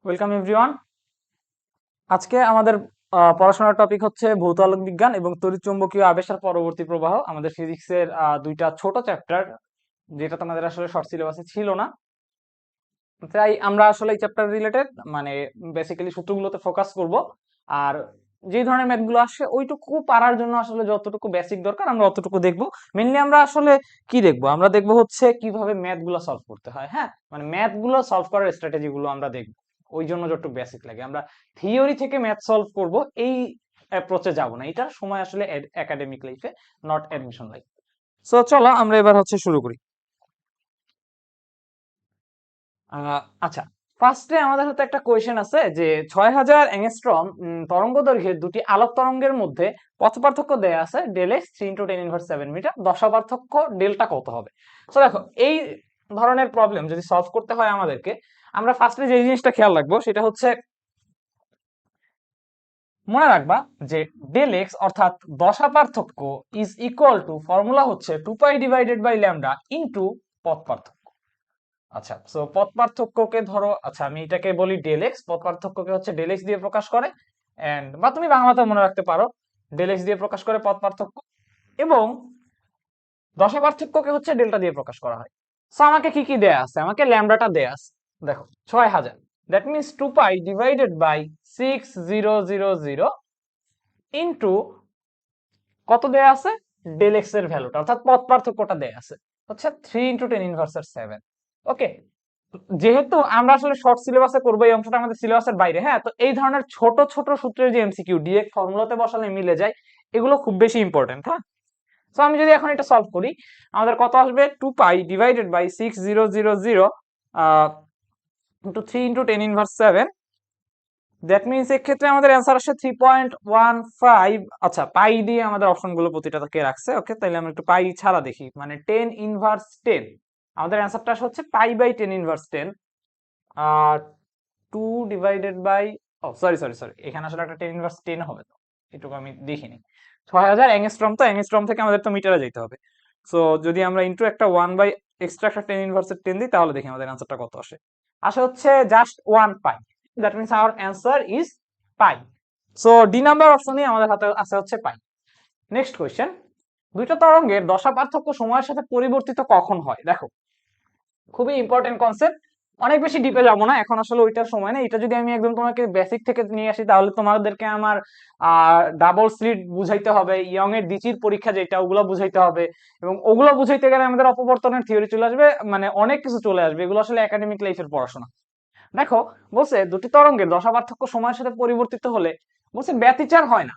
Welcome everyone. আজকে আমাদের পড়াশোনার টপিক হচ্ছে ভৌত বিজ্ঞান এবং তড়িৎচুম্বকীয় আবেশের পরবর্তী প্রবাহ। আমাদের ফিজিক্সের দুইটা ছোট চ্যাপ্টার, যেটা তোমাদের আসলে শর্ট সিলেবাসে ছিল না। তাই আমরা আসলে এই চ্যাপ্টার রিলেটেড মানে বেসিক্যালি সূত্রগুলোতে ফোকাস করব। আর যে ধরনের ম্যাথগুলো আসে ওইটুকু পারার জন্য আসলে যতটুকু বেসিক দরকার আমরা অতটুকু দেখব। মেনলি আমরা আসলে কি দেখব, আমরা দেখব হচ্ছে কিভাবে ম্যাথগুলো সলভ করতে হয়। হ্যাঁ, মানে ম্যাথগুলো সলভ করার স্ট্র্যাটেজি গুলো আমরা দেখব। ওই জন্য যতটুকু বেসিক লাগে, আমরা থিওরি থেকে ম্যাথ সলভ করব এই অ্যাপ্রোচে যাব না। এটার সময় আসলে একাডেমিক লাইফে, নট অ্যাডমিশন লাইফ। সো চলো আমরা এবার হচ্ছে শুরু করি। আচ্ছা, ফার্স্টে আমাদের হাতে একটা কোয়েশ্চেন আছে যে 6000 অ্যাংস্ট্রম তরঙ্গ দৈর্ঘ্যের দুটি আলোক তরঙ্গের মধ্যে পথ পার্থক্য দেয়া আছে ডেল এক্স 3 × 10⁻⁷ দশা পার্থক্য ডেল্টা কত হবে। তো দেখো, এই ধরনের প্রবলেম যদি সলভ করতে হয় আমাদেরকে, আমরা ফার্স্টে যে জিনিসটা খেয়াল রাখবো সেটা হচ্ছে মনে রাখবা যে ডেল এক্স অর্থাৎ দশা পার্থক্য ইজ ইকুয়াল টু, ফর্মুলা হচ্ছে 2π/λ ইন্টু পথ পার্থক্য। আচ্ছা, সো পথ পার্থক্যকে ধরো, আচ্ছা আমি এটাকে বলি ডেল এক্স, পথ পার্থক্যকে হচ্ছে ডেল এক্স দিয়ে প্রকাশ করে, এন্ড বা তুমি বাংলাতে মনে রাখতে পারো ডেল এক্স দিয়ে প্রকাশ করে পথ পার্থক্য, এবং দশা পার্থক্যকে হচ্ছে ডেল্টা দিয়ে প্রকাশ করা হয়। সো আমাকে কি কি দেয়া আছে, আমাকে ল্যামডাটা দেয়া আছে। দেখো 6000, দ্যাট মিনস 2π/6000 ইন্টু কত দেয়া আছে, ডেল এক্স এর ভ্যালুটা অর্থাৎ পথ পার্থক্যটা দেয়া আছে হচ্ছে 3 × 10⁻⁷। ওকে, যেহেতু আমরা আসলে শর্ট সিলেবাসে করবো, এই অংশটা আমাদের সিলেবাসের বাইরে। হ্যাঁ, তো এই ধরনের ছোট ছোট সূত্রের যে এমসিকিউ ডিরেক্ট ফর্মুলাতে বসালে মিলে যায়, এগুলো খুব বেশি ইম্পর্টেন্ট। হ্যাঁ, তো আমি যদি এখন এটা সলভ করি, আমাদের কত আসবে, 2π/6000 ইন্টু 3 × 10⁻⁷। দ্যাট মিনস এক্ষেত্রে আমাদের অ্যান্সার আসে 3.15। আচ্ছা, পাই দিয়ে আমাদের অপশনগুলো প্রতিটাকে রাখছে। ওকে, তাইলে আমরা একটু পাই ছাড়া দেখি, মানে 10 ইনভার্স 10। আমাদের অ্যান্সারটা আসছে π/10 ইনভার্স 10। আর 2 divided by, oh sorry sorry sorry, এখানে আসলে একটা 10 ইনভার্স 10 হবে, তো এটুকু আমি দেখিনি। 6000 অ্যাংস্ট্রম, তো অ্যাংস্ট্রম থেকে আমাদের তো মিটারে যেতে হবে। সো যদি আমরা ইন্টু একটা 1 বাই এক্সট্রা একটা 10 ইনভার্সের 10 দিই, তাহলে দেখি আমাদের অ্যান্সারটা কত আসে। আসে হচ্ছে just 1 pi. That means our answer is pi. So D number অপশনই আমাদের হাতে আছে হচ্ছে পাই। নেক্সট কোয়েশ্চেন, দুইটা তরঙ্গের দশা পার্থক্য সময়ের সাথে পরিবর্তিত কখন হয়। দেখো, খুবই ইম্পর্টেন্ট কনসেপ্ট, অনেক বেশি ডিপে যাবো না এখন, আসলে ওইটার সময় না। এটা যদি আমি একদম তোমাকে বেসিক থেকে নিয়ে আসি, তাহলে তোমাদেরকে আমার ডাবল স্লিট বুঝাইতে হবে, ইয়ং এর দ্বিচির পরীক্ষা যেটা, ওগুলো বুঝাইতে হবে, এবং ওগুলো বুঝাইতে গেলে আমাদের অপবর্তনের থিওরি চলে আসবে, মানে অনেক কিছু চলে আসবে। এগুলো আসলে একাডেমিক লাইফের পড়াশোনা। দেখো, বলছে দুটি তরঙ্গের দশা পার্থক্য সময়ের সাথে পরিবর্তিত হলে, বলছে ব্যতিচার হয় না।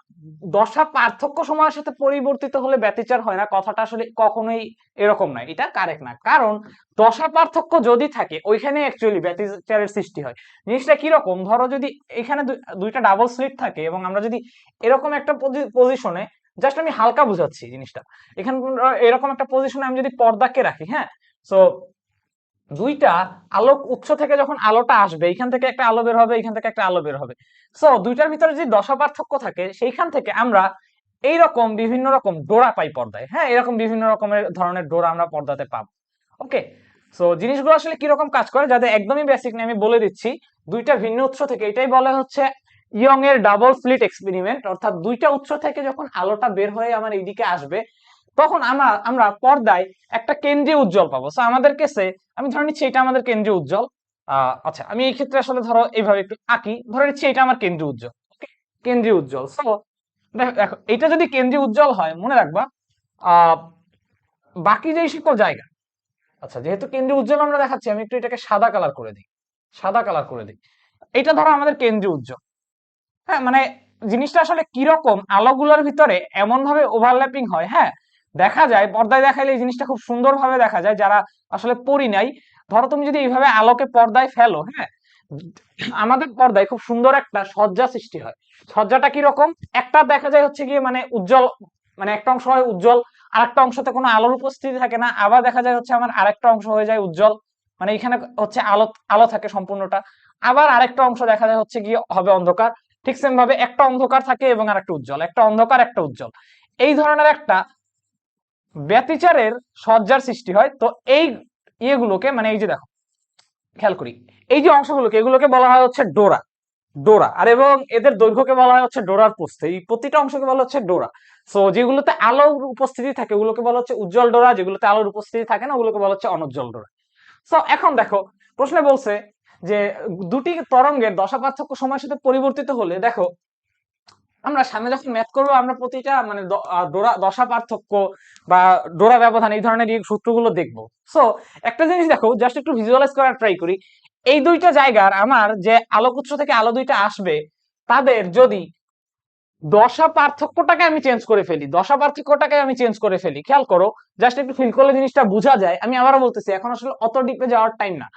দশা পার্থক্য সময়ের সাথে পরিবর্তিত হলে ব্যতিচার হয় না, কথাটা আসলে কখনোই এরকম নয়, এটা কারেক্ট না। কারণ দশা পার্থক্য যদি থাকে, ওইখানে অ্যাকচুয়ালি ব্যতিচারের সৃষ্টি হয়। জিনিসটা কিরকম, ধরো যদি এখানে দুইটা ডাবল স্লিট থাকে, এবং আমরা যদি এরকম একটা পজিশনে, জাস্ট আমি হালকা বুঝাচ্ছি জিনিসটা, এখানে এরকম একটা পজিশনে আমি যদি পর্দাকে রাখি, হ্যাঁ, সো দুইটা আলোক উৎস থেকে যখন আলোটা আসবে, এখান থেকে একটা আলো বের হবে, এখান থেকে একটা আলো বের হবে। সো দুইটার ভিতরে যে দশা পার্থক্য থাকে, সেইখান থেকে আমরা এইরকম বিভিন্ন রকম ডোরা পাই পর্দায়। হ্যাঁ, এরকম বিভিন্ন রকমের ধরনের ডোরা আমরা পর্দাতে পাবো। ওকে, সো জিনিসগুলো আসলে কিরকম কাজ করে, যাদের একদমই বেসিক নেই আমি বলে দিচ্ছি। দুইটা ভিন্ন উৎস থেকে, এটাই বলা হচ্ছে ইয়ং এর ডাবল স্লিট এক্সপেরিমেন্ট। অর্থাৎ দুইটা উৎস থেকে যখন আলোটা বের হয়ে আমার এইদিকে আসবে, তখন আমরা আমরা পর্দায় একটা কেন্দ্রীয় উজ্জ্বল পাবো। সো আমাদের কেসে আমি ধরে নিচ্ছি এটা আমাদের কেন্দ্রীয় উজ্জ্বল। আচ্ছা, আমি এই ক্ষেত্রে আসলে ধরো এইভাবে একটু আঁকি, ধরে নিচ্ছি এটা আমার কেন্দ্রীয় উজ্জ্বল। ওকে, কেন্দ্রীয় উজ্জ্বল। সো দেখো, এটা যদি কেন্দ্রীয় উজ্জ্বল হয়, মনে রাখবা আহ বাকি যেই সকল জায়গা, আচ্ছা যেহেতু কেন্দ্রীয় উজ্জ্বল আমরা দেখাচ্ছি, আমি একটু এটাকে সাদা কালার করে দিই, সাদা কালার করে দিই। এটা ধরো আমাদের কেন্দ্রীয় উজ্জ্বল। হ্যাঁ, মানে জিনিসটা আসলে কিরকম, আলোগুলোর ভিতরে এমন ভাবে ওভারল্যাপিং হয়। হ্যাঁ, দেখা যায় পর্দায় দেখাইলে এই জিনিসটা খুব সুন্দর ভাবে দেখা যায়, যারা আসলে পড়ি নাই। ধরো তুমি যদি এইভাবে আলোকে পর্দায় ফেলো, হ্যাঁ, আমাদের পর্দায় খুব সুন্দর একটা সজ্জা সৃষ্টি হয়। সজ্জাটা কিরকম, একটা দেখা যায় হচ্ছে গিয়ে মানে উজ্জ্বল, মানে একটা অংশ হয় উজ্জ্বল, আরেকটা অংশতে কোনো আলোর উপস্থিতি থাকে না। আবার দেখা যায় হচ্ছে আমার আরেকটা অংশ হয়ে যায় উজ্জ্বল, মানে এখানে হচ্ছে আলো আলো থাকে সম্পূর্ণটা। আবার আরেকটা অংশ দেখা যায় হচ্ছে গিয়ে হবে অন্ধকার। ঠিক সেম ভাবে একটা অন্ধকার থাকে এবং আরেকটা উজ্জ্বল, একটা অন্ধকার একটা উজ্জ্বল, এই ধরনের একটা ব্যতিচারের সজ্জার সৃষ্টি হয়। তো এই ইয়েগুলোকে, মানে এই যে দেখো, খেয়াল করি এই যে অংশগুলোকে, এগুলোকে বলা হয় হচ্ছে ডোরা। ডোরা আর এবং এদের দৈর্ঘ্যকে বলা হয় হচ্ছে ডোরার প্রস্থ। এই প্রতিটা অংশকে বলা হচ্ছে ডোরা। সো যেগুলোতে আলোর উপস্থিতি থাকে ওগুলোকে বলা হচ্ছে উজ্জ্বল ডোরা, যেগুলোতে আলোর উপস্থিতি থাকে না ওগুলোকে বলা হচ্ছে অনুজ্জ্বল ডোরা। সো এখন দেখো প্রশ্নে বলছে যে দুটি তরঙ্গের দশা পার্থক্য সময়ের সাথে পরিবর্তিত হলে, দেখো আমরা সামনে যখন ম্যাথ করবো আমরা প্রতিটা মানে ডোরা দশা পার্থক্য বা ডোরা ব্যবধান এই ধরনের এই সূত্রগুলো দেখবো। সো একটা জিনিস দেখো, জাস্ট একটু ভিজুয়ালাইজ করার ট্রাই করি। এই দুইটা জায়গার আমার যে আলোক উৎস থেকে আলো দুইটা আসবে, তাদের যদি দশা পার্থক্যটাকে আমি চেঞ্জ করে ফেলি, দশা পার্থক্যটাকে আমি চেঞ্জ করে ফেলি, খেয়াল করো জাস্ট একটু ফিল করলে জিনিসটা বোঝা যায়। আমি আবারও বলতেছি, এখন আসলে অত ডিপে যাওয়ার টাইম না,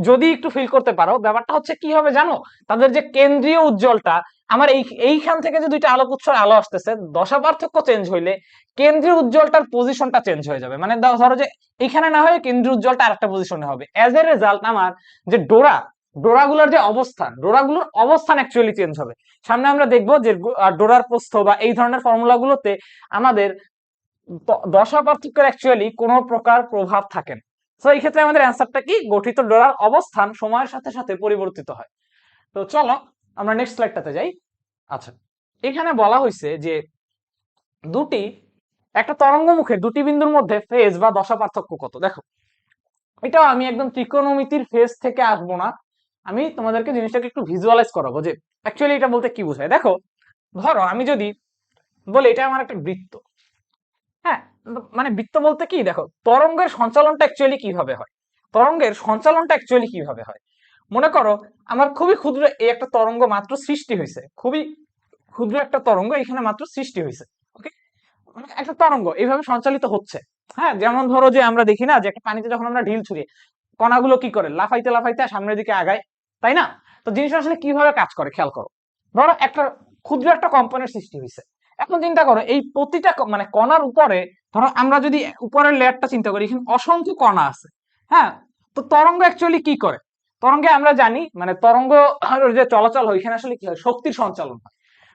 যদি একটু ফিল করতে পারো ব্যাপারটা হচ্ছে কি হবে জানো, তাদের যে কেন্দ্রীয় উজ্জ্বলটা, আমার এইখান থেকে যে দুইটা আলোক উৎসের আলো আসতেছে, দশা পার্থক্য চেঞ্জ হইলে কেন্দ্রীয় উজ্জ্বলটার পজিশনটা চেঞ্জ হয়ে যাবে। মানে ধরো যে এখানে না হয়ে কেন্দ্রীয় উজ্জ্বলটা আরেকটা পজিশনে হবে। অ্যাজ এ রেজাল্ট আমার যে ডোরাগুলোর যে অবস্থান, ডোরাগুলোর অবস্থান অ্যাকচুয়ালি চেঞ্জ হবে। সামনে আমরা দেখবো যে ডোরার প্রস্থ বা এই ধরনের ফর্মুলাগুলোতে আমাদের দশা পার্থক্যের অ্যাকচুয়ালি কোনো প্রকার প্রভাব থাকে না। তো এই ক্ষেত্রে আমাদের অ্যান্সারটা কি, গঠিত ডোরার অবস্থান সময়ের সাথে সাথে পরিবর্তিত হয়। তো চলো আমরা নেক্সট স্লাইডটাতে যাই। আচ্ছা, এখানে বলা হয়েছে যে একটা তরঙ্গ মুখের দুটি বিন্দুর মধ্যে ফেজ বা দশা পার্থক্য কত। দেখো এটাও আমি একদম ত্রিকোণমিতির ফেজ থেকে আসবো না, আমি তোমাদেরকে জিনিসটাকে একটু ভিজুয়ালাইজ করাবো যে অ্যাকচুয়ালি এটা বলতে কি বোঝায়। দেখো ধরো আমি যদি বলি এটা আমার একটা বৃত্ত, হ্যাঁ, মানে বৃত্ত বলতে কি, দেখো তরঙ্গের সঞ্চালনটা অ্যাকচুয়ালি কিভাবে হয়, তরঙ্গের সঞ্চালনটা অ্যাকচুয়ালি কিভাবে হয়। মনে করো আমার খুবই ক্ষুদ্র এই একটা তরঙ্গ মাত্র সৃষ্টি হয়েছে, খুবই ক্ষুদ্র একটা তরঙ্গ এখানে মাত্র সৃষ্টি হয়েছে। ওকে, মানে একটা তরঙ্গ এইভাবে সঞ্চালিত হচ্ছে। হ্যাঁ, যেমন ধরো যে আমরা দেখি না যে একটা পানিতে যখন আমরা ঢিল ছুঁড়ি, কণাগুলো কি করে লাফাইতে লাফাইতে সামনের দিকে আগায়, তাই না? তো জিনিসটা আসলে কিভাবে কাজ করে খেয়াল করো। ধরো একটা ক্ষুদ্র একটা কম্পনের সৃষ্টি হয়েছে, এখন চিন্তা করো এই প্রতিটা মানে কণার উপরে, ধরো আমরা যদি উপরের লেয়ারটা চিন্তা করি, এখানে অসংখ্য কণা আছে। হ্যাঁ, তো তরঙ্গ অ্যাকচুয়ালি কি করে, তরঙ্গে আমরা জানি মানে তরঙ্গ যে চলাচল হয় এখানে আসলে কি হয়, শক্তির সঞ্চালন হয়।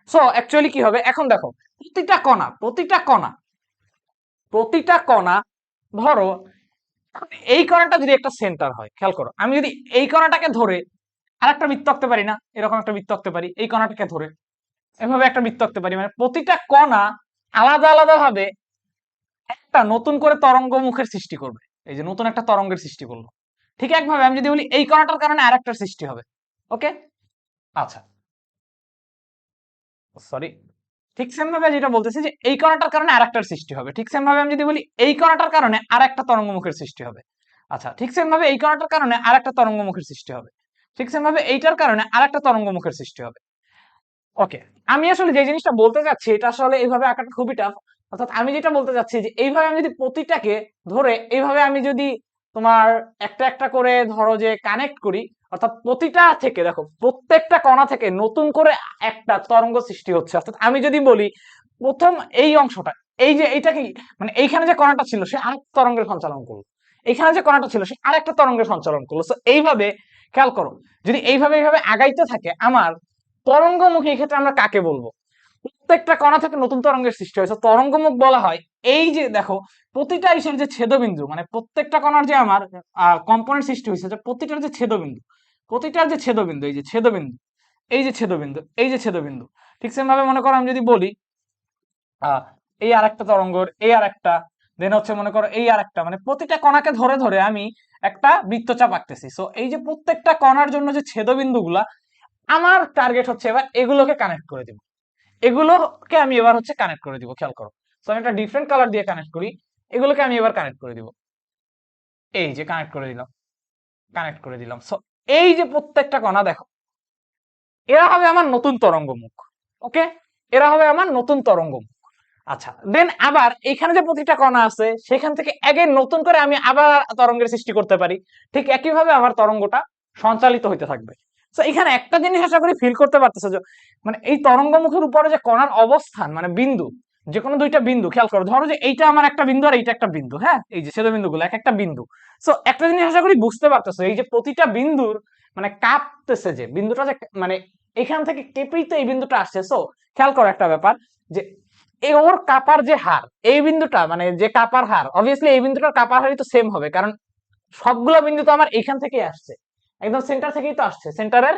সো অ্যাকচুয়ালি কি হবে, এখন দেখো প্রতিটা কণা ধরো এই কণাটা যদি একটা সেন্টার হয়, খেয়াল করো আমি যদি এই কণাটাকে ধরে আরেকটা বৃত্ত আঁকতে পারি না, এরকম একটা বৃত্ত আঁকতে পারি, এই কণাটাকে ধরে এভাবে একটা বৃত্ত আঁকতে পারি, মানে প্রতিটা কণা আলাদা আলাদা ভাবে একটা নতুন করে তরঙ্গ মুখের সৃষ্টি করবে। এই যে নতুন একটা তরঙ্গের সৃষ্টি করলো, ঠিক একভাবে আমি যদি বলি এই কণাটার কারণে আরেকটা সৃষ্টি হবে। ওকে, আচ্ছা সরি, ঠিক সেম ভাবে যেটা বলতেছি যে এই কণাটার কারণে আরেকটার সৃষ্টি হবে, ঠিক সেম ভাবে আমি যদি বলি এই কণাটার কারণে আরেকটা তরঙ্গমুখের সৃষ্টি হবে। আচ্ছা, ঠিক সেম ভাবে এই কণাটার কারণে আরেকটা তরঙ্গমুখের সৃষ্টি হবে, ঠিক সেম ভাবে এইটার কারণে আরেকটা তরঙ্গমুখের সৃষ্টি হবে। ওকে, আমি আসলে যে জিনিসটা বলতে চাচ্ছি এটা আসলে এইভাবে আঁকাটা খুবই টাফ। অর্থাৎ আমি যেটা বলতে চাচ্ছি যে এইভাবে আমি যদি প্রতিটাকে ধরে এইভাবে আমি যদি তোমার একটা একটা করে ধরো যে কানেক্ট করি, অর্থাৎ প্রতিটা থেকে দেখো প্রত্যেকটা কণা থেকে নতুন করে একটা তরঙ্গ সৃষ্টি হচ্ছে। অর্থাৎ আমি যদি বলি প্রথম এই অংশটা, এই যে এইটা কি, মানে এইখানে যে কণাটা ছিল সে আরেক তরঙ্গের সঞ্চালন করলো, এখানে যে কণাটা ছিল সে আরেকটা তরঙ্গের সঞ্চালন করলো। তো এইভাবে খেয়াল করো, যদি এইভাবে এইভাবে আগাইতে থাকে আমার তরঙ্গমুখী, এক্ষেত্রে আমরা কাকে বলবো, প্রত্যেকটা কণা থেকে নতুন তরঙ্গের সৃষ্টি হয়েছে, তরঙ্গমুখ বলা হয়। এই যে দেখো প্রতিটা ইসের যে ছেদবিন্দু, মানে প্রত্যেকটা কণার যে আমার কম্পোনেন্ট সৃষ্টি হয়েছে, প্রতিটার যে ছেদবিন্দু, প্রতিটার যে ছেদবিন্দু, এই যে ছেদবিন্দু, এই যে ছেদবিন্দু, এই যে ছেদবিন্দু, ঠিক সেম ভাবে মনে করো আমি যদি বলি এই আর একটা তরঙ্গর, এই আর একটা, দেন হচ্ছে মনে করো এই আর একটা, মানে প্রতিটা কণাকে ধরে ধরে আমি একটা বৃত্তচাপ আঁকতেছি। সো এই যে প্রত্যেকটা কণার জন্য যে ছেদবিন্দু গুলা, আমার টার্গেট হচ্ছে এবার এগুলোকে কানেক্ট করে দিব, এগুলোকে আমি এবার হচ্ছে কানেক্ট করে দিব। খেয়াল করো, তো আমি একটা ডিফারেন্ট কালার দিয়ে কানেক্ট করি, এগুলোকে আমি এবার কানেক্ট করে দিব, এই যে কানেক্ট করে দিলাম, কানেক্ট করে দিলাম। সো এই যে প্রত্যেকটা কণা দেখো এরা হবে আমার নতুন তরঙ্গ মুখ। ওকে, এরা হবে আমার নতুন তরঙ্গ মুখ। আচ্ছা, দেন আবার এখানে যে প্রতিটা কণা আছে সেখান থেকে এগেন নতুন করে আমি আবার তরঙ্গের সৃষ্টি করতে পারি, ঠিক একইভাবে আমার তরঙ্গটা সঞ্চালিত হইতে থাকবে। তো এখানে একটা জিনিস আশা করি ফিল করতে পারতেছে যে মানে এই তরঙ্গমুখের উপরে যে কণার অবস্থান, মানে বিন্দু, যে কোনো দুইটা বিন্দু, খেয়াল করো ধরো যে এইটা আমার একটা বিন্দু আর এইটা একটা বিন্দু, হ্যাঁ এই যে ছেদবিন্দুগুলো এক একটা বিন্দু। সো একটা জিনিস আশা করি বুঝতে পারতেছো, এই যে প্রতিটা বিন্দুর মানে কাঁপতেছে যে বিন্দুটা, যে মানে এখান থেকে কেঁপেই তো এই বিন্দুটা আসছে। সো খেয়াল করো একটা ব্যাপার, যে এই ওর কাপার যে হার, এই বিন্দুটা মানে যে কাপার হার, অবভিয়াসলি এই বিন্দুটার কাপার হারই তো সেম হবে, কারণ সবগুলো বিন্দু তো আমার এখান থেকে আসছে। একদম সেন্টার থেকেই তো আসছে, সেন্টারের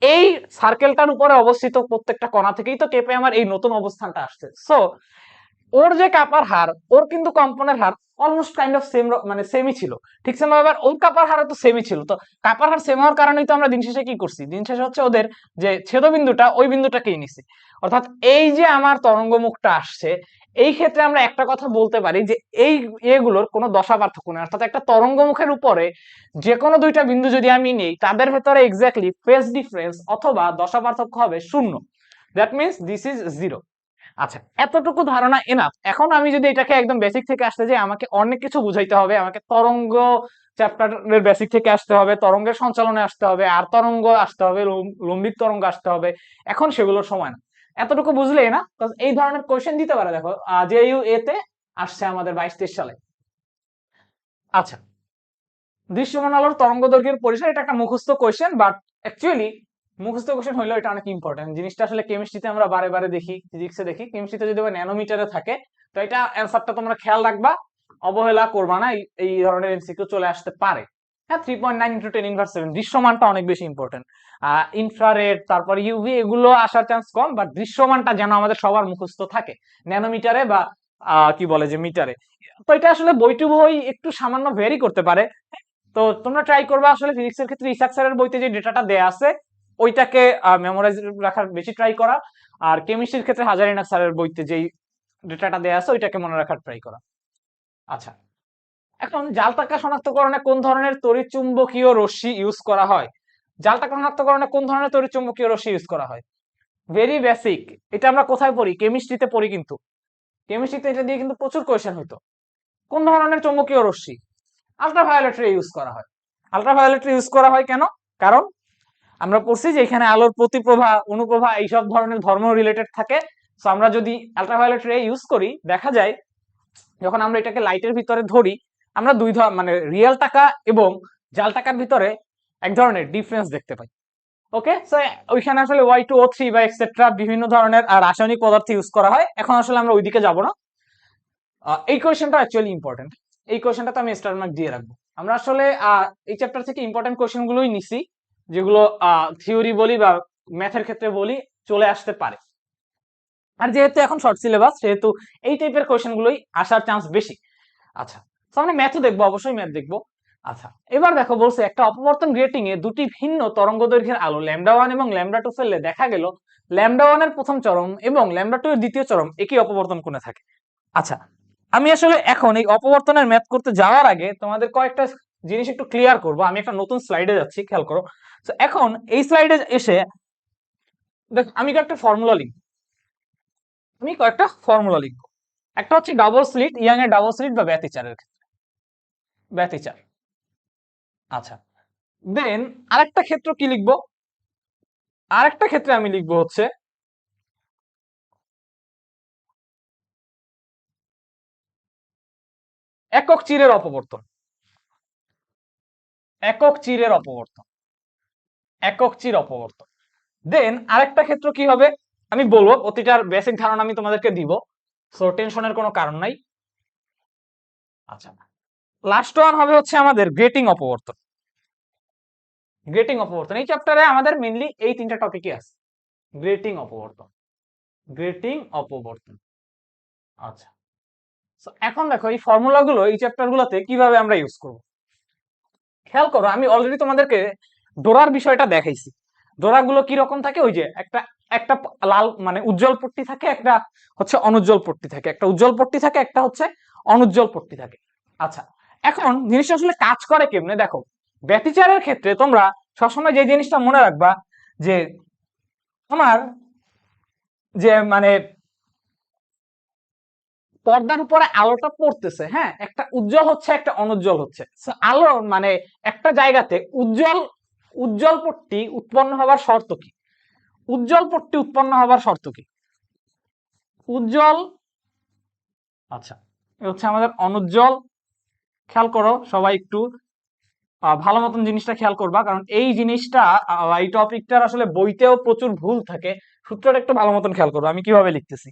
এই সার্কেলটার উপরে অবস্থিত প্রত্যেকটা কণা থেকেই তো কেঁপে আমার এই নতুন অবস্থানটা আসছে। সো ওর যে কাপার হার, ওর কিন্তু কম্পনের হার অলমোস্ট কাইন্ড অফ সেম, মানে সেমই ছিল। ঠিক সেম আবার ওর কাপার হারও তো সেমই ছিল। তো কাপার হার সেম হওয়ার কারণেই তো আমরা দিন শেষে কি করছি, দিন শেষে হচ্ছে ওদের যে ছেদবিন্দুটা ওই বিন্দুটাকেই নিছি। অর্থাৎ এই যে আমার তরঙ্গ মুখটা আসছে, এই ক্ষেত্রে আমরা একটা কথা বলতে পারি যে এই এগুলোর কোনো দশা পার্থক্য নেই। অর্থাৎ একটা তরঙ্গ মুখের উপরে যে কোনো দুইটা বিন্দু যদি আমি নিই, তাদের ভেতরে এক্স্যাক্টলি ফেজ ডিফারেন্স অথবা দশা পার্থক্য হবে শূন্য। That means this is zero. আচ্ছা, এতটুকু ধারণা এনাফ। এখন আমি যদি এটাকে একদম বেসিক থেকে আসতে যাই, আমাকে অনেক কিছু বুঝাইতে হবে। আমাকে তরঙ্গ চ্যাপ্টারের বেসিক থেকে আসতে হবে, তরঙ্গের সঞ্চালনে আসতে হবে, আর তরঙ্গ আসতে হবে, লম্বিত তরঙ্গ আসতে হবে। এখন সেগুলোর সময় না, এতটুকু বুঝলেই না। এই ধরনের কোয়েশ্চেন দিতে পারে। দেখো জেইউ এ তে আসছে আমাদের 22-23 সালে। আচ্ছা, দৃশ্যমান আলোর তরঙ্গ দৈর্ঘ্যের পরিসর, এটা একটা মুখস্থ কোয়েশ্চেন, বাট অ্যাকচুয়ালি মুখস্থ কোয়েশ্চেন হইলেও এটা অনেক ইম্পর্টেন্ট। জিনিসটা আসলে কেমিস্ট্রিতে আমরা বারে বারে দেখি, ফিজিক্সে দেখি, কেমিস্ট্রিতে যদি ন্যানোমিটারে থাকে তো এটা অ্যান্সারটা তোমরা খেয়াল রাখবা, অবহেলা করবা না। এই ধরনের এমসিকিউ চলে আসতে পারে। হ্যাঁ, 3.9 × 10⁻⁷ দৃশ্যমানটা অনেক বেশি ইম্পর্টেন্ট। ইনফ্রারেড, তারপর ইউভি, এগুলো আসার চান্স কম, বাট দৃশ্যমানটা যেন আমাদের সবার মুখস্থ থাকে, ন্যানোমিটারে বা কি বলে যে মিটারে। তো এটা আসলে বই টু বই একটু সামান্য ভেরি করতে পারে। তো তোমরা ট্রাই করবে আসলে ফিজিক্সের ক্ষেত্রে ইসাক স্যারের বইতে যে ডেটাটা দেয়া আছে ওইটাকে মেমোরাইজ রাখার বেশি ট্রাই করা, আর কেমিস্ট্রির ক্ষেত্রে হাজারিনাক স্যারের বইতে যেই ডেটাটা দেয়া আছে ওইটাকে মনে রাখার ট্রাই করা। আচ্ছা, এখন জালটাকা শনাক্তকরণে কোন ধরনের তড়িৎচুম্বকীয় রশ্মি ইউজ করা হয়? জালটাকা শনাক্তকরণে কোন ধরনের তড়িৎচুম্বকীয় রশ্মি ইউজ করা হয়? Very basic. এটা আমরা কোথায় পড়ি? কেমিস্ট্রিতে পড়ি। কিন্তু কেমিস্ট্রিতে এটা দিয়ে কিন্তু প্রচুর কোয়েশ্চেন হইতো। কোন ধরনের চৌম্বকীয় রশ্মি? আল্ট্রাভায়োলেট রে ইউজ করা হয়। আল্ট্রাভায়োলেট রে ইউজ করা হয় কেন? কারণ আমরা পড়ছি যে এখানে আলোর প্রতিপ্রভা, অনুপ্রভা এইসব ধরনের ধর্ম রিলেটেড থাকে। সো আমরা যদি আল্ট্রাভায়োলেট রে ইউজ করি, দেখা যায় যখন আমরা এটাকে লাইটের ভিতরে ধরি, আমরা দুই ধরনের, মানে রিয়েল টাকা এবং জাল টাকার ভিতরে এক ধরনের ডিফারেন্স দেখতে পাই। ওকে, সো ওইখানে আসলে Y2O3 বা এক্সেট্রা বিভিন্ন ধরনের রাসায়নিক পদার্থ ইউজ করা হয়। এখন আসলে আমরা ওইদিকে যাব না। এই কোয়েশ্চেনটা অ্যাকচুয়ালি ইম্পর্টেন্ট। এই কোয়েশ্চেনটা তো আমি স্টার মার্ক দিয়ে রাখবো। আমরা আসলে এই চ্যাপ্টার থেকে ইম্পর্টেন্ট কোয়েশ্চেন গুলোই নিছি, যেগুলো থিওরি বলি বা ম্যাথের ক্ষেত্রে বলি চলে আসতে পারে। আর যেহেতু এখন শর্ট সিলেবাস, সেহেতু এই টাইপের কোয়েশ্চেন গুলোই আসার চান্স বেশি। আচ্ছা, তো আমরা ম্যাথও দেখবো, অবশ্যই ম্যাথ দেখবো। আচ্ছা, এবার দেখো বলছে একটা অপবর্তন গ্রেটিং এ দুটি ভিন্ন তরঙ্গ দৈর্ঘ্যের আলো λ1 এবং λ2 ফেললে দেখা গেল λ1 এর প্রথম চরম এবং λ2 এর দ্বিতীয় চরম একই অপবর্তন কোণে থাকে। আচ্ছা, আমি আসলে এখন এই অপবর্তনের ম্যাথ করতে যাওয়ার আগে তোমাদের কয়েকটা জিনিস একটু ক্লিয়ার করব। আমি একটা নতুন স্লাইডে যাচ্ছি, খেয়াল করো। তো এখন এই স্লাইডে এসে দেখো আমি কয়েকটা ফর্মুলা লিখব। একটা হচ্ছে ডাবল স্লিট, ইয়াং এর ডাবল স্লিট বা ব্যতিচারের ক্ষেত্রে, ব্যতিচার। আচ্ছা, দেন আরেকটা ক্ষেত্র কি লিখবো? আরেকটা ক্ষেত্রে আমি লিখবো হচ্ছে একক চিরের অপবর্তন। একক চিরের অপবর্তন, একক চির অপবর্তন। দেন আরেকটা ক্ষেত্র কি হবে আমি বলবো, প্রতিটার বেসিক ধারণা আমি তোমাদেরকে দিব, সো টেনশনের কোনো কারণ নাই। আচ্ছা, লাস্ট ওয়ান হবে হচ্ছে আমাদের গ্রেটিং অপবর্তন। গ্রেটিং অপবর্তন, এই চ্যাপ্টারে আমাদের মেইনলি এই তিনটা টপিকই আছে। গ্রেটিং অপবর্তন, গ্রেটিং অপবর্তন। আচ্ছা, সো এখন দেখো এই ফর্মুলাগুলো এই চ্যাপ্টারগুলোতে কিভাবে আমরা ইউজ করব। খেয়াল করো, আমি অলরেডি তোমাদেরকে ডোরার বিষয়টা দেখাইছি। ডোরাগুলো কি রকম থাকে? ওই যে একটা একটা লাল মানে উজ্জ্বল পট্টি থাকে, একটা হচ্ছে অনুজ্জ্বল পট্টি থাকে, একটা উজ্জ্বল পট্টি থাকে, একটা হচ্ছে অনুজ্জ্বল পট্টি থাকে। আচ্ছা, এখন জিনিসটা আসলে কাজ করে কেমনে দেখো। ব্যতিচারের ক্ষেত্রে তোমরা সবসময় যে জিনিসটা মনে রাখবা যে আমার যে মানে পর্দার উপরে আলোটা পড়তেছে, হ্যাঁ, একটা উজ্জ্বল হচ্ছে, একটা অনুজ্জ্বল হচ্ছে। আলো মানে একটা জায়গাতে উজ্জ্বল উজ্জ্বল পট্টি উৎপন্ন হওয়ার শর্ত কি? উজ্জ্বল পট্টি উৎপন্ন হওয়ার শর্ত কি? উজ্জ্বল। আচ্ছা, এ হচ্ছে আমাদের অনুজ্জ্বল। খেয়াল করো সবাই একটু ভালো মতন জিনিসটা খেয়াল করবা, কারণ এই জিনিসটা এই টপিকটার আসলে বইতেও প্রচুর ভুল থাকে। সূত্রটা একটু ভালো মতন খেয়াল করবো আমি কিভাবে লিখতেছি।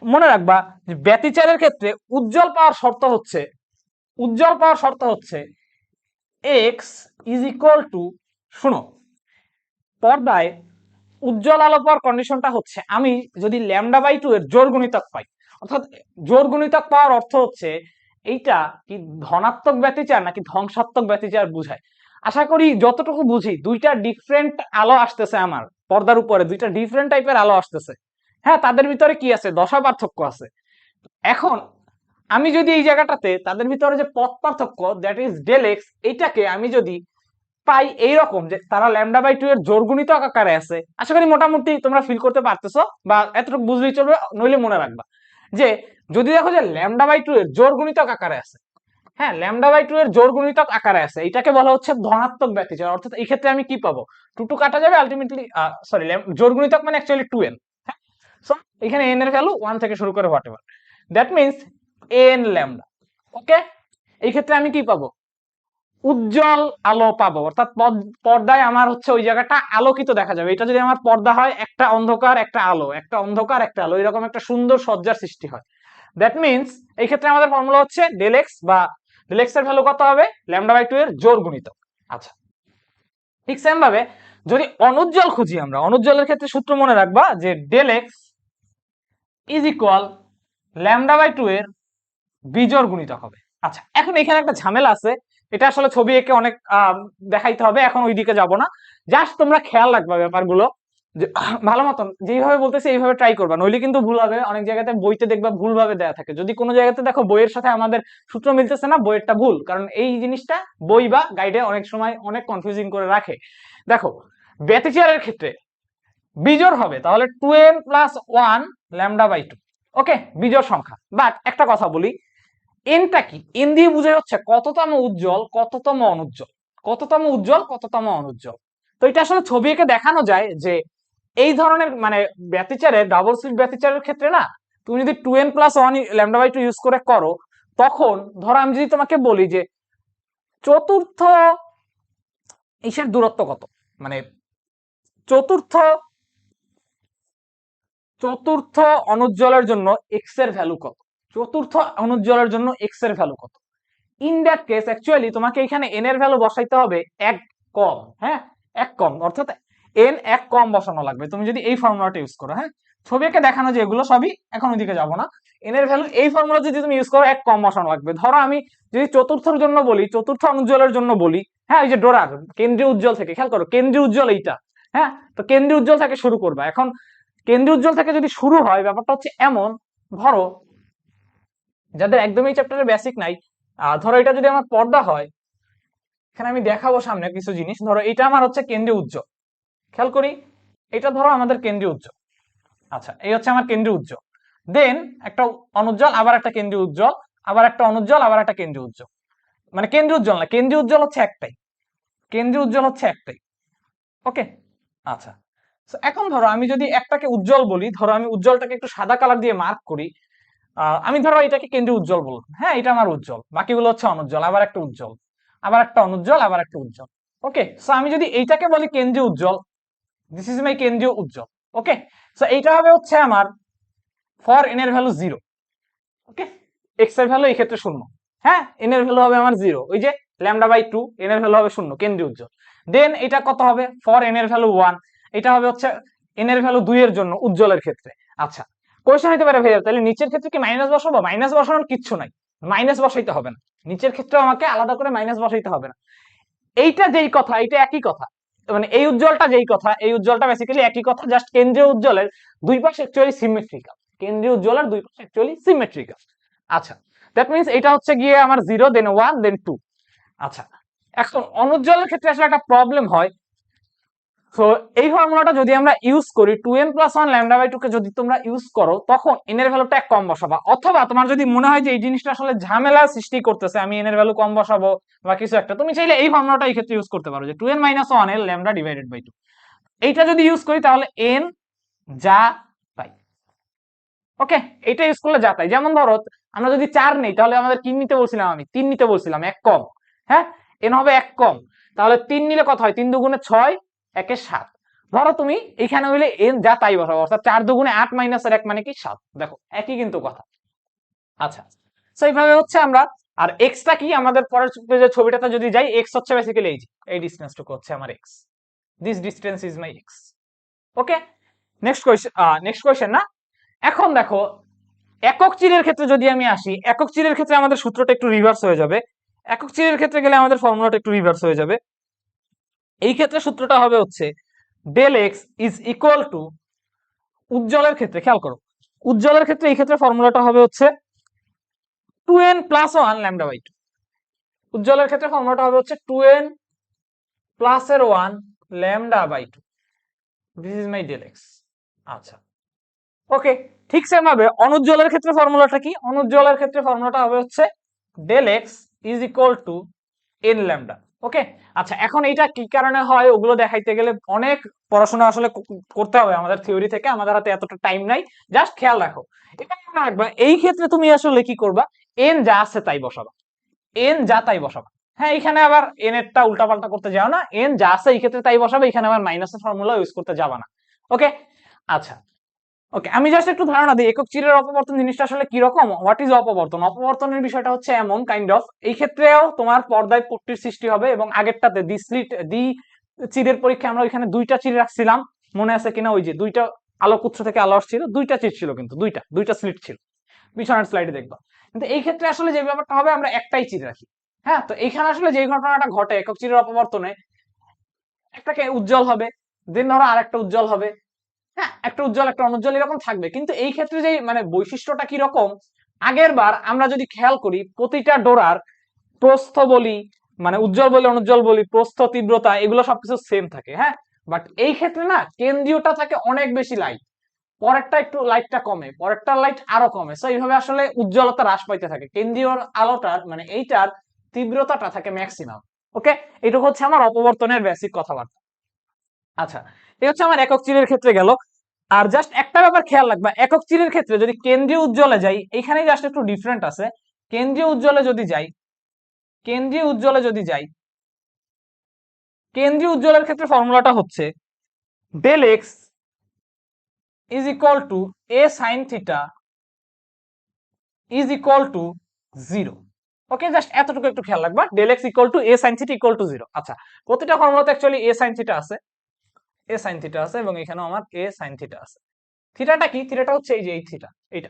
মনে রাখবা যে ব্যতিচারের ক্ষেত্রে উজ্জ্বল পাওয়ার শর্ত হচ্ছে এক্স ইজ ইকুয়াল টু, শুনো, পর্দায় উজ্জ্বল আলো পাওয়ার কন্ডিশনটা হচ্ছে আমি যদি ল্যামডা বাই 2 এর জোড় গুণিতক পাই, অর্থাৎ জোড় গুণিতক পাওয়ার অর্থ হচ্ছে এইটা কি ধনাত্মক ব্যতিচার নাকি ধ্বংসাত্মক ব্যতিচার বুঝায়। আশা করি যতটুকু বুঝি দুইটা ডিফারেন্ট আলো আসতেছে আমার পর্দার উপরে, দুইটা ডিফারেন্ট টাইপের আলো আসতেছে। হ্যাঁ, তাদের ভিতরে কি আছে, দশা পার্থক্য আছে। এখন আমি যদি এই জায়গাটাতে তাদের ভিতরে যে পথ পার্থক্য দ্যাট ইজ ডেল এক্স, এইটাকে আমি যদি পাই এইরকম যে তারা ল্যামডা বাই 2 এর জোড় গুণিতক আকারে আছে, আশা করি মোটামুটি তোমরা ফিল করতে পারতেছো বা এতটুকু বুঝলেই চলবে, নইলে মনে রাখবা যে যদি দেখো যে ল্যামডা বাই 2 এর জোড় গুণিতক আকারে আছে, হ্যাঁ ল্যামডা বাই 2 এর জোড় গুণিতক আকারে আছে, এটাকে বলা হচ্ছে ধনাত্মক ব্যতিচার। অর্থাৎ এই ক্ষেত্রে আমি কি পাবো, 2 2 কাটা যাবে, আলটিমেটলি সরি জোড় গুণিতক মানে অ্যাকচুয়ালি 2n। হ্যাঁ, সো এখানে n এর ভ্যালু 1 থেকে শুরু করে whatever, that means n lambda. Okay, এই ক্ষেত্রে আমি কি পাবো, উজ্জ্বল আলো পাবো, অর্থাৎ পর্দায় আমার হচ্ছে ওই জায়গাটা আলোকিত দেখা যাবে। এটা যদি আমার পর্দা হয়, একটা অন্ধকার একটা আলো, একটা অন্ধকার একটা আলো, এরকম একটা সুন্দর সজ্জার সৃষ্টি হয়। দ্যাট মিন্স এই ক্ষেত্রে আমাদের ফর্মুলা হচ্ছে ডেল এক্স, বা ডেল এক্স এর ভ্যালু কত হবে, ল্যামডা বাই 2 এর জোড় গুণিতক। আচ্ছা, ঠিক সেম ভাবে যদি অনুজ্জ্বল খুঁজি আমরা, অনুজ্জ্বলের ক্ষেত্রে সূত্র মনে রাখবা যে del x is equal lambda by 2 এর বিজোড় গুণিতক হবে। আচ্ছা, এখন এখানে একটা ঝামেলা আছে, এটা আসলে ছবি এঁকে অনেক দেখাইতে হবে, এখন ওইদিকে যাব না। জাস্ট তোমরা খেয়াল রাখবা ব্যাপারগুলো, যে ভালো মতন যেইভাবে বলতেছি এইভাবে ট্রাই করবা, নইলে কিন্তু ভুল হবে। অনেক জায়গাতে বইতে দেখবা ভুল ভাবে দেয়া থাকে, যদি কোনো জায়গাতে দেখো বইয়ের সাথে আমাদের সূত্র মিলতেছে না, বইয়েরটা ভুল, কারণ এই জিনিসটা বই বা গাইডে অনেক সময় অনেক কনফিউজিং করে রাখে। দেখো, ব্যতিচারের ক্ষেত্রে বিজোড় হবে, তাহলে 2n প্লাস 1 ল্যামডা বাই 2। ওকে, বিজোড় সংখ্যা। বাট একটা কথা বলি, এনটা কি, এন দিয়ে বুঝাই হচ্ছে কততম উজ্জ্বল কততম অনুজ্জ্বল, কততম উজ্জ্বল কততম অনুজ্জ্বল। তো এটা আসলে ছবি এঁকে দেখানো যায় যে এই ধরনের মানে ব্যতিচারের, ডাবল স্লিট ব্যতিচারের ক্ষেত্রে না, তুমি যদি 2n plus 1 lambda by 2 use করে করো, তখন ধরো আমি যদি তোমাকে বলি যে চতুর্থ ইসের দূরত্ব কত, মানে চতুর্থ চতুর্থ অনুজ্জ্বলের জন্য এক্স এর ভ্যালু কত, চতুর্থ অনুজ্জ্বলের জন্য এক্স এর ভ্যালু কত। ইন দ্যাট কেস অ্যাকচুয়ালি তোমাকে এখানে এন এর ভ্যালু বসাইতে হবে এক কম। হ্যাঁ, এক কম, অর্থাৎ এন এক কম বসানো লাগবে তুমি যদি এই ফর্মুলাটা ইউজ করো। হ্যাঁ, ছবি এঁকে দেখানো যে এগুলো সবই, এখন ওইদিকে যাবো না। এন এর ভ্যালু এই ফর্মুলা যদি তুমি ইউজ করো এক কম বসানো লাগবে। ধরো আমি যদি চতুর্থের জন্য বলি, চতুর্থ অনুজ্জ্বলের জন্য বলি, হ্যাঁ ওই যে ডোরার কেন্দ্রীয় উজ্জ্বল থেকে, খেয়াল করো কেন্দ্রীয় উজ্জ্বল এইটা। হ্যাঁ, তো কেন্দ্রীয় উজ্জ্বল থেকে শুরু করবা। এখন কেন্দ্রীয় উজ্জ্বল থেকে যদি শুরু হয়, ব্যাপারটা হচ্ছে এমন, ধরো যাদের একদমই চ্যাপ্টারে বেসিক নাই, ধরো এটা যদি আমার পর্দা হয়, এখানে আমি দেখাবো সামনে কিছু জিনিস। ধরো এটা আমার হচ্ছে কেন্দ্রীয় উজ্জ্বল, খেয়াল করি এটা ধরো আমাদের কেন্দ্রীয় উজ্জ্বল। আচ্ছা, এই হচ্ছে আমার কেন্দ্রীয় উজ্জ্বল, দেন একটা অনুজ্জ্বল, আবার একটা কেন্দ্রীয় উজ্জ্বল, আবার একটা অনুজ্জ্বল, আবার একটা কেন্দ্রীয় উজ্জ্বল। মানে কেন্দ্রীয় উজ্জ্বল না, কেন্দ্রীয় উজ্জ্বল হচ্ছে একটাই, কেন্দ্রীয় উজ্জ্বল হচ্ছে একটাই। ওকে, আচ্ছা, এখন ধরো আমি যদি একটাকে উজ্জ্বল বলি, ধরো আমি উজ্জ্বলটাকে একটু সাদা কালার দিয়ে মার্ক করি, আমি ধরো এটাকে কেন্দ্রীয় উজ্জ্বল বললাম। হ্যাঁ, এটা আমার উজ্জ্বল, বাকিগুলো হচ্ছে অনুজ্জ্বল, আবার একটা উজ্জ্বল, আবার একটা অনুজ্জ্বল, আবার একটা উজ্জ্বল। ওকে, সো আমি যদি এইটাকে বলি কেন্দ্রীয় উজ্জ্বল, দিস ইজ মাই কেন্দ্রীয় উজ্জ্বল। ওকে, সো এইটা হবে হচ্ছে আমার ফর এন এর ভ্যালু 0। ওকে, এক্স এর ভ্যালু এই ক্ষেত্রে 0। হ্যাঁ, এন এর ভ্যালু হবে আমার 0, ওই যে ল্যামডা বাই 2, এন এর ভ্যালু হবে 0, কেন্দ্রীয় উজ্জ্বল। দেন এটা কত হবে, ফর এন এর ভ্যালু 1, এটা হবে হচ্ছে এন এর ভ্যালু 2 এর জন্য উজ্জ্বলের ক্ষেত্রে। আচ্ছা, কোয়েশ্চেন হতে পারে ভাইয়া তাহলে নিচের ক্ষেত্রে কি মাইনাস বসাবো, মাইনাস বসানোর কিচ্ছু নাই, মাইনাস বসাইতে হবে না, নিচের ক্ষেত্রে আমাকে আলাদা করে মাইনাস বসাইতে হবে না। এইটা যেই কথা, এইটা একই কথা, মানে এই উজ্জ্বলটা যেই কথা, এই উজ্জ্বলটা বেসিক্যালি একই কথা, জাস্ট কেন্দ্রীয় উজ্জ্বলের দুই পাশ অ্যাকচুয়ালি সিমেট্রিক্যাল, কেন্দ্রীয় উজ্জ্বলের দুই পাশ অ্যাকচুয়ালি সিমেট্রিক্যাল। আচ্ছা, দ্যাট মিন্স এটা হচ্ছে গিয়ে আমার 0 দেন 1 দেন 2। আচ্ছা, এখন অনুজ্জ্বলের ক্ষেত্রে আসলে একটা প্রবলেম হয়। তো এই ফর্মুলাটা যদি আমরা ইউজ করি, 2n প্লাস 1 ল্যামডা বাই 2 কে যদি তোমরা ইউজ করো, তখন n এর ভ্যালুটা এক কম বসাবা। অথবা তোমার যদি মনে হয় যে এই জিনিসটা আসলে ঝামেলা সৃষ্টি করতেছে, আমি n এর ভ্যালু কম বসাবো বা কিছু একটা, তুমি চাইলে এই ফর্মুলাটা এই ক্ষেত্রে ইউজ করতে পারো যে 2n মাইনাস 1 এর ল্যামডা ডিভাইডেড বাই 2। এইটা যদি ইউজ করি তাহলে n যা তাই। ওকে, এটা ইউজ করলে যা তাই। যেমন ধরো আমরা যদি 4 নেই, তাহলে আমাদের কি নিতে বলছিলাম, আমি 3 নিতে বলছিলাম, এক কম। হ্যাঁ, n হবে এক কম, তাহলে 3 নিলে কত হয়, 3 দুগুণে 6, একে 7। ধরো তুমি এখানে হইলে n যা তাই বসাবো, অর্থাৎ 4 দুগুণে 8 মাইনাস 1 মানে কি 7। দেখো একই কিন্তু কথা। আচ্ছা, সো এইভাবে হচ্ছে আমরা আর এক্সটা কি আমাদের পরের যে ছবিটাতে যদি যাই, এক্স হচ্ছে বেসিক্যালি এই ডিসটেন্সটুকু হচ্ছে আমার x, this distance is my x. Okay, next question না। এখন দেখো একক চিরের ক্ষেত্রে যদি আমি আসি, একক চিরের ক্ষেত্রে আমাদের সূত্রটা একটু রিভার্স হয়ে যাবে। একক চিরের ক্ষেত্রে গেলে আমাদের ফর্মুলাটা একটু রিভার্স হয়ে যাবে। এই ক্ষেত্রে সূত্রটা হবে হচ্ছে del x is equal to, উজ্জ্বলের ক্ষেত্রে খেয়াল করো, উজ্জ্বলের ক্ষেত্রে এই ক্ষেত্রে ফর্মুলাটা হবে হচ্ছে 2n প্লাস 1 ল্যামডা বাই 2। উজ্জ্বলের ক্ষেত্রে ফর্মুলাটা হবে হচ্ছে 2n প্লাস এর 1 lambda by 2। This is my del x. আচ্ছা, ওকে, ঠিক সেম ভাবে অনুজ্জ্বলের ক্ষেত্রে ফর্মুলাটা কি? অনুজ্জ্বলের ক্ষেত্রে ফর্মুলাটা হবে হচ্ছে del x is equal to N lambda. Okay, আচ্ছা, এখন এইটা কি কারণে হয় ওগুলো দেখাইতে গেলে অনেক পড়াশোনা আসলে করতে হবে আমাদের থিওরি থেকে, আমাদের হাতে এতটা টাইম নাই। জাস্ট খেয়াল রাখো, এটা মনে রাখবা, এই ক্ষেত্রে তুমি আসলে কি করবা, এন যা আছে তাই বসাবা, এন যা তাই বসাবা। হ্যাঁ, এখানে আবার এন এরটা উল্টাপাল্টা করতে যাও না, এন যা আছে এই ক্ষেত্রে তাই বসাবে, এখানে আবার মাইনাসের ফর্মুলা ইউজ করতে যাবা না। ওকে, আচ্ছা, ওকে, আমি জাস্ট একটু ধারণা দিই একক চিরের অপবর্তন জিনিসটা আসলে কি রকম। What is অপবর্তন? অপবর্তনের বিষয়টা হচ্ছে এমন কাইন্ড অফ, এই ক্ষেত্রেও তোমার পর্দায় পট্টির সৃষ্টি হবে, এবং আগেরটাতে দ্বি চিরের পরীক্ষা আমরা ওইখানে দুইটা চির রাখছিলাম, মনে আছে কিনা? ওই যে দুইটা আলোক উৎস থেকে আলো আসছিল, দুইটা চির ছিল, কিন্তু দুইটা স্লিট ছিল, পিছনের স্লাইডে দেখবা। কিন্তু এই ক্ষেত্রে আসলে যে ব্যাপারটা হবে, আমরা একটাই চির রাখি। হ্যাঁ, তো এইখানে আসলে যে ঘটনাটা ঘটে একক চিরের অপবর্তনে, একটাকে উজ্জ্বল হবে, দেন ধরো আর একটা উজ্জ্বল হবে, হ্যাঁ, একটা উজ্জ্বল একটা অনুজ্জ্বল এরকম থাকবে। কিন্তু এই ক্ষেত্রে যে মানে বৈশিষ্ট্যটা কি রকম, আগের বার আমরা যদি খেয়াল করি প্রতিটা ডোরার প্রস্থ বলি, মানে উজ্জ্বল বলি অনুজ্জ্বল বলি, প্রস্থ তীব্রতা এগুলো সবকিছু সেম থাকে। হ্যাঁ, বাট এই ক্ষেত্রে না কেন্দ্রীয়টা থাকে অনেক বেশি লাইট, পরেরটা একটু লাইটটা কমে, পরেরটার লাইট আরো কমে। সো এইভাবে আসলে উজ্জ্বলতা হ্রাস পাইতে থাকে, কেন্দ্রীয় আলোটার মানে এইটার তীব্রতাটা থাকে ম্যাক্সিমাম। ওকে, এইটুকু হচ্ছে আমার অপবর্তনের বেসিক কথাবার্তা। আচ্ছা, এই হচ্ছে আমার একক চিরের ক্ষেত্রে গেল। আর জাস্ট একটা ব্যাপার খেয়াল রাখবা, একক চিরের ক্ষেত্রে যদি কেন্দ্রীয় উজ্জ্বলে যাই, এখানে জাস্ট একটু ডিফারেন্ট আছে। কেন্দ্রীয় উজ্জ্বলে যদি যাই, কেন্দ্রীয় উজ্জ্বলে যদি যাই, কেন্দ্রীয় উজ্জ্বলের ক্ষেত্রে ফর্মুলাটা হচ্ছে del x is equal to A sine theta is equal to 0। Okay, just এতটুকু একটু খেয়াল রাখবা, del x equal to A sine theta equal to 0। আচ্ছা, প্রতিটা ফর্মুলাতে অ্যাকচুয়ালি এ সাইন থিটা আছে, এ সাইন থিটা আছে, এবং এখানেও আমার এ সাইন থিটা আছে। থিটাটা কি? থিটাটা হচ্ছে এই যে এই থিটা, এইটা,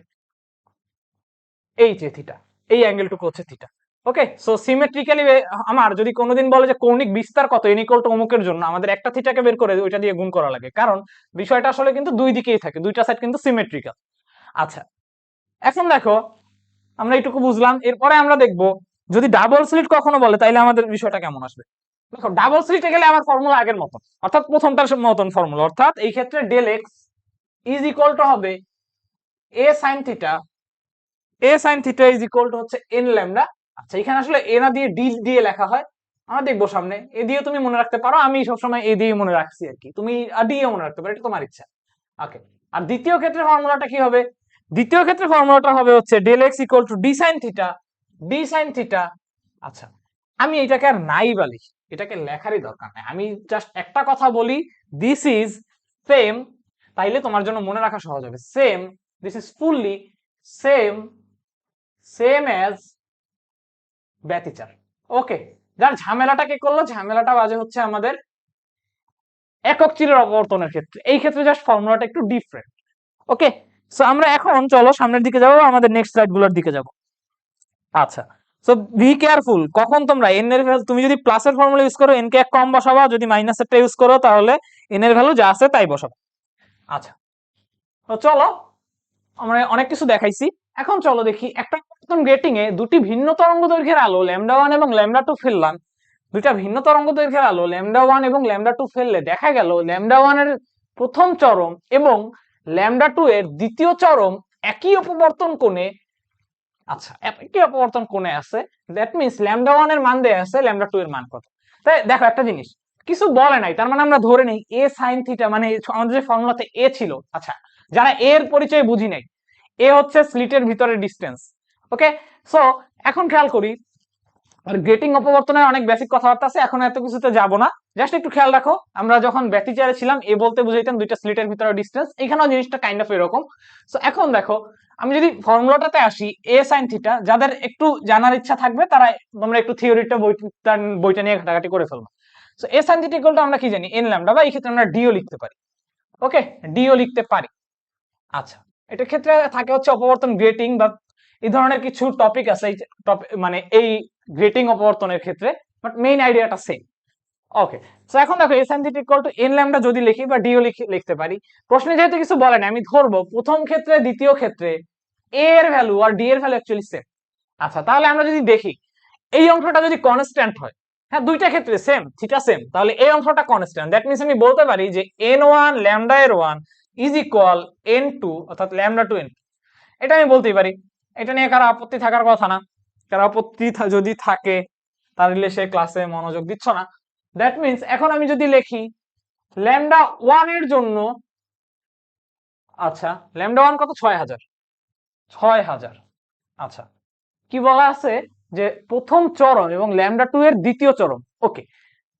এই যে থিটা, এই অ্যাঙ্গেলটুকু হচ্ছে থিটা। ওকে, সো সিমেট্রিক্যালি আমার যদি কোনোদিন বলে যে কৌণিক বিস্তার কত এন ইকুয়াল টু অমুকের জন্য, আমাদের একটা থিটাকে বের করে ওইটা দিয়ে গুণ করা লাগে, কারণ বিষয়টা আসলে কিন্তু দুই দিকেই থাকে, দুইটা সাইড কিন্তু সিমেট্রিক্যাল। আচ্ছা, এখন দেখো আমরা এইটুকু বুঝলাম, এরপরে আমরা দেখব যদি ডাবল স্লিট কখনো বলে তাইলে আমাদের বিষয়টা কেমন আসবে। দেখো, ডাবল স্লিটে গেলে আমার ফর্মুলা আগের মতো, অর্থাৎ প্রথমটার মতন ফর্মুলা, অর্থাৎ এই ক্ষেত্রে del x is equal to হবে A sine theta, A sine theta is equal to হচ্ছে এন ল্যামডা। আচ্ছা, এখানে আসলে এ না দিয়ে ডি দিয়ে লেখা হয়, আমরা দেখবো সামনে। এ দিয়ে তুমি মনে রাখতে পারো, আমি সবসময় এ দিয়ে মনে রাখছি আর কি, তুমি ডি এ মনে রাখতে পারো, এটা তোমার ইচ্ছা। ওকে, আর দ্বিতীয় ক্ষেত্রে ফর্মুলাটা কি হবে? দ্বিতীয় ক্ষেত্রে ফর্মুলাটা হবে হচ্ছে del x equal to d sine theta, d sine theta. আচ্ছা, আমি এটাকে আর নাই বলি, এটাকে লেখারই দরকার নাই, আমি জাস্ট একটা কথা বলি, দিস ইজ সেম, তাইলে তোমার জন্য মনে রাখা সহজ হবে। Same, this is fully same, same as ব্যতিচার। ওকে, যার ঝামেলাটা কে করলো, ঝামেলাটা বাজে হচ্ছে আমাদের একক চিরের অপবর্তনের ক্ষেত্রে, এই ক্ষেত্রে জাস্ট ফর্মুলাটা একটু ডিফারেন্ট। ওকে, সো আমরা এখন চলো সামনের দিকে যাবো, আমাদের নেক্সট স্লাইড গুলোর দিকে যাব। আচ্ছা, সো বি কেয়ারফুল, কখন তোমরা এন এর ভ্যালু, তুমি যদি প্লাসের ফর্মুলা ইউজ করো এন কে এক কম বসাবা, যদি মাইনাসেরটা ইউজ করো তাহলে এন এর ভ্যালু যা আছে তাই বসাবা। আচ্ছা, তো চলো, আমরা অনেক কিছু দেখাইছি, এখন চলো দেখি একটা গ্রেটিং এ দুটি ভিন্ন তরঙ্গ দৈর্ঘ্যের আলো ল্যামডা 1 এবং ল্যামডা 2 ফেললাম, দুইটা ভিন্ন তরঙ্গ দৈর্ঘ্যের আলো ল্যামডা 1 এবং ল্যামডা 2 ফেললে দেখা গেল ল্যামডা 1 এর প্রথম চরম এবং ল্যামডা 2 এর দ্বিতীয় চরম একই অপবর্তন কোণে, আচ্ছা একই অপবর্তন কোণে আছে। দ্যাট মিন্স ল্যামডা 1 এর মান দেয়া আছে, ল্যামডা 2 এর মান কত। তাই দেখো একটা জিনিস, কিছু বলে নাই, তার মানে আমরা ধরে নেই এ সাইন থিটা, মানে আমাদের যে ফর্মুলাতে এ ছিল, আচ্ছা যারা এর পরিচয় বুঝি নাই, এ হচ্ছে স্লিটের ভিতরের ডিসটেন্স। ওকে, সো এখন খেয়াল করি, আর গ্রেটিং অপবর্তনের অনেক বেসিক কথাবার্তা আছে, এখন এত কিছুতে যাব না, জাস্ট একটু খেয়াল রাখো, আমরা যখন ব্যতিচারে ছিলাম এ বলতে বুঝাইতাম দুইটা স্লিটের ভিতরে ডিস্টেন্স, এখানেও জিনিসটা কাইন্ড অফ এরকম। সো এখন দেখো আমি যদি ফর্মুলাটাতে আসি, এ সাইন থিটা, যাদের একটু জানার ইচ্ছা থাকবে তারা তোমরা একটু থিওরিটা বইটা নিয়ে ঘাটাঘাটি করে ফেলবো। So A sine theta equal to আমরা কি জানি, এন ল্যামডা, বা এই ক্ষেত্রে আমরা ডিও লিখতে পারি। ওকে, ডিও লিখতে পারি। আচ্ছা, এটার ক্ষেত্রে থাকে হচ্ছে অপবর্তন গ্রেটিং বা এই ধরনের কিছু টপিক আছে, এই মানে এই গ্রেটিং অপবর্তনের ক্ষেত্রে, বাট মেইন আইডিয়াটা সেম। ওকে, সো এখন দেখো S N theta equal to N lambda যদি লিখি বা ডিও লিখতে পারি, প্রশ্নে যেহেতু কিছু বলে না আমি ধরবো প্রথম ক্ষেত্রে দ্বিতীয় ক্ষেত্রে এ এর ভ্যালু আর ডি এর ভ্যালু অ্যাকচুয়ালি সেম। আচ্ছা, তাহলে আমরা যদি দেখি এই অংশটা যদি কনস্ট্যান্ট হয়, হ্যাঁ দুইটা ক্ষেত্রে সেম, থিটা সেম, তাহলে এই অংশটা কনস্ট্যান্ট। দ্যাট মিন্স আমি বলতে পারি যে n1 ল্যামডা এর 1 ইজ ইকুয়াল n2 অর্থাৎ ল্যামডা টু n, এটা আমি বলতেই পারি। এটা নিয়ে কারো আপত্তি থাকার কথা না, কারো আপত্তি যদি থাকে তাহলে সে ক্লাসে মনোযোগ দিচ্ছ না। দ্যাট মিন্স এখন আমি যদি লিখি ল্যামডা 1 এর জন্য, আচ্ছা ল্যামডা 1 কত, 6000, 6000। আচ্ছা, কি বলা আছে যে প্রথম চরম এবং ল্যামডা 2 এর দ্বিতীয় চরম। ওকে,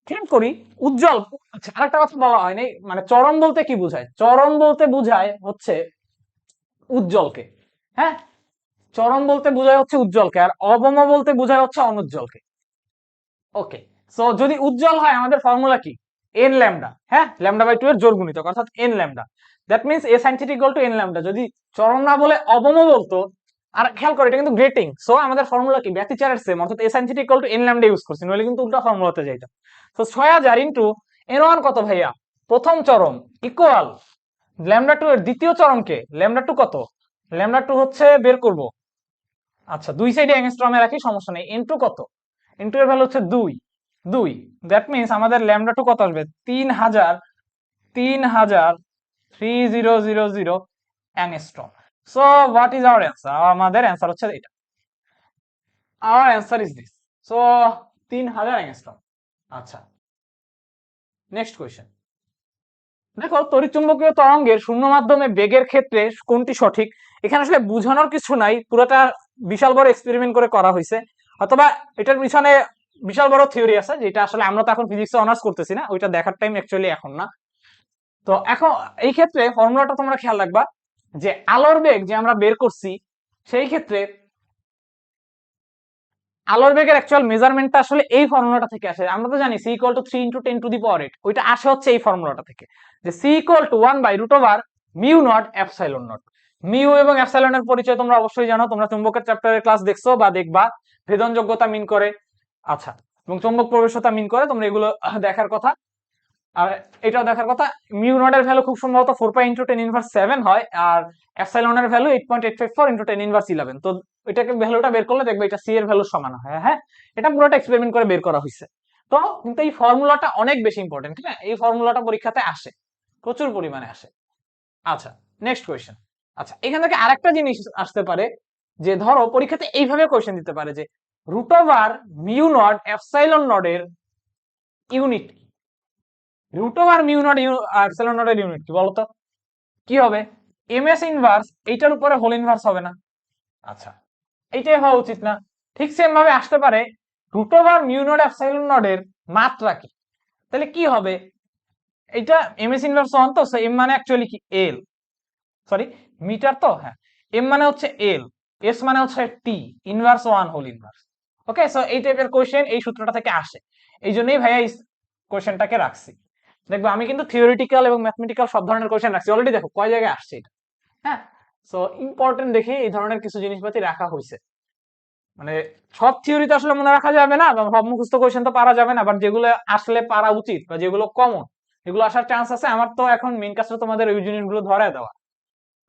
খেয়াল করি উজ্জ্বল। আচ্ছা, আরেকটা কথা বলা হয়নি, মানে চরম বলতে কি বোঝায়, চরম বলতে বোঝায় হচ্ছে উজ্জ্বলকে। হ্যাঁ, চরম বলতে বোঝায় হচ্ছে উজ্জ্বলকে, আর অবম বলতে বোঝায় হচ্ছে অনুজ্জ্বলকে। ওকে, সো যদি উজ্জ্বল হয় আমাদের ফর্মুলা কি, এন ল্যামডা, হ্যাঁ ল্যামডা বাই 2 এর জোড় গুণিতক অর্থাৎ N lambda. That means a sine theta equal to N lambda. যদি চরম না বলে অবম বলতো, আর খেয়াল করো এটা কিন্তু গ্রেটিং, সো আমাদের ফর্মুলা কি ব্যতিচারের সেম, অর্থাৎ A sine theta equal to N lambda use করছি, নইলে কিন্তু উল্টা ফর্মুলাতে যাইতাম। সো 6000 ইনটু এন ওয়ান কত ভাইয়া, প্রথম চরম, ইকুয়াল ল্যামডা 2 এর দ্বিতীয় চরমকে, ল্যামডা 2 কত, ল্যামডা 2 হচ্ছে বের করব। আচ্ছা, দুই সাইডে অ্যাংস্ট্রমে রাখি, সমস্যা নেই। ইনটু কত, ইনটু এর ভ্যালু হচ্ছে 2, 2। দ্যাট মিন্স আমাদের ল্যামডা 2 কত আসবে, 3000 angstrom. So what is our answer, আমাদের অ্যান্সার হচ্ছে এটা, hour answer is this. So 3000 angstrom. আচ্ছা, নেক্সট কোয়েশ্চেন। দেখো তড়িৎচুম্বকীয় তরঙ্গের শূন্য মাধ্যমে বেগের ক্ষেত্রে কোনটি সঠিক, এখানে আসলে বোঝানোর কিছু নাই, পুরোটা বিশাল বড় এক্সপেরিমেন্ট করে করা হয়েছে, অথবা এটার পিছনে বিশাল বড় থিওরি আছে, যেটা আসলে আমরা তো এখন ফিজিক্সে অনার্স করতেছি না, ওইটা দেখার টাইম অ্যাকচুয়ালি এখন না। তো এখন এই ক্ষেত্রে ফর্মুলাটা তোমরা খেয়াল রাখবা যে আলোর বেগ যে আমরা বের করছি, সেই ক্ষেত্রে আলোর বেগের অ্যাকচুয়াল মেজারমেন্টটা আসলে এই ফর্মুলাটা থেকে আসে। আমরা তো জানি C equal to 3 into 10 to the power 8, ওইটা আসে হচ্ছে এই ফর্মুলাটা থেকে, যে C equal to 1 by root over mu naught epsilon naught. Mu এবং এপসাইলনের পরিচয় তোমরা অবশ্যই জানো, তোমরা চুম্বকের চ্যাপ্টারের ক্লাস দেখছো বা দেখবা, ভেদন যোগ্যতা মিন করে, আচ্ছা, এবং চুম্বক প্রবেশতা মিন করে, তোমরা এগুলো দেখার কথা। আর এটাও দেখার কথা, মিউ নট এর ভ্যালু খুব সম্ভবত 4 পাই ইনটু 10 ইনভার্স 7 হয়, আর এপসাইলনের ভ্যালু 8.854 ইনটু 10 ইনভার্স 11। তো এটাকে ভ্যালুটা বের করলে দেখবে এটা সি এর ভ্যালুর সমান হয়। হ্যাঁ, এটা পুরোটা এক্সপেরিমেন্ট করে বের করা হয়েছে। তো কিন্তু এই ফর্মুলাটা অনেক বেশি ইম্পর্টেন্ট, ঠিক আছে, এই ফর্মুলাটা পরীক্ষাতে আসে, প্রচুর পরিমাণে আসে। আচ্ছা, নেক্সট কোয়েশ্চেন। আচ্ছা, এখান থেকে আরেকটা জিনিস আসতে পারে, যে ধরো পরীক্ষাতে এইভাবে কোয়েশ্চেন দিতে পারে যে root over mu naught epsilon naught এর unit, root over mu naught epsilon naught এর ইউনিট কি বলতো, কি হবে, এমএস ইনভার্স এইটার উপরে হোল ইনভার্স হবে না? আচ্ছা, এইটাই হওয়া উচিত না? ঠিক সেম ভাবে আসতে পারে root over mu naught epsilon naught এর মাত্রা কি, তাহলে কি হবে, এটা এমএস ইনভার্স 1, তো এম মানে অ্যাকচুয়ালি কি এল, সরি মিটার, তো হ্যাঁ এম মানে হচ্ছে এল, এস মানে হচ্ছে টি, ইনভার্স 1 হোল ইনভার্স। ওকে, সো এই টাইপের কোশ্চেন এই সূত্রটা থেকে আসে, এই জন্যই ভাইয়া এই কোশ্চেনটাকে রাখছি। দেখবো আমি কিন্তু থিওরিটিক্যাল এবং ম্যাথমেটিক্যাল সব ধরনের কোশ্চেন রাখছি, অলরেডি দেখো কয় জায়গায় আসছে এটা। হ্যাঁ, সো ইম্পর্টেন্ট দেখে এই ধরনের কিছু জিনিসপাতি রাখা হয়েছে। মানে সব থিওরিতে আসলে মনে রাখা যাবে না, বা সব মুখস্থ কোশ্চেন তো পারা যাবে না, বাট যেগুলো আসলে পারা উচিত বা যেগুলো কমন, এগুলো আসার চান্স আছে। আমার তো এখন মেইন কাজটা তোমাদের ওই জিনিসগুলো ধরায় দেওয়া।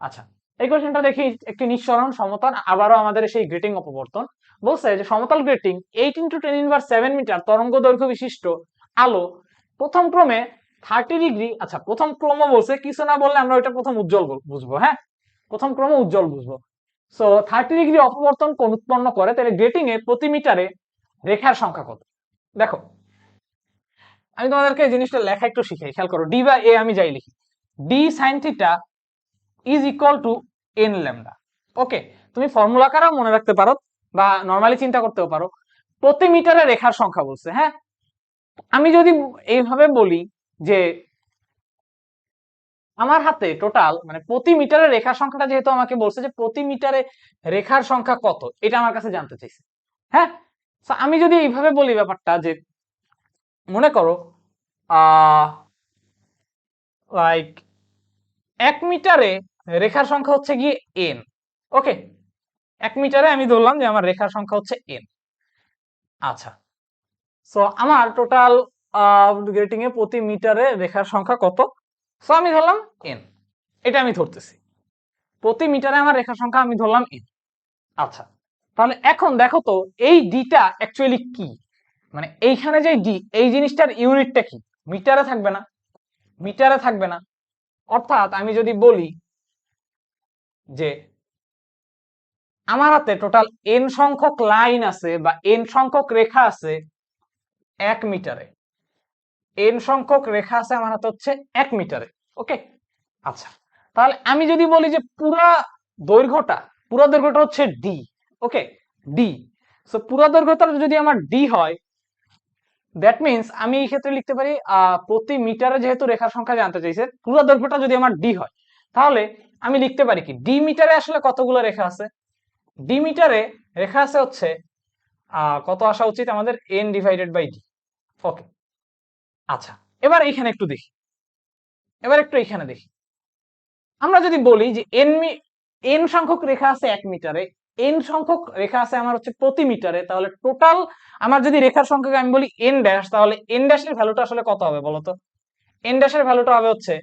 আচ্ছা, এই কোশ্চেনটা দেখি, একটি নিঃসরণ সমতল, আবারও আমাদের সেই গ্রেটিং অপবর্তন বলছে যে সমতল গ্রেটিং 8 ইন্টু 10 ইনভার্স 7 মিটার তরঙ্গ দৈর্ঘ্য বিশিষ্ট আলো প্রথম ক্রমে 30 ডিগ্রি, আচ্ছা প্রথম ক্রম বলছে, কিছু না বললে আমরা ওইটা প্রথম উজ্জ্বল বুঝবো। হ্যাঁ, প্রথম ক্রম উজ্জ্বল বুঝবো। সো 30 ডিগ্রি অপবর্তন কোণ উৎপন্ন করে, তাহলে গ্রেটিং এ প্রতি মিটারে রেখার সংখ্যা কত। দেখো আমি তোমাদেরকে এই জিনিসটা লেখা একটু শিখাই, খেয়াল করো, ডি বা এ আমি যাই লিখি, D sine theta is equal to N lambda. Okay, তুমি ফর্মুলা আকারেও মনে রাখতে পারো বা নর্মালি চিন্তা করতেও পারো, প্রতি মিটারে রেখার সংখ্যা বলছে। হ্যাঁ, আমি যদি এইভাবে বলি যে আমার হাতে টোটাল মানে প্রতি মিটারে রেখার সংখ্যাটা, যেহেতু আমাকে বলছে যে প্রতি মিটারে রেখার সংখ্যা কত, এটা আমার কাছে জানতে চাইছে। হ্যাঁ, আমি যদি এইভাবে বলি ব্যাপারটা যে মনে করো লাইক 1 মিটারে রেখার সংখ্যা হচ্ছে গিয়ে n। ওকে, 1 মিটারে আমি ধরলাম যে আমার রেখার সংখ্যা হচ্ছে n। আচ্ছা, সো আমার টোটাল গ্রেটিং এ প্রতি মিটারে রেখার সংখ্যা কত, সো আমি ধরলাম n। এটা আমি ধরতেছি প্রতি মিটারে আমার রেখার সংখ্যা আমি ধরলাম n। আচ্ছা, তাহলে এখন দেখো তো এই ডিটা অ্যাকচুয়ালি কি, মানে এইখানে যে ডি, এই জিনিসটার ইউনিটটা কি? মিটারে থাকবে না, মিটারে থাকবে না। অর্থাৎ আমি যদি বলি যে আমার হাতে টোটাল n সংখ্যক লাইন আছে বা n সংখ্যক রেখা আছে 1 মিটারে, n সংখ্যক রেখা আছে আমার হাতে হচ্ছে 1 মিটারে। ওকে, আচ্ছা, তাহলে আমি যদি বলি যে পুরো দৈর্ঘ্যটা হচ্ছে ডি। ওকে, ডি। সো পুরো দৈর্ঘ্যটা যদি আমার ডি হয়, দ্যাট মিন্স আমি এই ক্ষেত্রে লিখতে পারি প্রতি মিটারে, যেহেতু রেখার সংখ্যা জানতে চাইছে, পুরো দৈর্ঘ্যটা যদি আমার ডি হয়, তাহলে আমি লিখতে পারি কি, ডি মিটারে আসলে কতগুলো রেখা আছে? ডি মিটারে রেখা আছে হচ্ছে কত আসা উচিত আমাদের, n ডিভাইডেড বাই ডি। ওকে, আচ্ছা, এবার এইখানে একটু দেখি, এখানে দেখি। আমরা যদি বলি যে n সংখ্যক রেখা আছে 1 মিটারে, n সংখ্যক রেখা আছে আমার হচ্ছে প্রতি মিটারে, তাহলে টোটাল আমার যদি রেখার সংখ্যাকে আমি বলি n ড্যাশ, তাহলে n ড্যাশের ভ্যালুটা আসলে কত হবে বলো তো? n ড্যাশের ভ্যালুটা হবে হচ্ছে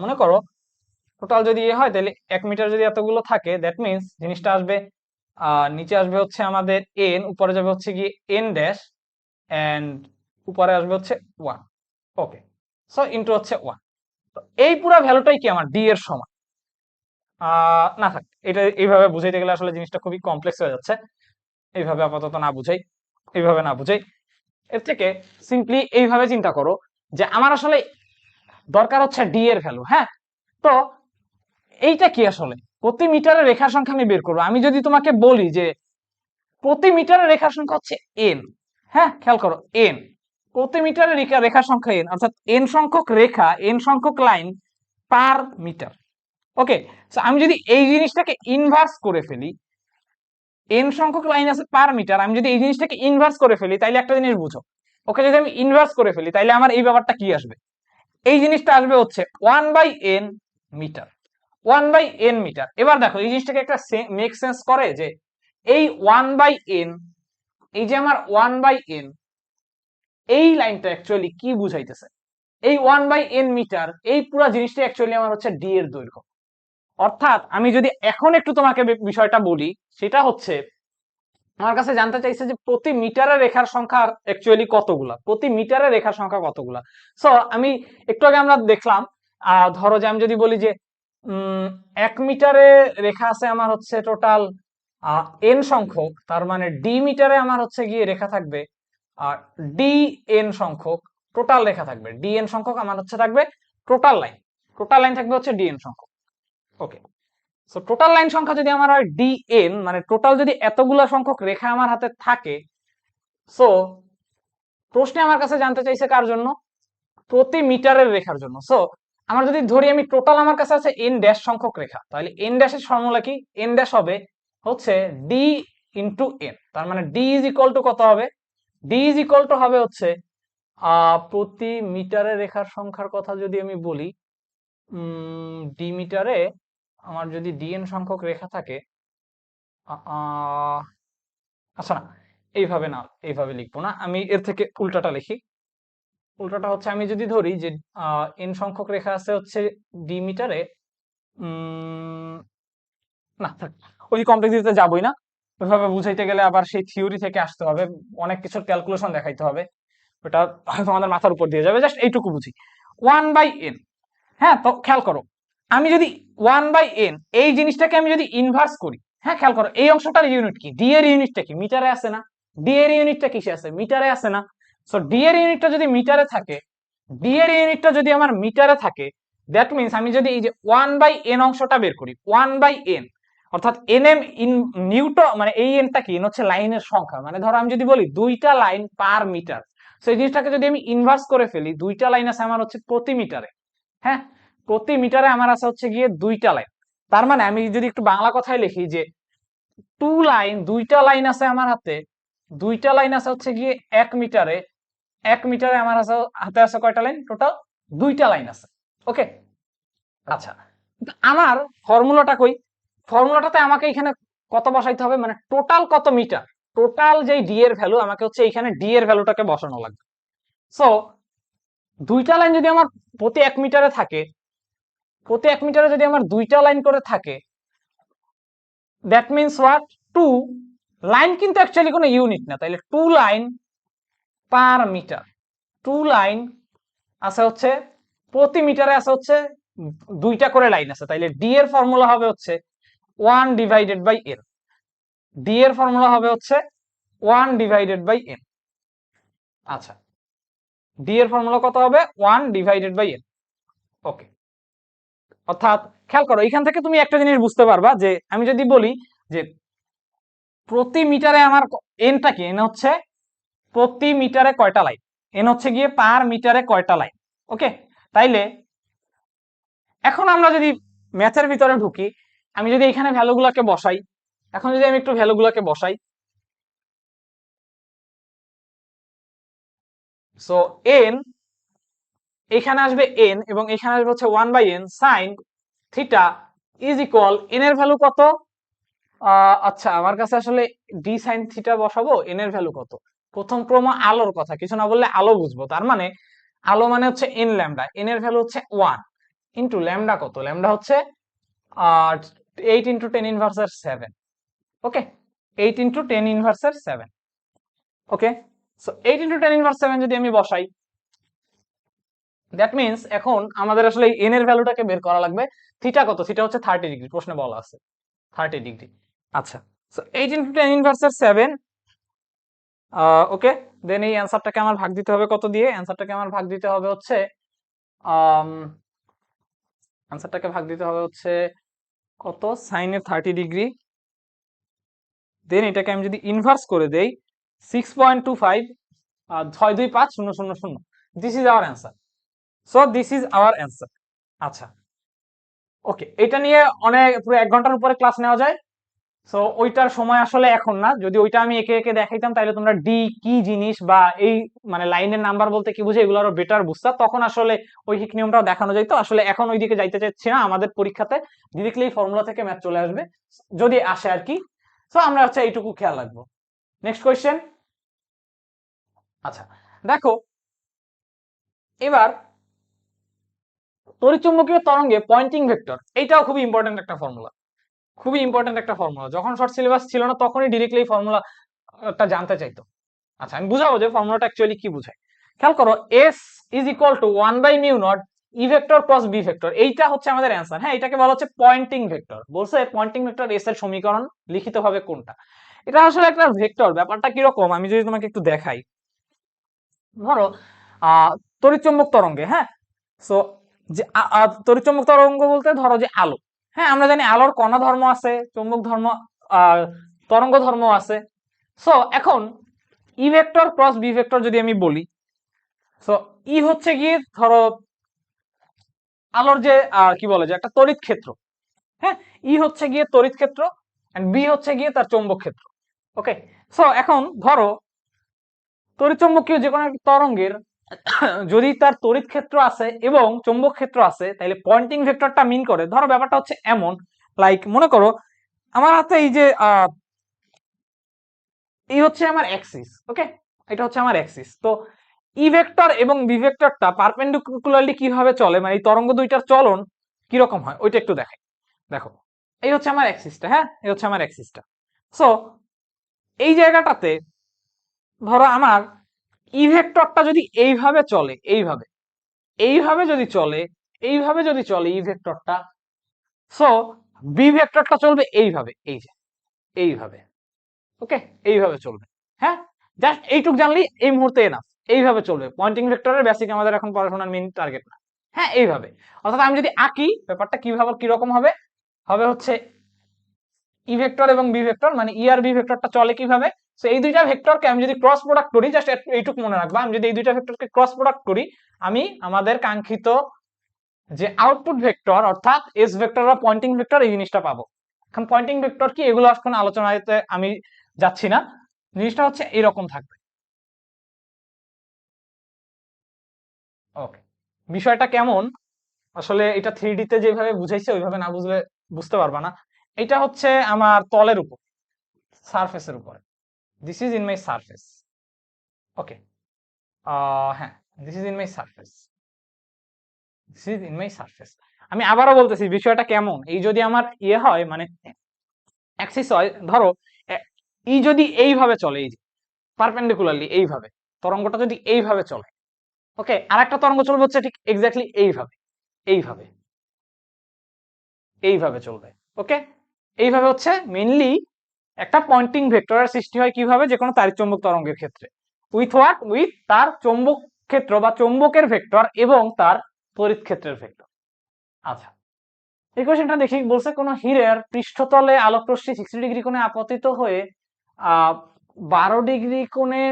মনে করো টোটাল যদি হয়, তাহলে 1 মিটার যদি এতগুলো থাকে, দ্যাট মিন্স জিনিসটা আসবে নিচে আসবে হচ্ছে আমাদের n, উপরে যাবে হচ্ছে গিয়ে n ড্যাশ, এন্ড উপরে আসবে হচ্ছে 1। ওকে, সো ইনটু হচ্ছে 1। তো এই পুরো ভ্যালুটাই কি আমার ডি এর সমান। না থাক, এটা এইভাবে বুঝাইতে গেলে আসলে জিনিসটা খুবই কমপ্লেক্স হয়ে যাচ্ছে, এইভাবে আপাতত না বুঝাই, এইভাবে না বুঝাই। এর থেকে সিম্পলি এইভাবে চিন্তা করো যে আমার আসলে দরকার হচ্ছে ডি এর ভ্যালু। হ্যাঁ, তো এইটা কি আসলে প্রতি মিটারে রেখার সংখ্যা আমি বের করবো। আমি যদি তোমাকে বলি যে প্রতি মিটারে রেখার সংখ্যা হচ্ছে n, হ্যাঁ খেয়াল করো n, প্রতি মিটারে রেখার সংখ্যা n, অর্থাৎ n সংখ্যক রেখা, n সংখ্যক লাইন পার মিটার। ওকে, আমি যদি এই জিনিসটাকে ইনভার্স করে ফেলি, n সংখ্যক লাইন আছে পার মিটার, আমি যদি এই জিনিসটাকে ইনভার্স করে ফেলি, তাইলে একটা জিনিস বুঝো। ওকে, যদি আমি ইনভার্স করে ফেলি, তাইলে আমার এই ব্যাপারটা কি আসবে? এই জিনিসটা আসবে হচ্ছে 1/n মিটার, 1/n মিটার। এবার দেখো এই জিনিসটাকে একটা মেক সেন্স করে যে এই 1/n, এই যে আমার 1/n, এই লাইনটা অ্যাকচুয়ালি কি বুঝাইতেছে? এই 1/n মিটার, এই পুরো জিনিসটা অ্যাকচুয়ালি আমার হচ্ছে ডি এর দৈর্ঘ্য। অর্থাৎ আমি যদি এখন একটু তোমাকে বিষয়টা বলি, সেটা হচ্ছে আমার কাছে জানতে চাইছে যে প্রতি মিটারে রেখার সংখ্যা অ্যাকচুয়ালি কতগুলা, প্রতি মিটারে রেখার সংখ্যা কতগুলা। সো আমি একটু আগে আমরা দেখলাম, ধরো যে আমি যদি বলি যে 1 মিটারে রেখা আছে আমার হচ্ছে টোটাল n সংখ্যক, তার মানে ডি মিটারে আমার হচ্ছে গিয়ে রেখা থাকবে আর ডি এন সংখ্যক টোটাল রেখা থাকবে, ডি এন সংখ্যক আমার হচ্ছে থাকবে টোটাল লাইন, থাকবে হচ্ছে ডি এন সংখ্যক। ওকে, সো টোটাল লাইন সংখ্যা যদি আমার হয় ডিএন, মানে টোটাল যদি এতগুলা সংখ্যক রেখা আমার হাতে থাকে, সো প্রশ্নে আমার কাছে জানতে চাইছে কার জন্য? প্রতি মিটারের রেখার জন্য। সো আমার যদি ধরি আমি টোটাল আমার কাছে আছে এন ড্যাশ সংখ্যক রেখা, তাহলে এন ড্যাশের ফর্মুলা কি? এন ড্যাশ হবে হচ্ছে ডি ইন্টু এন, তার মানে ডি ইজ ইকুয়াল টু কত হবে? ডি ইজ ইকুয়াল টু হবে হচ্ছে প্রতি মিটারের রেখার সংখ্যার কথা যদি আমি বলি, ডি মিটারে আমার যদি ডিএন সংখ্যক রেখা থাকে, আচ্ছা না, এইভাবে না, এইভাবে লিখবো না, আমি এর থেকে উল্টাটা লিখি। উল্টাটা হচ্ছে আমি যদি ধরি যে এন সংখ্যক রেখা আছে হচ্ছে ডি মিটারে, না থাক, ওই কমপ্লেক্সিটিতে যাবই না, ওইভাবে বুঝাইতে গেলে আবার সেই থিওরি থেকে আসতে হবে, অনেক কিছুর ক্যালকুলেশন দেখাইতে হবে, ওটা হয়তো আমাদের মাথার উপর দিয়ে যাবে। জাস্ট এইটুকু বুঝি, 1/n। হ্যাঁ, তো খেয়াল করো, আমি যদি 1/n এই জিনিসটাকে আমি যদি ইনভার্স করি, হ্যাঁ খেয়াল করো এই অংশটার ইউনিট কি? ডি এর ইউনিটটা কি? মিটারে আছে না? ডি এর ইউনিটটা কিসে আছে? মিটারে আছে না? সো ডি এর ইউনিটটা যদি মিটারে থাকে, ডি এর ইউনিটটা যদি আমার মিটারে থাকে, দ্যাট মিন্স আমি যদি এই যে 1/n অংশটা বের করি, 1/n অর্থাৎ এনএম ইন নিউটন, মানে এই এনটা কি, এন হচ্ছে লাইনের সংখ্যা। মানে ধরো আমি যদি বলি 2টা লাইন পার মিটার, তো এই জিনিসটাকে যদি আমি ইনভার্স করে ফেলি, 2টা লাইন আছে আমার হচ্ছে প্রতি মিটারে, হ্যাঁ, প্রতি মিটারে আমার আছে হচ্ছে গিয়ে 2টা লাইন। তার মানে আমি যদি একটু বাংলা কথায় লিখি যে 2টা লাইন আছে আমার হাতে, 2টা লাইন আছে হচ্ছে গিয়ে 1 মিটারে, 1 মিটারে আমার হাতে আছে কয়টা লাইন, টোটাল 2টা লাইন আছে। ওকে, আচ্ছা, আমার ফর্মুলাটা কই, ফর্মুলাটাতে আমাকে এখানে কত বসাইতে হবে, মানে টোটাল কত মিটার, টোটাল যেই ডি এর ভ্যালু, আমাকে হচ্ছে এখানে ডি এর ভ্যালুটাকে বসানো লাগবে। সো 2টা লাইন যদি আমার প্রতি 1 মিটারে থাকে, প্রতি 1 মিটারে যদি আমার 2টা লাইন করে থাকে, দ্যাট মিনস হোয়াট, 2 লাইন কিন্তু অ্যাকচুয়ালি কোনো ইউনিট না, তাইলে 2 লাইন পার মিটার, 2 লাইন আছে হচ্ছে প্রতি মিটারে আছে হচ্ছে 2টা করে লাইন আছে, তাইলে ডি এর ফর্মুলা হবে হচ্ছে 1 ডিভাইডেড বাই এন। ডি এর ফর্মুলা হবে হচ্ছে 1 ডিভাইডেড বাই এন। আচ্ছা, ডি এর ফর্মুলা কত হবে, 1 ডিভাইডেড বাই এন। ওকে, অর্থাৎ খেয়াল করো, এখান থেকে তুমি একটা জিনিস বুঝতে পারবা যে আমি যদি বলি যে প্রতি মিটারে আমার এনটা কি, এন হচ্ছে প্রতি মিটারে কয়টা লাইন, এন হচ্ছে গিয়ে পার মিটারে কয়টা লাইন। ওকে, তাইলে এখন আমরা যদি ম্যাথের ভিতরে ঢুকি, আমি যদি এখানে ভ্যালুগুলোকে বসাই, এখন যদি আমি একটু ভ্যালুগুলোকে বসাই, সো এন, এখানে আসবে এন এবং এখানে আসবে হচ্ছে 1/n sign theta is equal, N এর ভ্যালু কত, আচ্ছা আমার কাছে আসলে ডি সাইন থিটা বসাবো, এন এর ভ্যালু কত, প্রথম ক্রম আলোর কথা, কিছু না বললে আলো বুঝবো, তার মানে আলো মানে হচ্ছে এন ল্যামডা, এন এর ভ্যালু হচ্ছে 1 ইন্টু ল্যামডা কত, ল্যামডা হচ্ছে 8 ইন্টু 10 ইনভার্সের 7। ওকে, 8 ইন্টু 10 ইনভার্সের 7। ওকে, সো 8 ইন্টু 10 ইনভার্স 7 যদি আমি বসাই, দ্যাট মিনস এখন আমাদের আসলে এই এন এর ভ্যালুটাকে বের করা লাগবে। থিটা কত, থিটা হচ্ছে 30 ডিগ্রি, প্রশ্নে বলা আছে 30 ডিগ্রি। আচ্ছা, সো 8 ইন্টু 10 ইনভার্সের 7। ওকে, দেন এই অ্যান্সারটাকে আমার ভাগ দিতে হবে কত দিয়ে, অ্যান্সারটাকে আমার ভাগ দিতে হবে হচ্ছে অ্যান্সারটাকে ভাগ দিতে হবে হচ্ছে কত, সাইনের 30 ডিগ্রি, দেন এটাকে আমি যদি ইনভার্স করে দেই 6.25, 625,000, this is our answer. So this is our answer. আচ্ছা, ওকে, এটা নিয়ে অনেক পুরো 1 ঘন্টার উপরে ক্লাস নেওয়া যায়। সো ওইটার সময় আসলে এখন না, যদি ওইটা আমি একে একে দেখাইতাম তাহলে তোমরা ডি কি জিনিস বা এই মানে লাইনের নাম্বার বলতে কি বুঝে এগুলো আরো বেটার বুঝতা, তখন আসলে ঐহিক নিয়মটাও দেখানো যেত। আসলে এখন ওইদিকে যাইতে চাচ্ছি না, আমাদের পরীক্ষাতে ডিরেক্টলি ফর্মুলা থেকে ম্যাথ চলে আসবে যদি আসে আর কি। সো আমরা হচ্ছে এইটুকু খেয়াল রাখবো। Next question. আচ্ছা, দেখো এবার তড়িৎচুম্বকীয় তরঙ্গে পয়েন্টিং ভেক্টর, এইটাও খুবই ইম্পর্টেন্ট একটা ফর্মুলা, খুবই ইম্পর্টেন্ট একটা ফর্মুলা। যখন শর্ট সিলেবাস ছিল না তখনই ডিরেক্টলি এই ফর্মুলাটা জানতে চাইতো। আচ্ছা, আমি বুঝাবো যে ফর্মুলাটা অ্যাকচুয়ালি কি বোঝায়। খেয়াল করো, S is equal to 1/μ0 E vector cross B vector, এইটা হচ্ছে আমাদের অ্যান্সার। হ্যাঁ, এটাকে বলা হচ্ছে পয়েন্টিং ভেক্টর। বলছে পয়েন্টিং ভেক্টর এস এর সমীকরণ লিখিত হবে কোনটা। এটা আসলে একটা ভেক্টর, ব্যাপারটা কিরকম আমি যদি তোমাকে একটু দেখাই। ধরো তড়িৎচুম্বক তরঙ্গে, হ্যাঁ, সো যে তড়িৎচুম্বক তরঙ্গ বলতে ধরো যে আলো, হ্যাঁ, আমরা জানি আলোর কণা ধর্ম আছে, চুম্বক ধর্ম, তরঙ্গ ধর্ম আছে। সো এখন E vector cross B vector যদি আমি বলি, সো ই হচ্ছে গিয়ে ধরো আলোর যে কি বলে যে একটা তড়িৎ ক্ষেত্র, হ্যাঁ, ই হচ্ছে গিয়ে তড়িৎ ক্ষেত্র এন্ড বি হচ্ছে গিয়ে তার চৌম্বক ক্ষেত্র। ওকে, সো এখন ধরো তড়িৎচুম্বকীয় যে কোনো একটা তরঙ্গের যদি তার তড়িৎ ক্ষেত্র আছে এবং চৌম্বক ক্ষেত্র আছে, তাহলে পয়েন্টিং ভেক্টরটা মিন করে। ধরো ব্যাপারটা হচ্ছে এমন, লাইক মনে করো আমার হাতে এই যে এই হচ্ছে আমার অ্যাক্সিস। ওকে, এটা হচ্ছে আমার অ্যাক্সিস। তো ই ভেক্টর এবং বি ভেক্টরটা পারপেন্ডিকুলারলি কিভাবে চলে, মানে এই তরঙ্গ দুইটার চলন কিরকম হয় ওইটা একটু দেখাই। দেখো, এই হচ্ছে আমার অ্যাক্সিসটা, হ্যাঁ, এই হচ্ছে আমার অ্যাক্সিসটা। সো এই জায়গাটাতে ধরো আমার ই ভেক্টরটা যদি এইভাবে চলে, এইভাবে এইভাবে যদি চলে, এইভাবে যদি চলে ই ভেক্টরটা, সো বি ভেক্টরটা চলবে এইভাবে, এই যে এইভাবে। ওকে, এইভাবে চলবে। হ্যাঁ, জাস্ট এইটুক জানলেই এই মুহূর্তে এনাফ, এইভাবে চলবে। পয়েন্টিং ভেক্টরের বেসিক আমাদের এখন পড়াশোনার মেইন টার্গেট না। হ্যাঁ, এইভাবে। অর্থাৎ আমি যদি আঁকি ব্যাপারটা কিভাবে কিরকম হবে, হবে হচ্ছে ই ভেক্টর এবং বি ভেক্টর, মানে ই আর বি ভেক্টরটা চলে কিভাবে? সো এই দুইটা ভেক্টরকে আমি যদি ক্রস প্রোডাক্ট করি, জাস্ট এইটুকু মনে রাখবা, আমি যদি এই দুইটা ভেক্টরকে ক্রস প্রোডাক্ট করি, আমি আমাদের কাঙ্ক্ষিত যে আউটপুট ভেক্টর অর্থাৎ এস ভেক্টর বা পয়েন্টিং ভেক্টর এই জিনিসটা পাবো। এখন পয়েন্টিং ভেক্টর কি, এগুলো এখন আলোচনাতে আমি যাচ্ছি না, জিনিসটা হচ্ছে এরকম থাকবে। ওকে, বিষয়টা কেমন আসলে, এটা 3D তে যেভাবে বুঝাইছে ওইভাবে না বুঝলে বুঝতে পারবা না। এটা হচ্ছে আমার তলের উপর, সারফেসের উপরে, this is in my surface. Okay, হ্যাঁ, this is in my surface, this is in my surface. আমি আবারও বলতেছি বিষয়টা কেমন, এই যদি আমার ইয়ে হয় মানে অ্যাক্সিস হয়, ধরো ই যদি এইভাবে চলে, এই যে পারপেন্ডিকুলারলি এইভাবে, তরঙ্গটা যদি এইভাবে চলে, ওকে, আর একটা তরঙ্গ চলবে হচ্ছে ঠিক এক্স্যাক্টলি এইভাবে, এইভাবে, এইভাবে চলবে। ওকে, এইভাবে হচ্ছে মেইনলি একটা পয়েন্টিং ভেক্টরের সৃষ্টি হয় কিভাবে, যে কোনো তাড়িৎচুম্বক তরঙ্গের ক্ষেত্রে, উইথ হোয়াট, উইথ তার চৌম্বক ক্ষেত্র বা চৌম্বকের ভেক্টর এবং তার তড়িৎ ক্ষেত্রের ভেক্টর। আচ্ছা, এই কোশ্চেনটা দেখি, বলছে কোন হীরের পৃষ্ঠতলে আলোক রশ্মি 60 ডিগ্রি কোণে আপতিত হয়ে 12 ডিগ্রি কোণে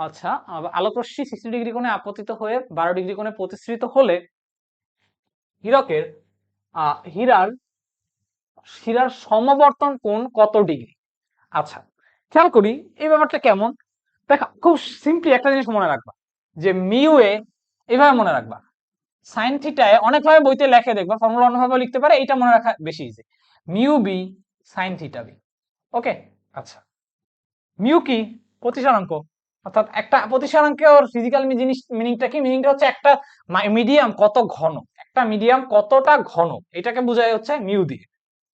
আচ্ছা, আলোক রশ্মি 60 ডিগ্রি কোণে আপতিত হয়ে 12 ডিগ্রি কোণে প্রতিসৃত হলে হীরকের হীরার হীরার সমবর্তন কোণ কত ডিগ্রি? আচ্ছা, খেয়াল করি এই ব্যাপারটা কেমন। দেখো, খুব সিম্পলি একটা জিনিস মনে রাখবা, যে মিউ এ এইভাবে মনে রাখবা, সাইন থিটায় অনেকভাবে বইতে লেখে দেখবা, ফর্মুলা অন্যভাবে লিখতে পারে, এটা মনে রাখা বেশি easy, mu B sine theta B. Okay, আচ্ছা, মিউ কি? প্রতিসরাঙ্ক, অর্থাৎ একটা প্রতিসরাঙ্কের ফিজিক্যাল জিনিস মিনিংটা কি? মিনিংটা হচ্ছে একটা মিডিয়াম কত ঘন, একটা মিডিয়াম কতটা ঘন, এটাকে বোঝায় হচ্ছে মিউ দিয়ে।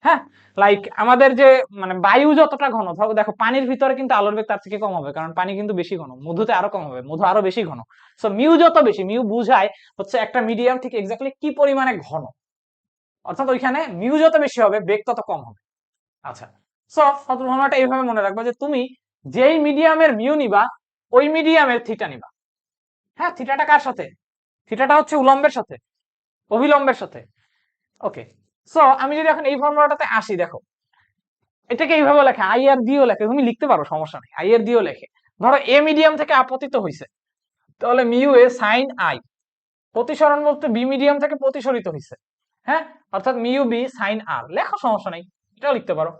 হ্যাঁ, লাইক আমাদের যে মানে বায়ু যতটা ঘন, দেখো পানির ভিতরে কিন্তু আলোর বেগ তার থেকে কম হবে, কারণ পানি কিন্তু বেশি ঘন, মধুতে আরো কম হবে, মধু আরো বেশি ঘন। সো মিউ যত বেশি, মিউ বুঝায় হচ্ছে একটা মিডিয়াম ঠিক এক্স্যাক্টলি কি পরিমাণে ঘন, অর্থাৎ ওইখানে মিউ যত বেশি হবে বেগ তত কম হবে। আচ্ছা, সো ফর্মুলাটা এইভাবে মনে রাখবা, যে তুমি যেই মিডিয়ামের মিউ নিবা ওই মিডিয়ামের থিটা নিবা। হ্যাঁ, থিটাটা কার সাথে? থিটাটা হচ্ছে উলম্বের সাথে, অভিলম্বের সাথে। ওকে, সো আমি যদি এখন এই ফর্মুলাটাতে আসি, দেখো এটাকে এইভাবে লেখে, আই আর দিও লেখে, তুমি লিখতে পারো, সমস্যা নেই, আই আর দিও লেখে। ধরো এ মিডিয়াম থেকে আপতিত হয়েছে, তাহলে মিউ এ সাইন আই, প্রতিসরণ বলতে বি মিডিয়াম থেকে প্রতিসরিত হয়েছে, হ্যাঁ, অর্থাৎ মিউ বি সাইন আর, লেখো, সমস্যা নেই, এটাও লিখতে পারো।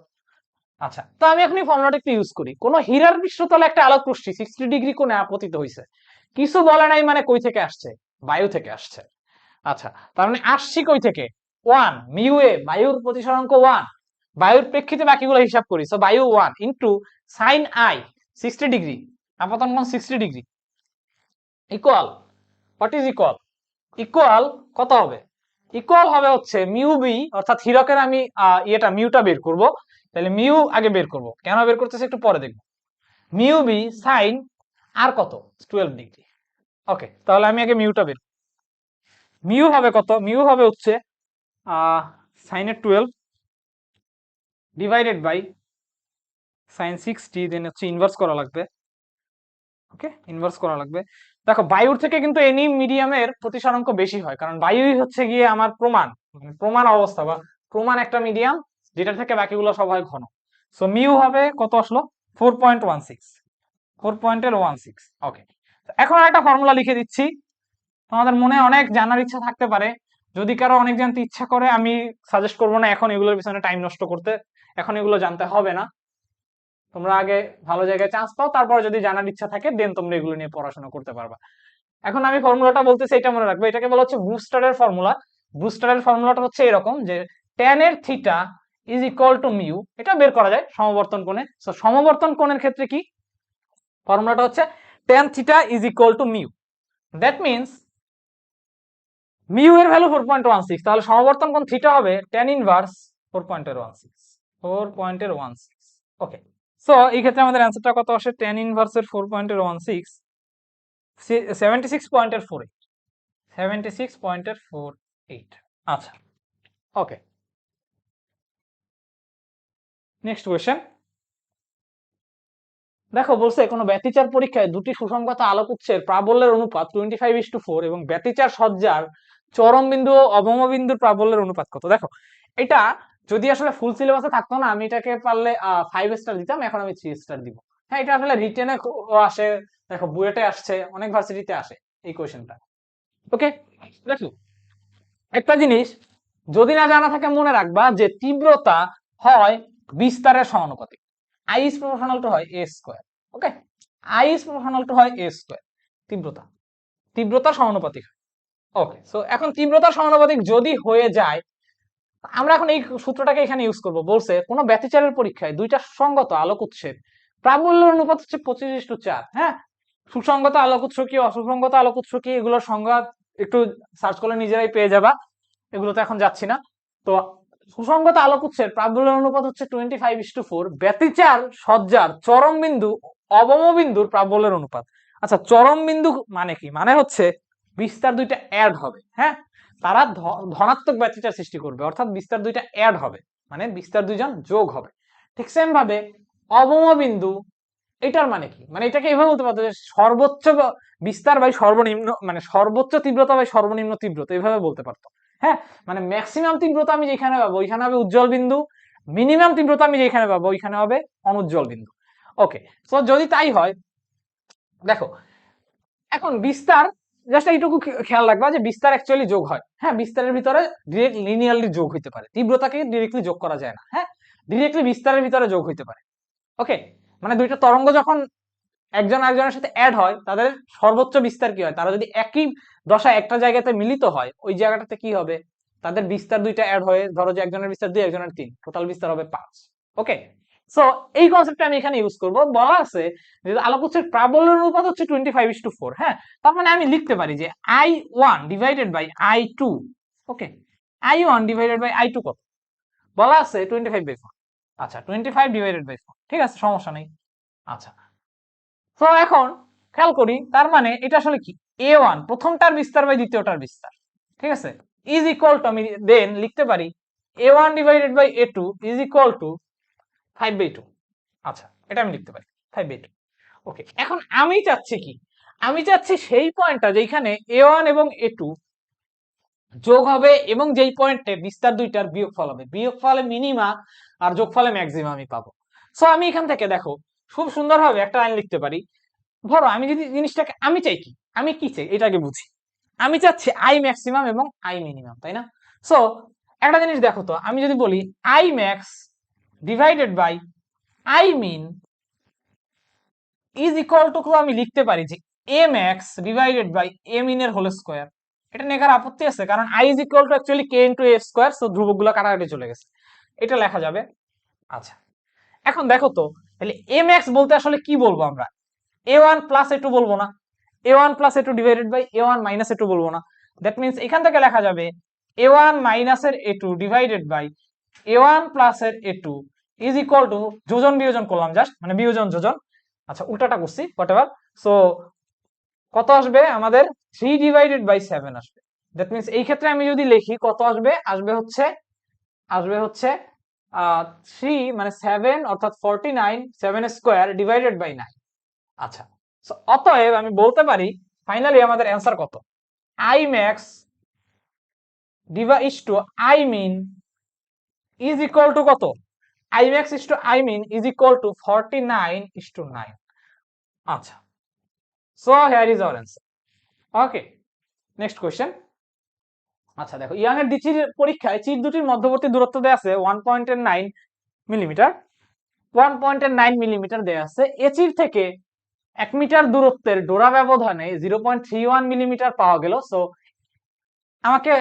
আচ্ছা, তো আমি এখন এই ফর্মুলাটা একটু ইউজ করি। কোন হীরার পৃষ্ঠতলে একটা আলোক রশ্মি 60 ডিগ্রি কোণে আপতিত হয়েছে, কিছু বলে নাই, মানে কই থেকে আসছে? বায়ু থেকে আসছে। আচ্ছা, তার মানে আসছি কই থেকে? 1 মিউ এ, বায়ুর প্রতিসরাঙ্ক 1, বায়ুর প্রেক্ষিতে বাকিগুলো হিসাব করি, সো বায়ু 1 ইনটু সাইন আই 60 ডিগ্রি, আপতন কোণ 60 degree, equal what is equal? Equal কত হবে? ইকুয়াল হবে হচ্ছে মিউ বি, অর্থাৎ হীরকের আমি ইয়েটা মিউটা বের করব, তাহলে মিউ আগে বের করব, কেন বের করতেছি একটু পরে দেখব। মিউ বি সাইন আর কত? 12 ডিগ্রি। ওকে, তাহলে আমি আগে মিউটা বের, মিউ হবে কত? মিউ হবে হচ্ছে সাইনের 12 ডিভাইডেড বাই সাইন 60, দেন হচ্ছে ইনভার্স করা লাগবে। ওকে, ইনভার্স করা লাগবে। দেখো, বায়ুর থেকে কিন্তু এনি মিডিয়ামের প্রতিসরাঙ্ক বেশি হয়, কারণ বায়ুই হচ্ছে গিয়ে আমার প্রমাণ, মানে প্রমাণ অবস্থা বা প্রমাণ একটা মিডিয়াম, যেটা থেকে বাকিগুলো সব হয় ঘন। সো মিউ হবে কত আসলো? 4.16, 4.16। ওকে, এখন একটা ফর্মুলা লিখে দিচ্ছি, তোমাদের মনে অনেক জানার ইচ্ছা থাকতে পারে, যদি কারো অনেক জানতে ইচ্ছা করে, আমি সাজেস্ট করবো না এখন এগুলোর পিছনে টাইম নষ্ট করতে, এখন এগুলো জানতে হবে না, তোমরা আগে ভালো জায়গায় চান্স পাও, তারপর যদি জানার ইচ্ছা থাকে দেন তোমরা এগুলো নিয়ে পড়াশোনা করতে পারবা। এখন আমি ফর্মুলাটা বলতেছি, এটা মনে রাখবে, এটাকে বলা হচ্ছে ব্রুস্টারের ফর্মুলা। ব্রুস্টারের ফর্মুলাটা হচ্ছে এরকম, যে tan এর theta is equal to mu, এটা বের করা যায় সমবর্তন কোণে। সো সমবর্তন কোণের ক্ষেত্রে কি ফর্মুলাটা হচ্ছে? tan theta is equal to mu, that means mu এর ভ্যালু 4.16, তাহলে সমবর্তন কোণ থিটা হবে tan ইনভার্স 4.16, 4.16। ওকে, সো এই ক্ষেত্রে আমাদের অ্যান্সারটা কত আসে? tan ইনভার্সের 4.16, 76.48, 76.48। আচ্ছা, ওকে, নেক্সট কোয়েশ্চেন। দেখো, বলছে কোনো ব্যতিচার পরীক্ষায় দুটি সুসংগত আলোক উৎসের প্রাবল্যের অনুপাত 25:4 এবং ব্যতিচার সজ্জার চরম বিন্দু ও অবম বিন্দুর প্রাবল্যের অনুপাত কত? দেখো, এটা যদি আসলে ফুল সিলেবাসে থাকতো না, আমি এটাকে পারলে 5 স্টার দিতাম, এখন আমি 3 স্টার দিব। হ্যাঁ, এটা আসলে রিটেনে আসে, দেখো বুয়েটে আসছে, অনেক ভার্সিটিতে আসে এই কোয়েশ্চেনটা। ওকে, দেখো একটা জিনিস যদি না জানা থাকে মনে রাখবা যে তীব্রতা হয় বিস্তারের সমানুপাতিক। আই ইজ প্রপোর্শনাল টু হয় A square. Okay, I is proportional to হয় এ স্কয়ার। তীব্রতা তীব্রতার সমানুপাতিক। ওকে, সো এখন তীব্রতার সমানুপাতিক যদি হয়ে যায়, আমরা এখন এই সূত্রটাকে এখানে ইউজ করব। বলছে কোন ব্যতিচারের পরীক্ষায় দুইটা সুসংগত আলোক উৎসের প্রাবল্যের অনুপাত হচ্ছে 25:4। হ্যাঁ, সুসংগত আলোক উৎস কি, অসুসংগত আলোক উৎস কি, এগুলোর সংজ্ঞা একটু সার্চ করলে নিজেরাই পেয়ে যাবা, এগুলোতে এখন যাচ্ছি না। তো সুসংগত আলোক উৎসের প্রাবল্যের অনুপাত হচ্ছে 25:4। ব্যতিচার সজ্জার চরম বিন্দু অবম বিন্দুর প্রাবল্যের অনুপাত। আচ্ছা, চরম বিন্দু মানে কি? মানে হচ্ছে বিস্তার দুইটা অ্যাড হবে। হ্যাঁ, তারা ধনাত্মক ব্যতিচার সৃষ্টি করবে, অর্থাৎ বিস্তার দুইটা অ্যাড হবে, মানে বিস্তার দুইজন যোগ হবে। ঠিক সেম ভাবে অবম বিন্দু, এটার মানে কি? মানে এটাকে এভাবে বলতে পারতো যে সর্বোচ্চ বিস্তার বাই সর্বনিম্ন, মানে সর্বোচ্চ তীব্রতা বাই সর্বনিম্ন তীব্রতা, এভাবে বলতে পারতো। হ্যাঁ, মানে ম্যাক্সিমাম তীব্রতা আমি যেখানে পাবো ওইখানে হবে উজ্জ্বল বিন্দু, মিনিমাম তীব্রতা আমি যেখানে পাবো ওইখানে হবে অনুজ্জ্বল বিন্দু। ওকে, সো যদি তাই হয়, দেখো এখন বিস্তার, জাস্ট এইটুকু খেয়াল রাখবা যে বিস্তার অ্যাকচুয়ালি যোগ হয়। হ্যাঁ, বিস্তারের ভিতরে ডিরেক্ট লিনিয়ারলি যোগ হইতে পারে, তীব্রতাকে ডিরেক্টলি যোগ করা যায় না। হ্যাঁ, ডিরেক্টলি বিস্তারের ভিতরে যোগ হইতে পারে। ওকে, মানে দুইটা তরঙ্গ যখন একজন আরেকজনের সাথে অ্যাড হয়, তাদের সর্বোচ্চ বিস্তার কি হয়? তারা যদি একই দশায় একটা জায়গাতে মিলিত হয়, ওই জায়গাটাতে কি হবে? তাদের বিস্তার দুইটা অ্যাড হয়ে, ধরো যে একজনের বিস্তার 2, একজনের 3, টোটাল বিস্তার হবে 5। ওকে, সো এই কনসেপ্টটা আমি এখানে ইউজ করব। বলা আছে যে আলোক উৎসের প্রাবল্যের অনুপাত হচ্ছে 25:4। হ্যাঁ, তার মানে আমি লিখতে পারি যে I1 divided by I2। Okay, I1 divided by I2 কত? বলা আছে 25/4। আচ্ছা, 25 ডিভাইডেড বাই 4, ঠিক আছে, সমস্যা নেই। আচ্ছা, তো এখন খেয়াল করি, তার মানে এটা আসলে কি? A1 প্রথমটার বিস্তার বাই দ্বিতীয়টার বিস্তার। ঠিক আছে, ইজ ইকুয়াল টু, আমি দেন লিখতে পারি A1 divided by A2 is equal to 5/2। আচ্ছা, এটা আমি লিখতে পারি 5/2। ওকে, এখন আমি চাচ্ছি কি? আমি চাচ্ছি সেই পয়েন্টটা যেখানে A1 এবং A2 যোগ হবে এবং যেই পয়েন্টে বিস্তার দুইটার বিয়োগফল হবে। বিয়োগফলে মিনিমা আর যোগফলে ম্যাক্সিমা আমি পাবো। সো আমি এখান থেকে দেখো খুব সুন্দরভাবে একটা লাইন লিখতে পারি। ধরো আমি যদি জিনিসটাকে, আমি চাই কি, আমি কি চাই এটাকে বুঝি। আমি চাচ্ছি আই ম্যাক্সিমাম এবং আই মিনিমাম, তাই না? সো একটা জিনিস দেখো তো, আমি যদি বলি I max divided by I min is equal to, আমি লিখতে পারি যে A max divided by A min এর হোল স্কোয়ার। এটা নিয়ে কার আপত্তি আছে? কারণ I is equal to actually K into A square, so ধ্রুবকগুলো কাটাকাটি চলে গেছে, এটা লেখা যাবে। আচ্ছা, এখন দেখো তো, তাহলে এ ম্যাক্স বলতে আসলে কি বলবো আমরা? A1 প্লাস A2 বলবো না, A1 plus A2 divided by A1 minus A2 বলবো না। দ্যাট মিন্স এখান থেকে লেখা যাবে A1 মাইনাস এর A2 divided by A1 plus এর A2 ইজ ইকুয়াল টু, যোজন বিয়োজন করলাম জাস্ট, মানে বিয়োজন যোজন, আচ্ছা উল্টাটা করছি, হোয়াটএভার। সো কত আসবে আমাদের? 3 ডিভাইডেড বাই 7 আসবে। দ্যাট মিন্স এই ক্ষেত্রে আমি যদি লিখি কত আসবে? আসবে হচ্ছে 3 মানে 7, অর্থাৎ 49, 7 স্কোয়ার ডিভাইডেড বাই 9। আচ্ছা, অতএব আমি বলতে পারি ফাইনালি আমাদের অ্যান্সার কত? I max divide to I min is equal to কত? I max is to I min is equal to 49:9। আচ্ছা, so here is our answer. Okay, next question. আচ্ছা দেখো, ইয়াং এর দ্বিচির পরীক্ষায় চির দুটির মধ্যবর্তী দূরত্ব দেয়া আছে 1.9 মিলিমিটার। 1.9 মিলিমিটার দেয়া আছে। এ চির থেকে 1 মিটার দূরত্বের ডোরা ব্যবধানে 0.31 মিলিমিটার পাওয়া গেল। সো আমাকে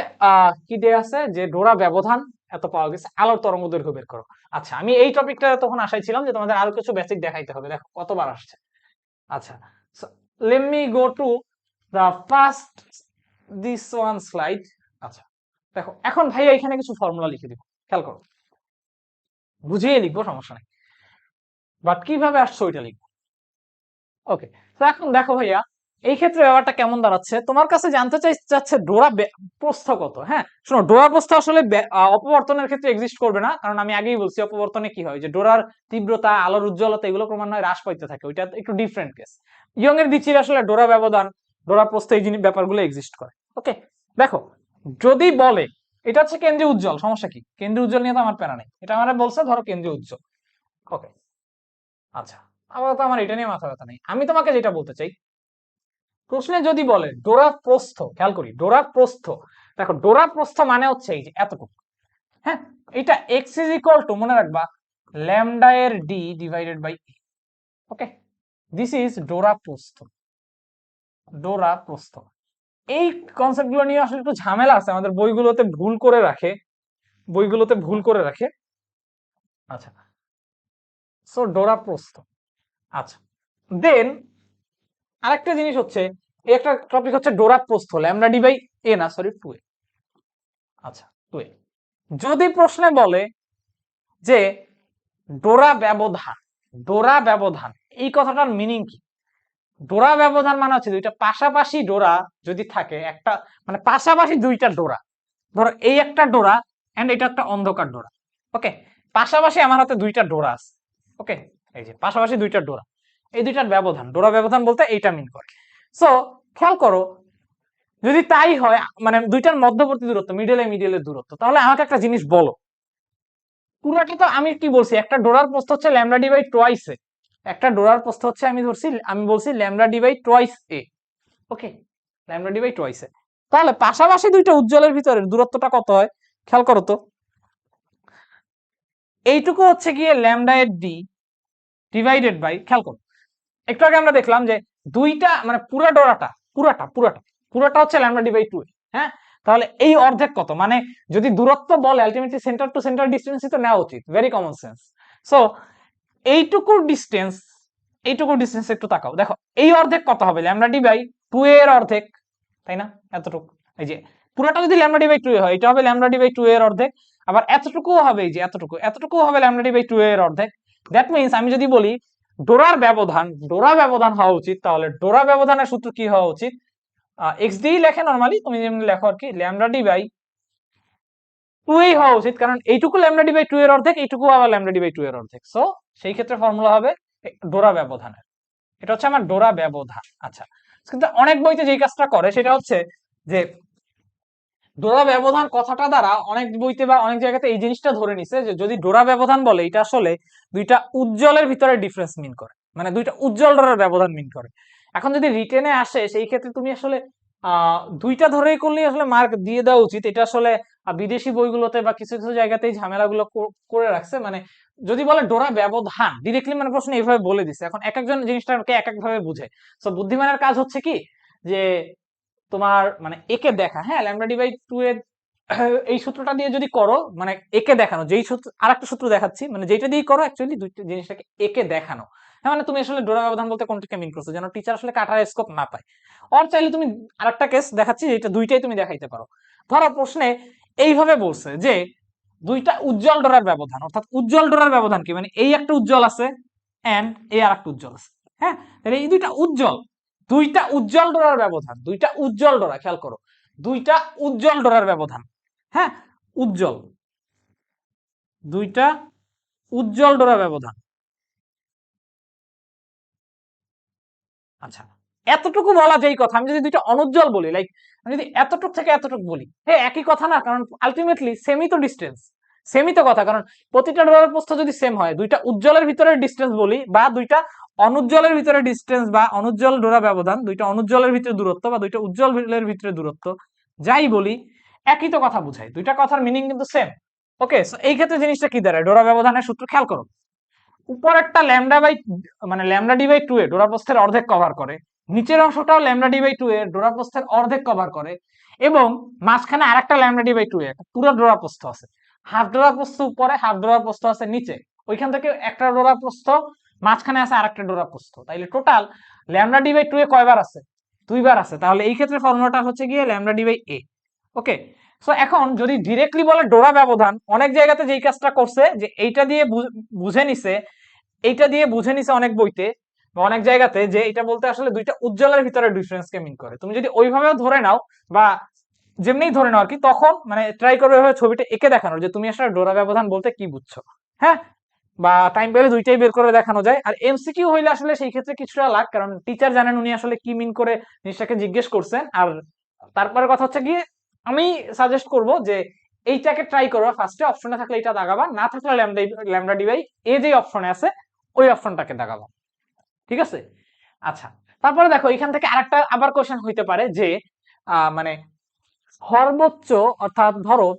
কি দেয়া আছে যে ডোরা ব্যবধান এত পাওয়া গেছে, আলোর তরঙ্গ দৈর্ঘ্য বের করো। আচ্ছা, আমি এই টপিকটা তখন আশায় ছিলাম যে তোমাদের আরো কিছু বেসিক দেখাইতে হবে। দেখো কতবার আসছে। আচ্ছা, let me go to the first this one slide. আচ্ছা দেখো, এখন ভাইয়া এখানে কিছু ফর্মুলা লিখে দিব, খেয়াল করো, বুঝিয়ে লিখবো, সমস্যা নেই, বাট কিভাবে আসছে ওইটা লিখবো। ওকে, তো এখন দেখো ভাইয়া, এই ক্ষেত্রে ব্যাপারটা কেমন দাঁড়াচ্ছে, তোমার কাছে জানতে চাচ্ছে ডোরা প্রস্থ কত। হ্যাঁ শোনো, ডোরা প্রস্থ আসলে অপবর্তনের ক্ষেত্রে এক্সিস্ট করবে না, কারণ আমি আগেই বলছি অপবর্তনে কি হয় যে ডোরার তীব্রতা, আলোর উজ্জ্বলতা এগুলো ক্রমান্বয়ে হ্রাস পাইতে থাকে, ওইটা একটু ডিফারেন্ট কেস। ইয়ং এর দ্বিচির আসলে ডোরা ব্যবধান, ডোরা প্রস্থ, এই জিনিস ব্যাপারগুলো এক্সিস্ট করে। ওকে, দেখো যদি বলে এটা হচ্ছে কেন্দ্রীয় উজ্জ্বল, সমস্যা কি? কেন্দ্রীয় উজ্জ্বল নিয়ে তো আমার প্যারা নেই, এটা আমার বলছে ধরো কেন্দ্রীয় উজ্জ্বল। ওকে, আচ্ছা, আপাতত আমার এটা নিয়ে মাথা ব্যথা নেই। আমি তোমাকে যেটা বলতে চাই, প্রশ্নে যদি বলে ডোরা প্রস্থ, খেয়াল করি ডোরা প্রস্থ, দেখো ডোরা প্রস্থ মানে হচ্ছে এই যে এতটুকু, হ্যাঁ, এটা এক্স ইজ ইকুয়াল টু, মনে রাখবা, ল্যামডা এর D divided by a. Okay, this is ডোরা প্রস্থ। ডোরা প্রস্থ, এই কনসেপ্ট গুলো নিয়ে আসলে একটু ঝামেলা আছে, আমাদের বইগুলোতে ভুল করে রাখে, বইগুলোতে ভুল করে রাখে। আচ্ছা, সো ডোরা প্রস্থ। আচ্ছা, দেন আরেকটা জিনিস হচ্ছে, এই একটা টপিক হচ্ছে ডোরা প্রস্থ, ল্যামডা ডি বাই এ না, সরি 2a। আচ্ছা, 2a যদি প্রশ্নে বলে যে ডোরা ব্যবধান, ডোরা ব্যবধান এই কথাটার মিনিং কি? ডোরা ব্যবধান মানে হচ্ছে দুইটা পাশাপাশি ডোরা যদি থাকে, একটা মানে পাশাপাশি দুইটা ডোরা, ধরো এই একটা ডোরা এন্ড এটা একটা অন্ধকার ডোরা। ওকে, পাশাপাশি আমার হাতে দুইটা ডোরা আছে। ওকে, এই যে পাশাপাশি দুইটা ডোরা, এই দুইটার ব্যবধান, ডোরা ব্যবধান বলতে এইটা মিন করে। সো খেয়াল করো, যদি তাই হয় মানে দুইটার মধ্যবর্তী দূরত্ব, মিডলের দূরত্ব, তাহলে আমাকে একটা জিনিস বলো, পুরোটা তো আমি কি বলছি, একটা ডোরার প্রস্থ হচ্ছে lambda D by twice A, একটা ডোরার প্রস্থ হচ্ছে আমি বলছি lambda D by twice A. Okay, lambda D by twice A, তাহলে পাশাপাশি দুইটা উজ্জ্বলের ভিতরের দূরত্বটা কত হয় খেয়াল করো তো, এইটুকু হচ্ছে গিয়ে ল্যামডা এর ডি ডিভাইডেড বাই, খেয়াল করো একটু আগে আমরা দেখলাম যে দুইটা মানে পুরো ডোরাটা, পুরাটা হচ্ছে ল্যামডা ডি বাই 2, হ্যাঁ, তাহলে এই অর্ধেক কত, মানে যদি দূরত্ব বলে আলটিমেটলি সেন্টার টু সেন্টার ডিসটেন্সই তো নেওয়া উচিত, ভেরি কমন সেন্স। সো এইটুকু ডিসটেন্স, এইটুকু ডিসটেন্স একটু তাকাও, দেখো এই অর্ধেক কত হবে, ল্যামডা ডি বাই 2 এর অর্ধেক, তাই না? এতটুকু, এই যে পুরোটা যদি ল্যামডা ডি বাই 2 হয়, এটা হবে ল্যামডা ডি বাই 2 এর অর্ধেক, আবার এতটুকুও হবে, এই যে এতটুকু হবে ল্যামডা ডি বাই 2 এর অর্ধেক। দ্যাট মিন্স আমি যদি বলি ডোরা ব্যবধান হওয়া উচিত, তাহলে ডোরা ব্যবধানের সূত্র কি হওয়া উচিত, এক্স ডি লেখে নরমালি, তুমি যেমন লেখো আর কি, ল্যামডা ডি বাই 2 এই হওয়া উচিত, কারণ এইটুকু ল্যামডা ডি বাই 2 এর অর্ধেক, এইটুকু আবার ল্যামডা ডি বাই 2 এর অর্ধেক। সো সেই ক্ষেত্রে ফর্মুলা হবে ডোরা ব্যবধানের, এটা হচ্ছে আমার ডোরা ব্যবধান। আচ্ছা, কিন্তু অনেক বইতে যেই কাজটা করে সেটা হচ্ছে যে ডোরা ব্যবধান কথাটা দ্বারা অনেক বইতে বা অনেক জায়গাতে এই জিনিসটা ধরে নিছে যে যদি ডোরা ব্যবধান বলে, এটা আসলে দুইটা উজ্জ্বলের ভিতরে ডিফারেন্স মিন করে, মানে দুইটা উজ্জ্বল ডোরার ব্যবধান মিন করে। এখন যদি রিটেনে আসে সেই ক্ষেত্রে তুমি আসলে দুইটা ধরেই করলেই আসলে মার্ক দিয়ে দেওয়া উচিত, এটা আসলে বিদেশি বইগুলোতে বা কিছু কিছু জায়গাতে এই ঝামেলাগুলো করে রাখছে, মানে যদি বলে ডোরা ব্যবধান ডিরেক্টলি মানে প্রশ্ন এইভাবে বলে দিছে, এখন এক একজন জিনিসটাকে এক এক ভাবে বুঝে। তো বুদ্ধিমানের কাজ হচ্ছে কি, যে তোমার মানে একে দেখা, হ্যাঁ, ল্যামডা ডি বাই 2 এর এই সূত্রটা দিয়ে যদি করো, মানে একে দেখানো, যেই সূত্র আরেকটা সূত্র দেখাচ্ছি, মানে যেটা দিয়ে করো অ্যাকচুয়ালি দুইটা জিনিসটাকে একে দেখানো, হ্যাঁ, মানে তুমি আসলে ডোরা ব্যবধান বলতে কোনটাকে মিন করছো, যেন টিচার আসলে কাটার স্কোপ না পায়। আর চাইলে তুমি আরেকটা কেস দেখাচ্ছি, যেটা দুইটাই তুমি দেখাইতে পারো। ধরো প্রশ্নে এইভাবে বলছে যে দুইটা উজ্জ্বল ডোরার ব্যবধান, অর্থাৎ উজ্জ্বল ডোরার ব্যবধান কি, মানে এই একটা উজ্জ্বল আছে এন্ড এই আরেকটা উজ্জ্বল আছে, হ্যাঁ, তাহলে এই দুইটা উজ্জ্বল ডোরার ব্যবধান, দুইটা উজ্জ্বল ডোরা, খেয়াল করো দুইটা উজ্জ্বল ডোরার ব্যবধান, হ্যাঁ, উজ্জ্বল, দুইটা উজ্জ্বল ডোরা ব্যবধান। আচ্ছা, এতটুকু বলা যেই কথা, আমি যদি দুইটা অনুজ্জ্বল বলি, লাইক আমি যদি এতটুকু থেকে এতটুকু বলি, হ্যাঁ একই কথা না, কারণ আলটিমেটলি সেমই তো ডিস্টেন্স, সেমই তো কথা, কারণ প্রতিটা ডোরার প্রস্থ যদি সেম হয়, দুইটা উজ্জ্বলের ভিতরে ডিস্টেন্স বলি বা দুইটা অনুজ্জ্বলের ভিতরে ডিস্টেন্স বা অনুজ্জ্বল ডোরা ব্যবধান, দুইটা অনুজ্জ্বলের ভিতরে দূরত্ব বা দুইটা উজ্জ্বলের ভিতরে দূরত্ব, যাই বলি একই তো কথা বুঝায়, দুইটা কথার মিনিং কিন্তু সেম। ওকে, সো এই ক্ষেত্রে জিনিসটা কি দাঁড়ায়, ডোরা ব্যবধানের সূত্র খেয়াল করো, উপর একটা ল্যামডা বাই মানে ল্যামডা ডি বাই 2 এ ডোরা প্রস্থের অর্ধেক কভার করে, নিচের অংশটাও ল্যামডা ডি বাই 2 এ ডোরা প্রস্থের অর্ধেক কভার করে, এবং মাঝখানে আরেকটা ল্যামডা ডি বাই 2 এ পুরো ডোরা প্রস্থ আছে, হাফ ডোরা প্রস্থ উপরে, হাফ ডোরা প্রস্থ আছে নিচে, ওইখান থেকে একটা ডোরা প্রস্থ, মাঝখানে আছে আরেকটা ডোরা প্রস্থ, তাইলে টোটাল ল্যামডা ডি বাই 2 এ কয়বার আছে, দুইবার আছে, তাহলে এই ক্ষেত্রে ফর্মুলাটা হচ্ছে গিয়ে lambda D by a. Okay, so এখন যদি ডিরেক্টলি বলে ডোরা ব্যবধান, অনেক জায়গাতে যেই কাজটা করছে যে এইটা দিয়ে বুঝে নিছে, এইটা দিয়ে বুঝে নিছে অনেক বইতে বা অনেক জায়গাতে, যে এটা বলতে আসলে দুইটা উজ্জ্বলের ভিতরে ডিফারেন্স কে মিন করে। তুমি যদি ওইভাবেও ধরে নাও বা যেমনি ধরে নাও আর কি, তখন মানে ট্রাই করবে ওইভাবে ছবিটা এঁকে দেখানোর, যে তুমি আসলে ডোরা ব্যবধান বলতে কি বুঝছো, হ্যাঁ, বা টাইম পেলে দুইটাই বের করে দেখানো যায়। আর এমসিকিউ হইলে আসলে সেই ক্ষেত্রে কিছুটা লাগ, কারণ টিচার জানেন উনি আসলে কি মিন করে জিনিসটাকে জিজ্ঞেস করছেন। আর তারপরে কথা হচ্ছে গিয়ে আমি সাজেস্ট করব যে এইটাকে ট্রাই করবা ফার্স্টে, অপশনে থাকলে এটা দাগাবা, না থাকলে ল্যামডা ডি বাই এ যে অপশনে আছে ওই অপশনটাকে দাগাবা, ঠিক আছে? আচ্ছা, তারপরে দেখো এখান থেকে আরেকটা আবার কোশ্চেন হইতে পারে যে মানে সর্বোচ্চ, অর্থাৎ ধরো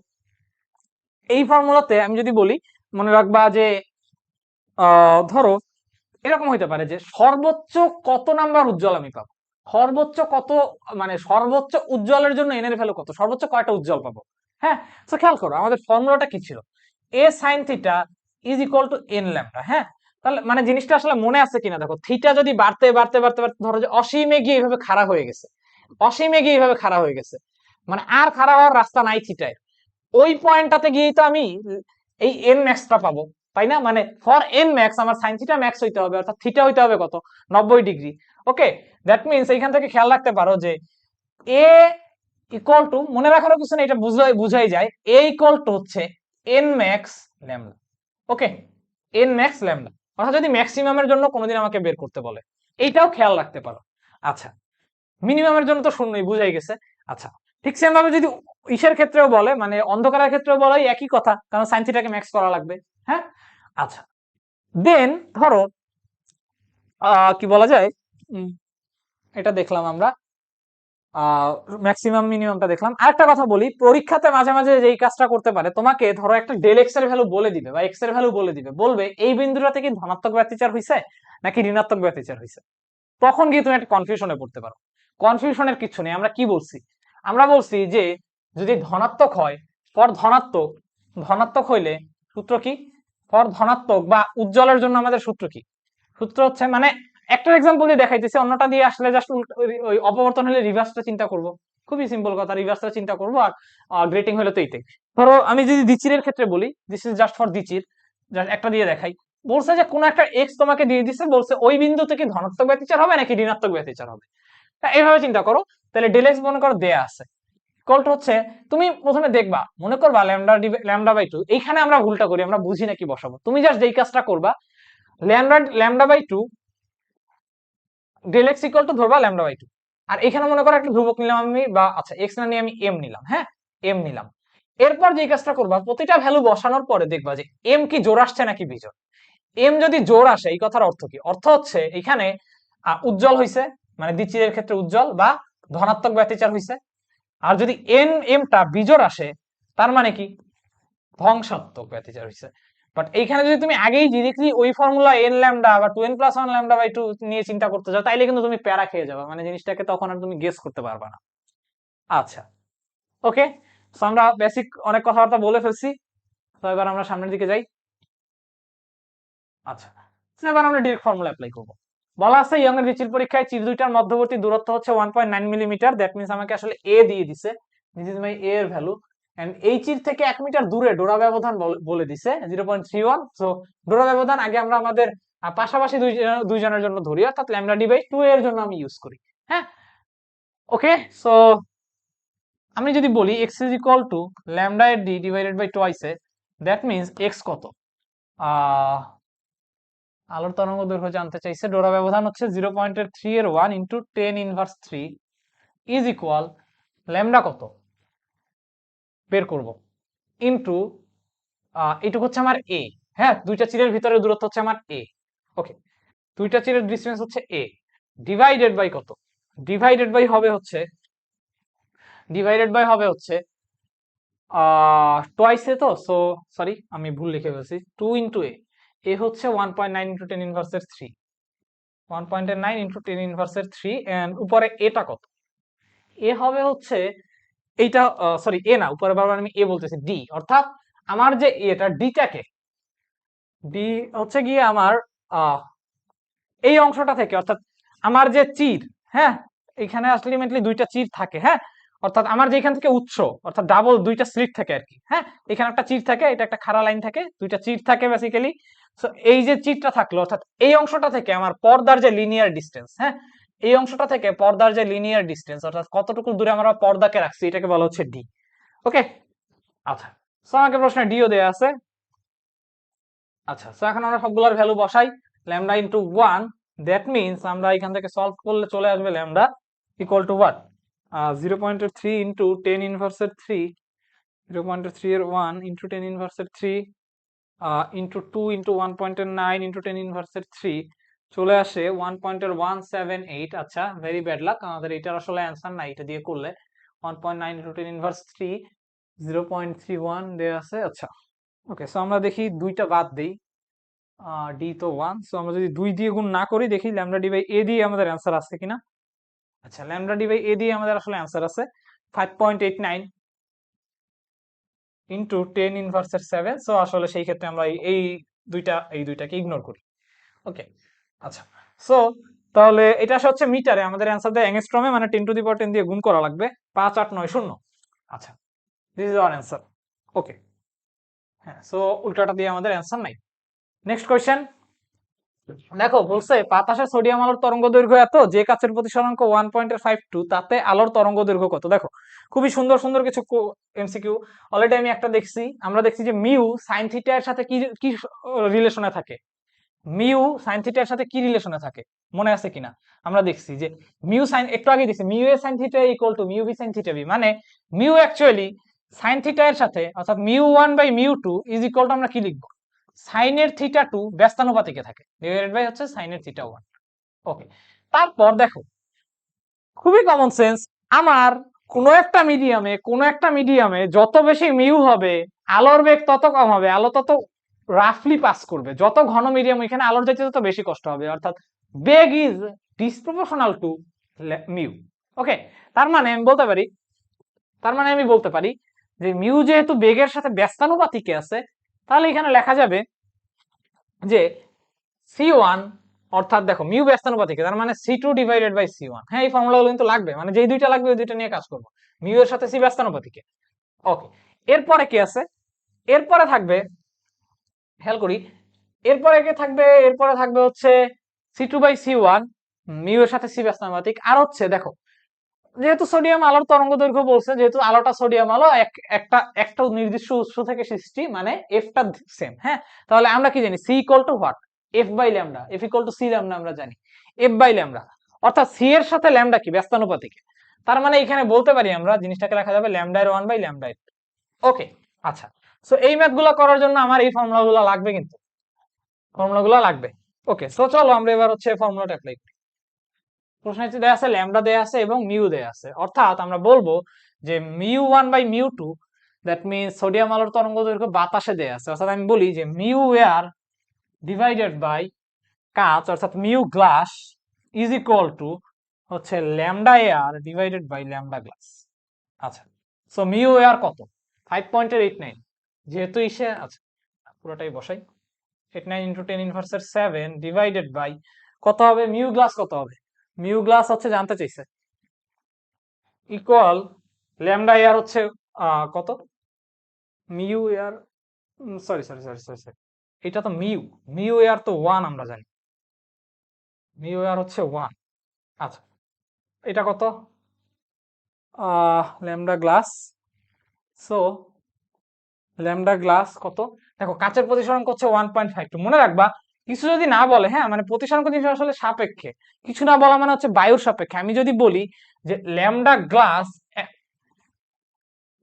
এই ফর্মুলাতে আমি যদি বলি, মনে রাখবা যে ধরো এরকম হইতে পারে যে সর্বোচ্চ কত নাম্বার উজ্জ্বল আমি পাবো, সর্বোচ্চ কত, মানে সর্বোচ্চ উজ্জ্বলের জন্য এন এর ভ্যালু কত, সর্বোচ্চ কয়টা উজ্জ্বল পাবো। হ্যাঁ, তো খেয়াল করো আমাদের ফর্মুলাটা কি ছিল, A sine theta is equal to N lambda. হ্যাঁ, তাহলে মানে জিনিসটা আসলে মনে আছে কিনা দেখো, থিটা যদি বাড়তে বাড়তে বাড়তে বাড়তে ধরো যে অসীমে গিয়ে এইভাবে খাড়া হয়ে গেছে, অসীমে গিয়ে এইভাবে খাড়া হয়ে গেছে, মানে আর খাড়া হওয়ার রাস্তা নাই থিটায়, ওই পয়েন্টটাতে গিয়েই তো আমি এই এন ম্যাক্সটা পাবো, তাই না? মানে ফর এন ম্যাক্স আমার সাইন থিটা ম্যাক্স হইতে হবে, অর্থাৎ থিটা হইতে হবে কত, 90 ডিগ্রি। ওকে, দ্যাট মিনস এইখান থেকে খেয়াল রাখতে পারো যে এ ইকুয়াল টু, মনে রাখারও কিছু না, এটা বুঝাই যায়, এ ইকুয়াল টু হচ্ছে এন ম্যাক্স ল্যামডা। ওকে, এন ম্যাক্স ল্যামডা, অর্থাৎ যদি ম্যাক্সিমামের জন্য কোনোদিন আমাকে বের করতে বলে, এইটাও খেয়াল রাখতে পারো। আচ্ছা, মিনিমামের জন্য তো শূন্যই, বুঝাই গেছে। আচ্ছা, ঠিক সেম ভাবে যদি ইসের ক্ষেত্রেও বলে, মানে অন্ধকারের ক্ষেত্রেও বলে একই কথা, কারণ সাইন থিটাকে ম্যাক্স করা লাগবে। হ্যাঁ, আচ্ছা, দেন ধরো কি বলা যায়, এটা দেখলাম আমরা, ম্যাক্সিমাম মিনিমামটা দেখলাম। আরেকটা কথা বলি, পরীক্ষাতে মাঝে মাঝে যেই কাজটা করতে পারে, তোমাকে ধরো একটা ডেল এক্স এর ভ্যালু বলে দিবে বা এক্স এর ভ্যালু বলে দিবে, বলবে এই বিন্দুটা থেকে ধনাত্মক ব্যতিচার হইছে নাকি ঋণাত্মক ব্যতিচার হইছে, তখন গিয়ে তুমি একটা কনফিউশনে পড়তে পারো। কনফিউশনের কিছু নেই, আমরা কি বলছি, আমরা বলছি যে যদি ধনাত্মক হয়, ফর ধনাত্মক, ধনাত্মক হইলে সূত্র কি, ফর ধনাত্মক বা উজ্জ্বলের জন্য আমাদের সূত্র কি, সূত্র হচ্ছে, মানে একটা এক্সাম্পল দিয়ে দেখাইতেছি, অন্যটা দিয়ে আসলে জাস্ট ওই অপবর্তন হলে রিভার্সটা চিন্তা করব, খুবই সিম্পল কথা, রিভার্সটা চিন্তা করবো, আর গ্রেটিং হলে তো এইটাই। ধরো আমি যদি দ্বিচিরের ক্ষেত্রে বলি, দিস ইজ জাস্ট ফর দ্বিচির, জাস্ট একটা দিয়ে দেখাই, বলছে যে কোন একটা এক্স তোমাকে দিয়ে দিচ্ছে, বলছে ওই বিন্দু থেকে ধনাত্মক ব্যতিচার হবে নাকি ঋণাত্মক ব্যতিচার হবে। এইভাবে চিন্তা করো, তাহলে ডেল এক্স মনে করো দেয়া আছে, কলটা হচ্ছে, তুমি প্রথমে দেখবা, মনে করবা ল্যামডা বাই টু, এইখানে আমরা ভুলটা করি, আমরা বুঝি না কি বসাবো, তুমি জাস্ট যেই কাজটা করবা, lambda by two del x equal to ধরবা ল্যামডা বাই টু, আর এখানে মনে করো একটা ধ্রুবক নিলাম আমি, বা আচ্ছা এক্স না নিয়ে আমি এম নিলাম, হ্যাঁ এম নিলাম। এরপর যে কাজটা করবা, প্রতিটা ভ্যালু বসানোর পরে দেখবা যে এম কি জোড় আসছে নাকি বিজোড়। এম যদি জোড় আসে, এই কথার অর্থ কি, অর্থ হচ্ছে এখানে উজ্জ্বল হইছে, মানে দ্বিচিরের ক্ষেত্রে উজ্জ্বল বা ধনাত্মক ব্যতিচার হইছে। আর যদি এমটা বিজোড় আসে, তার মানে কি ধ্বংসাত্মক ব্যতিচার হইছে। বাট এইখানে যদি তুমি আগেই ডিরেক্টলি ওই ফর্মুলা এন ল্যামডা বা 2n+1 ল্যামডা বাই 2 নিয়ে চিন্তা করতে যাও, তাইলে কিন্তু তুমি প্যারা খেয়ে যাবে, মানে জিনিসটাকে তখন আর তুমি গেস করতে পারবা না। আচ্ছা, ওকে, সো আমরা বেসিক অনেক কথাবার্তা বলে ফেলছি, তো এবার আমরা সামনের দিকে যাই। আচ্ছা, এবার আমরা ডিরেক্ট ফর্মুলা অ্যাপ্লাই করব। বলা আছে ইয়ং এর রিচিল পরীক্ষায় চির দুইটার মধ্যবর্তী দূরত্ব হচ্ছে 1.9 মিলিমিটার, দ্যাট মিন্স আমাকে আসলে এ দিয়ে দিছে, দিস ইজ মাই এ এর ভ্যালু, এন্ড এই চির থেকে 1 মিটার দূরে ডোরা ব্যবধান বলে দিছে 0.31। সো ডোরা ব্যবধান আগে আমরা আমাদের পাশাপাশি দুইজনের জন্য ধরি, অর্থাৎ ল্যামডা ডি বাই 2 এর জন্য আমি ইউজ করি। হ্যাঁ, ওকে, সো আমি যদি বলি x is equal to lambda এর D divided by twice A, that means x কত, আলোর তরঙ্গ দৈর্ঘ্য জানতে চাইছে, ডোরা ব্যবধান হচ্ছে 0.3 এর 1 ইন্টু 10⁻³ ইজ ইকুয়াল ল্যামডা কত বের করব, ইন্টু এইটুকু হচ্ছে আমার এ। হ্যাঁ, দুইটা চিরের ভিতরে দূরত্ব হচ্ছে আমার এ। ওকে, দুইটা চিরের ডিসটেন্স হচ্ছে এ, ডিভাইডেড বাই কত, ডিভাইডেড বাই হবে হচ্ছে টোয়াইস এ, তো সো সরি আমি ভুল লিখে ফেলছি, 2 ইন্টু এ হচ্ছে 1.9 ইন্টু 10⁻³ 1.9 ইন্টু 10⁻³ এন্ড উপরে এটা কত, এ হবে হচ্ছে এইটা, সরি এ না, উপরে বারবার আমি এ বলতেছি, ডি, অর্থাৎ আমার যে এটা ডিটাকে, ডি হচ্ছে গিয়ে আমার এই অংশটা থেকে, অর্থাৎ আমার যে চির, হ্যাঁ এখানে আলটিমেটলি দুইটা চির থাকে, হ্যাঁ অর্থাৎ আমার যেখান থেকে উৎস, অর্থাৎ ডাবল দুইটা স্লিট থাকে আর কি, হ্যাঁ এখানে একটা চির থাকে, এটা একটা খাড়া লাইন থাকে, দুইটা চির থাকে বেসিক্যালি। সো এই যে চিরটা থাকলো, অর্থাৎ এই অংশটা থেকে আমার পর্দার যে লিনিয়ার ডিস্টেন্স, হ্যাঁ এই অংশটা থেকে পর্দার যে লিনিয়ার ডিস্টেন্স, অর্থাৎ কতটুকু দূরে আমরা পর্দাকে রাখছি, এটাকে বলা হচ্ছে ডি। ওকে, আচ্ছা, সো আমাকে প্রশ্নে ডিও দেয়া আছে। আচ্ছা, সো এখন আমরা সবগুলোর ভ্যালু বসাই, ল্যামডা ইন্টু 1, দ্যাট মিনস আমরা এখান থেকে সলভ করলে চলে আসবে lambda equal to what, 0.3 into 10⁻³ 0.3 এর 1 ইন্টু 10 ইনভার্সের 3 ইন্টু 2 ইন্টু 1.9 ইন্টু 10 ইনভার্সের 3 চলে আসে 1.178। আচ্ছা, ভেরি ব্যাড লাক, আমাদের এটার আসলে অ্যান্সার নাই, এটা দিয়ে করলে 1.9 ইন্টু 10 ইনভার্স 3 0.31 দেয়া আছে। আচ্ছা, ওকে, সো আমরা দেখি দুইটা বাদ দেই, ডি তো 1, সো আমরা যদি 2 দিয়ে গুণ না করি, দেখি ল্যামডা ডি বাই এ দিয়ে আমাদের অ্যান্সার আছে কিনা। আচ্ছা, ল্যামডা ডি বাই এ দিয়ে আমাদের আসলে অ্যান্সার আছে 5.89 ইন্টু 10 ইনভার্সের 7। সো আসলে সেই ক্ষেত্রে আমরা এই দুইটাকে ইগনোর করি। ওকে, আচ্ছা, সো তাহলে এটা আসলে হচ্ছে মিটারে, আমাদের অ্যান্সার দেয় অ্যাংস্ট্রমে, মানে 10 টু দি পাওয়ার 10 দিয়ে গুণ করা লাগবে, 5890। আচ্ছা, দিস ইজ আওয়ার অ্যান্সার। ওকে, হ্যাঁ, সো উল্টাটা দিয়ে আমাদের অ্যান্সার নাই। নেক্সট কোয়েশ্চেন, দেখো বলছে বাতাসে সোডিয়াম আলোর তরঙ্গ দৈর্ঘ্য এত যে কাচের প্রতিসরাঙ্ক 1.52, তাতে আলোর তরঙ্গ দৈর্ঘ্য কত। দেখো খুবই সুন্দর সুন্দর কিছু এমসিকিউ অলরেডি আমি একটা দেখছি, আমরা দেখছি যে মিউ সাইন থিটা এর সাথে কি কি রিলেশনে থাকে, মিউ সাইন থিটা এর সাথে কি রিলেশনে থাকে মনে আছে কিনা। আমরা দেখছি যে মিউ সাইন, একটু আগে দেখছি mu A sine theta equal to mu B sine theta B, মানে মিউ অ্যাকচুয়ালি সাইন থিটা এর সাথে, অর্থাৎ mu 1 by mu 2 is equal to আমরা কি লিখবো, সাইনের থিটা 2 ব্যস্তানুপাতিকে থাকে ডিভাইডেড বাই হচ্ছে সাইনের থিটা 1। ওকে, তারপর দেখো খুবই কমন সেন্স, আমার কোনো একটা মিডিয়ামে যত বেশি মিউ হবে আলোর বেগ তত কম হবে, আলো তত রাফলি পাস করবে, যত ঘন মিডিয়াম এখানে আলোর যাইতে তত বেশি কষ্ট হবে, অর্থাৎ বেগ ইজ ডিসপ্রপোর্শনাল টু মিউ। ওকে, তার মানে আমি বলতে পারি যে মিউ যেহেতু বেগের সাথে ব্যস্তানুপাতিকে আছে, তাহলে এখানে লেখা যাবে যে C1, অর্থাৎ দেখো মিউ ব্যস্তানুপাতিকে, তার মানে C2 ডিভাইডেড বাই C1। হ্যাঁ, এই ফর্মুলাগুলো কিন্তু লাগবে, মানে যেই দুইটা লাগবে ওই দুইটা নিয়ে কাজ করবো, মিউ এর সাথে সি ব্যস্তানুপাতিকে। ওকে, এরপরে কি আছে, এরপরে থাকবে, খেয়াল করি, এরপরে থাকবে হচ্ছে C2 বাই C1, মিউ এর সাথে সি ব্যস্তানুপাতিক। আর হচ্ছে দেখো, যেহেতু সোডিয়াম আলোর তরঙ্গ দৈর্ঘ্য বলছে, যেহেতু আলোটা সোডিয়াম আলো একটা নির্দিষ্ট উৎস থেকে সৃষ্টি, মানে এফটা সেম। হ্যাঁ, তাহলে আমরা কি জানি, C equal to what, F by lambda, F equal to C lambda আমরা জানি, এফ বাই ল্যামডা, অর্থাৎ সি এর সাথে ল্যামডা কি ব্যস্তানুপাতিক। তার মানে এখানে বলতে পারি আমরা জিনিসটাকে লেখা যাবে ল্যামডা এর 1 বাই ল্যামডা এর। ওকে, আচ্ছা, সো এই ম্যাথগুলো করার জন্য আমার এই ফর্মুলাগুলো লাগবে, কিন্তু ফর্মুলাগুলো লাগবে। ওকে, সো চলো আমরা এবার হচ্ছে ফর্মুলাটা অ্যাপ্লাই করি। প্রশ্নে দেয়া আছে ল্যামডা দেয়া আছে এবং মিউ দেয়া আছে, অর্থাৎ আমরা বলবো যে mu 1 by mu 2, that means sodium আলোর তরঙ্গ দৈর্ঘ্য বাতাসে দেয়া আছে, অর্থাৎ আমি বলি যে মিউ এয়ার ডিভাইডেড বাই কাঁচ, অর্থাৎ mu glass is equal to হচ্ছে lambda air divided by lambda glass. আচ্ছা, সো মিউ এয়ার কত, 5.89, যেহেতু ইসে আচ্ছা পুরোটাই বসাই, 89 ইন্টু 10 ইনভার্সের 7 ডিভাইডেড বাই কত হবে, মিউ গ্লাস কত হবে, মিউ গ্লাস হচ্ছে জানতে চাইছে, ইকুয়াল ল্যামডা এয়ার হচ্ছে কত, mu air, sorry sorry sorry sorry sorry, এটা তো মিউ এয়ার তো 1 আমরা জানি, মিউ এয়ার হচ্ছে 1। আচ্ছা, এটা কত, lambda glass, so lambda glass কত, দেখো কাচের প্রতিসরাঙ্ক হচ্ছে 1.52, মনে রাখবা কিছু যদি না বলে, হ্যাঁ মানে প্রতিসরাঙ্ক জিনিস আসলে সাপেক্ষে, কিছু না বলা মানে হচ্ছে বায়ুর সাপেক্ষে। আমি যদি বলি যে lambda glass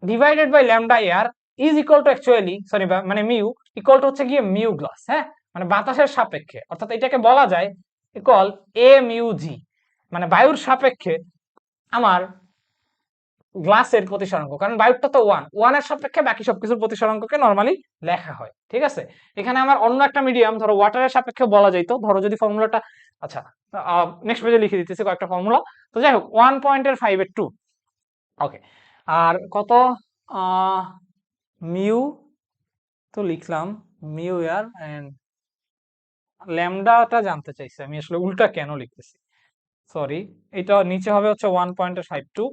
divided by lambda air is equal to actually sorry মানে মিউ ইকুয়াল টু হচ্ছে গিয়ে মিউ গ্লাস, হ্যাঁ মানে বাতাসের সাপেক্ষে, অর্থাৎ এটাকে বলা যায় ইকুয়াল এ মিউ জি, মানে বায়ুর সাপেক্ষে আমার গ্লাসের প্রতিসরাঙ্ক, কারণ বায়ুটা তো ওয়ানের সাপেক্ষে বাকি সবকিছুর প্রতিসরাঙ্ককে নরমালি লেখা হয়, ঠিক আছে। এখানে আমার অন্য একটা মিডিয়াম ধরো ওয়াটারের সাপেক্ষে বলা যাইতো, ধরো যদি ফর্মুলাটা, আচ্ছা নেক্সট পেজে লিখে দিতেছি কয়েকটা ফর্মুলা, তো যাই হোক 1.5/2। ওকে, আর কত, মিউ তো লিখলাম, মিউ এয়ার এন্ড ল্যামডাটা জানতে চাইছে, আমি আসলে উল্টা কেন লিখতেছি, সরি, এটা নিচে হবে হচ্ছে 1.52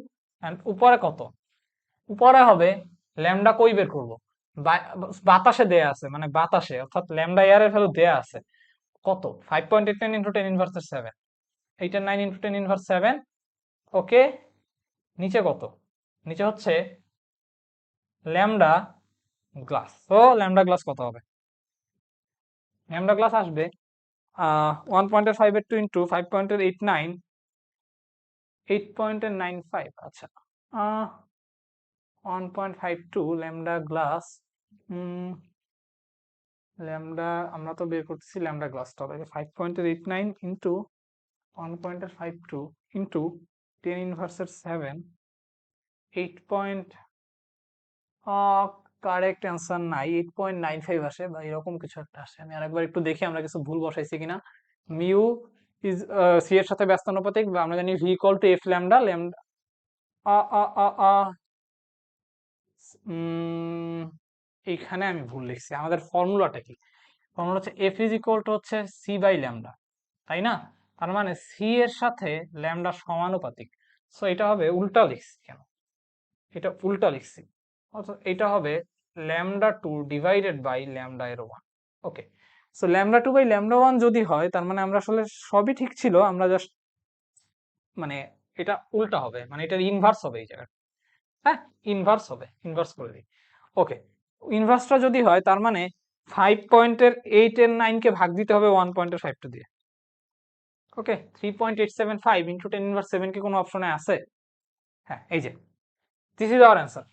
এন্ড উপরে কত, উপরে হবে ল্যামডা, কই বের করব, বাতাসে দেয়া আছে, মানে বাতাসে, অর্থাৎ ল্যামডা এয়ারের ভ্যালু দেয়া আছে কত, 5.89 ইন্টু 10 ইনভার্সের 7, 89 ইন্টু 10 ইনভার্স 7। ওকে, নিচে কত, নিচে হচ্ছে ল্যামডা গ্লাস, তো ল্যামডা গ্লাস কত হবে, ল্যামডা গ্লাস আসবে 1.52 ইন্টু 5.89, 8.95। আচ্ছা, 1.52 ল্যামডা গ্লাস, ল্যামডা আমরা তো বের করতেছি ল্যামডা গ্লাসটা হবে 5.89 ইন্টু 1.52 ইন্টু 10 ইনভার্সের 7, 8. কারেক্ট অ্যান্সার নাই, 8.95 আসে বা এরকম কিছু একটা আসে। আমি আরেকবার একটু দেখি আমরা কিছু ভুল বসাইছি কিনা। মিউ ইজ সি এর সাথে ব্যস্তানুপাতিক, বা আমরা জানি V equal to F lambda lambda এইখানে আমি ভুল লিখছি। আমাদের ফর্মুলাটা কি? ফর্মুলা হচ্ছে এফ ইজ ইকুয়াল টু হচ্ছে সি বাই ল্যামডা, তাই না? তার মানে সি এর সাথে ল্যামডা সমানুপাতিক। সো এটা হবে উল্টা লিখছি কেন? এটা উল্টা লিখছি, অর্থাৎ এটা হবে lambda two divided by lambda এর one. Okay, so lambda two by lambda one যদি হয় তার মানে আমরা আসলে সবই ঠিক ছিল, আমরা জাস্ট মানে এটা উল্টা হবে, মানে এটার ইনভার্স হবে এই জায়গায়। হ্যাঁ, ইনভার্স হবে, ইনভার্স করে দিই। ওকে, ইনভার্সটা যদি হয় তার মানে 5.8 এর 9 কে ভাগ দিতে হবে 1.5 দিয়ে। ওকে, 3.875 ইন্টু 10 ইনভার্স 7 কি কোনো অপশনে আছে? হ্যাঁ, এই যে দিস ইজ আওয়ার অ্যান্সার।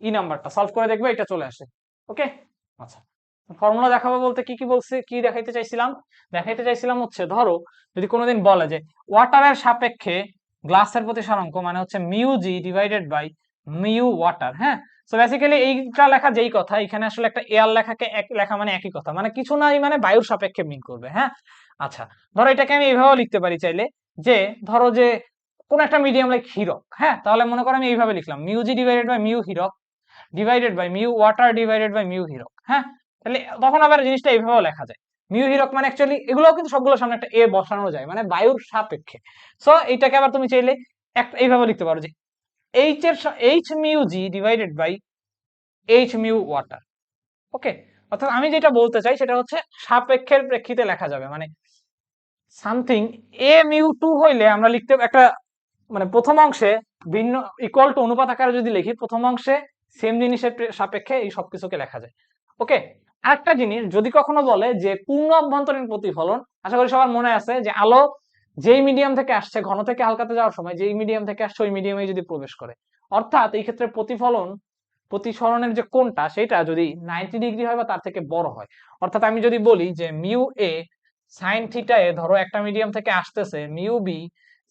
ই নাম্বারটা সলভ করে দেখবে এটা চলে আসে। ওকে, আচ্ছা, ফর্মুলা দেখাবো বলতে কি কি বলছে, কি দেখাইতে চাইছিলাম? দেখাইতে চাইছিলাম হচ্ছে ধরো যদি কোনোদিন বলে যে ওয়াটারের সাপেক্ষে গ্লাসের প্রতিসরাঙ্ক মানে হচ্ছে mu G divided by mu water. হ্যাঁ, সো বেসিক্যালি এইটা লেখা যেই কথা, এখানে আসলে একটা এয়ার লেখাকে এক লেখা মানে একই কথা, মানে কিছু নাই মানে বায়ুর সাপেক্ষে মিন করবে। হ্যাঁ, আচ্ছা, ধরো এটাকে আমি এইভাবে লিখতে পারি চাইলে, যে ধরো যে কোন একটা মিডিয়াম লাইক হিরক। হ্যাঁ, তাহলে মনে করো আমি এইভাবে লিখলাম mu G divided by mu হিরক divided by mu water divided by mu হিরক। হ্যাঁ, তাহলে তখন আবার জিনিসটা এইভাবেও লেখা যায়। মিউ হিরক মানে অ্যাকচুয়ালি এগুলোও কিন্তু সবগুলোর সামনে একটা এ বসানো যায়, মানে বায়ুর সাপেক্ষে। সো এইটাকে আবার তুমি চাইলে একটা এইভাবে লিখতে পারো যে এইচ এর H mu G divided by H mu water. Okay, অর্থাৎ আমি যেটা বলতে চাই সেটা হচ্ছে সাপেক্ষের প্রেক্ষিতে লেখা যাবে, মানে সামথিং এ মিউ টু হইলে আমরা লিখতে একটা মানে প্রথম অংশে ভিন্ন ইকুয়াল টু অনুপাত আকারে যদি লিখি, প্রথম অংশে সেম জিনিসের সাপেক্ষে এই সবকিছুকে লেখা যায়। ওকে, আরেকটা জিনিস যদি কখনো বলে যে পূর্ণ অভ্যন্তরীণ প্রতিফলন, আশা করি সবার মনে আছে যে আলো যেই মিডিয়াম থেকে আসছে ঘন থেকে হালকাতে যাওয়ার সময় যেই মিডিয়াম থেকে আসছে ওই মিডিয়ামে যদি প্রবেশ করে, অর্থাৎ এই ক্ষেত্রে প্রতিসরণের যে কোণটা সেটা যদি 90 ডিগ্রি হয় বা তার থেকে বড় হয়, অর্থাৎ আমি যদি বলি যে mu A sine theta A ধরো একটা মিডিয়াম থেকে আসতেছে mu B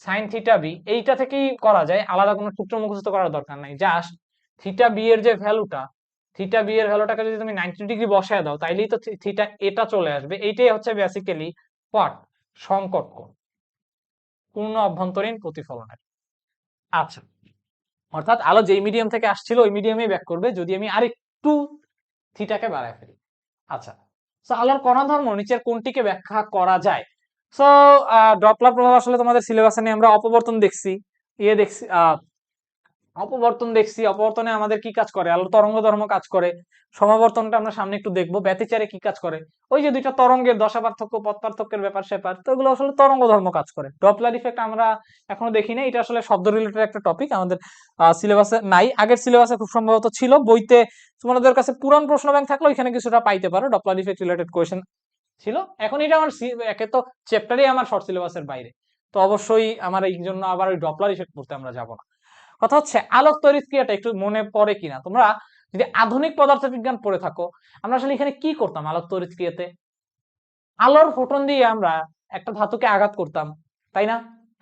sine theta B, এইটা থেকেই করা যায়, আলাদা কোনো সূত্র মুখস্থ করার দরকার নাই। জাস্ট থিটা বি এর যে ভ্যালুটা, থিটা বি এর ভ্যালুটাকে যদি তুমি 90 ডিগ্রি বসায় দাও তাইলেই তো থিটা এটা চলে আসবে। এইটাই হচ্ছে বেসিক্যালি হোয়াট, সংকট কোণ, পূর্ণ অভ্যন্তরীণ প্রতিফলনের। আচ্ছা, অর্থাৎ আলো যেই মিডিয়াম থেকে আসছিল ওই মিডিয়ামেই ব্যাক করবে যদি আমি আরেকটু থিটাকে বাড়ায় ফেলি। আচ্ছা, সো আলোর কণা ধর্ম নিচের কোনটিকে ব্যাখ্যা করা যায়? সো ডপলার প্রভাব আসলে তোমাদের সিলেবাসে নিয়ে আমরা অপবর্তন দেখছি, দেখছি অপবর্তন দেখছি। অপবর্তনে আমাদের কি কাজ করে? আলোর তরঙ্গ ধর্ম কাজ করে। সমাবর্তনটা আমরা সামনে একটু দেখবো। ব্যতিচারে কি কাজ করে? ওই যে দুইটা তরঙ্গের দশা পার্থক্য পথ পার্থক্যের ব্যাপার স্যাপার, তো এগুলো আসলে তরঙ্গ ধর্ম কাজ করে। ডপলার ইফেক্ট আমরা এখনো দেখি না, এটা আসলে শব্দ রিলেটেড একটা টপিক, আমাদের সিলেবাসে নাই। আগের সিলেবাসে খুব সম্ভবত ছিল, বইতে তোমাদের কাছে পুরান প্রশ্ন ব্যাংক থাকলে ওইখানে কিছুটা পাইতে পারো, ডপলার ইফেক্ট রিলেটেড কোয়েশ্চেন ছিল। এখন এটা আমার একে তো চ্যাপ্টারই আমার শর্ট সিলেবাসের বাইরে, তো অবশ্যই আমার এই জন্য আবার ওই ডপলার ইফেক্ট পড়তে আমরা যাব না। কথা হচ্ছে আলোক তড়িৎক্রিয়াটা একটু মনে পড়ে কিনা তোমরা যদি আধুনিক পদার্থবিজ্ঞান পড়ে থাকো, আমরা আসলে এখানে কি করতাম আলোক তড়িৎক্রিয়াতে? আলোর ফোটন দিয়ে আমরা একটা ধাতুকে আঘাত করতাম, তাই না?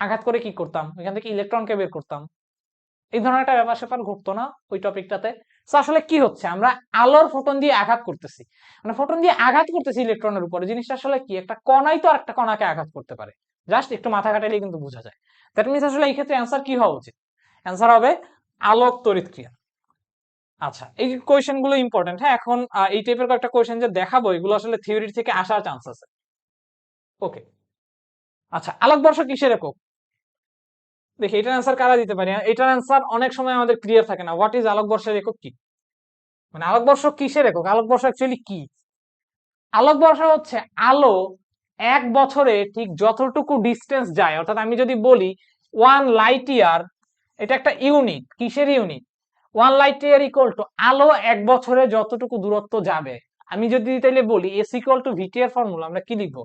আঘাত করে কি করতাম? ওইখান থেকে ইলেকট্রনকে বের করতাম। এই ধরনের একটা ব্যাপার স্যাপার ঘটতো না ওই টপিকটাতে? তো আসলে কি হচ্ছে, আমরা আলোর ফোটন দিয়ে আঘাত করতেছি, মানে ফোটন দিয়ে আঘাত করতেছি ইলেকট্রনের উপরে। জিনিসটা আসলে কি, একটা কণাই তো আরেকটা কণাকে আঘাত করতে পারে, জাস্ট একটু মাথা খাটাইলেই কিন্তু বোঝা যায়। দ্যাট মিনস আসলে এই ক্ষেত্রে অ্যান্সার কি হওয়া উচিত? অ্যান্সার হবে আলোক তড়িৎক্রিয়া। আচ্ছা, এই কোয়েশ্চেন গুলো ইম্পর্টেন্ট। হ্যাঁ, এখন এই টাইপের কয়েকটা কোয়েশ্চেন যে দেখাবো এগুলো আসলে থিওরি থেকে আসার চান্স আছে। ওকে, আচ্ছা, আলোকবর্ষ কিসের একক? দেখি এটার অ্যান্সার কারা দিতে পারি। এটার অ্যান্সার অনেক সময় আমাদের ক্লিয়ার থাকে না। হোয়াট ইজ আলোকবর্ষের একক কি? মানে আলোকবর্ষ কিসের একক? আলোকবর্ষ অ্যাকচুয়ালি কি? আলোকবর্ষ হচ্ছে আলো এক বছরে ঠিক যতটুকু ডিস্টেন্স যায়, অর্থাৎ আমি যদি বলি 1 লাইট ইয়ার, এটা একটা ইউনিট। কিসের unit? 1 light year equal to আলো এক বছরে যতটুকু দূরত্ব যাবে। আমি যদি তাইলে বলি এস ইকুয়াল টু ভিটি এর ফর্মুলা আমরা কি লিখবো?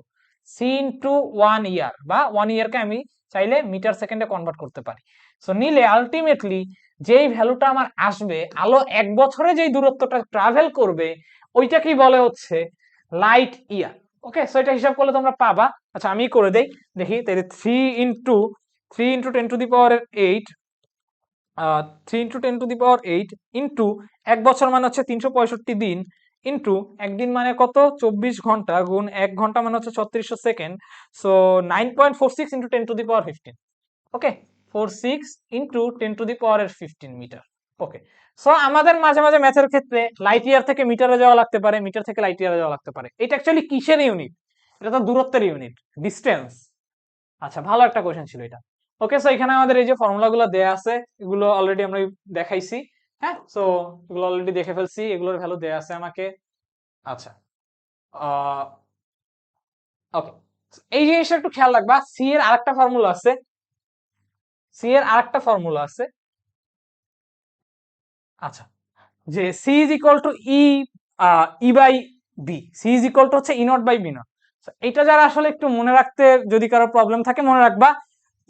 সি ইন্টু 1 ইয়ার, বা 1 ইয়ারকে আমি চাইলে মিটার সেকেন্ডে কনভার্ট করতে পারি। সো নিলে আলটিমেটলি যেই ভ্যালুটা আমার আসবে, আলো 1 বছরে যেই দূরত্বটা ট্রাভেল করবে, ওইটাকেই বলে হচ্ছে লাইট ইয়ার। ওকে, সো এটা হিসাব করলে তোমরা পাবা। আচ্ছা আমি করে দেই, দেখি তাহলে 3 × 10⁸ 3 × 10⁸ ইন্টু 1 বছর মানে হচ্ছে 365 দিন, ইন্টু একদিন মানে কত 24 ঘন্টা, গুণ 1 ঘন্টা মানে হচ্ছে 3600 সেকেন্ড। সো 9.46 × 10⁻15। ওকে, 46 × 10⁻15 মিটার। ওকে, সো আমাদের মাঝে মাঝে ম্যাথের ক্ষেত্রে লাইট ইয়ার থেকে মিটারে যাওয়া লাগতে পারে, মিটার থেকে লাইট ইয়ারে যাওয়া লাগতে পারে। এটা অ্যাকচুয়ালি কিসের ইউনিট? এটা তো দূরত্বের ইউনিট, ডিস্টেন্স। আচ্ছা, ভালো একটা কোশ্চেন ছিল এটা। ওকে, সো এখানে আমাদের এই যে ফর্মুলাগুলো দেয়া আছে, এগুলো অলরেডি আমরা দেখাইছি। হ্যাঁ, সো এগুলো অলরেডি দেখে ফেলছি, এগুলোর ভ্যালু দেয়া আছে আমাকে। আচ্ছা, ওকে, এই জিনিসটা একটু খেয়াল রাখবা। সি এর আরেকটা ফর্মুলা আছে, আচ্ছা, যে C is equal to E by B, C is equal to হচ্ছে E naught by B naught. এটা যারা আসলে একটু মনে রাখতে যদি কারো প্রবলেম থাকে, মনে রাখবা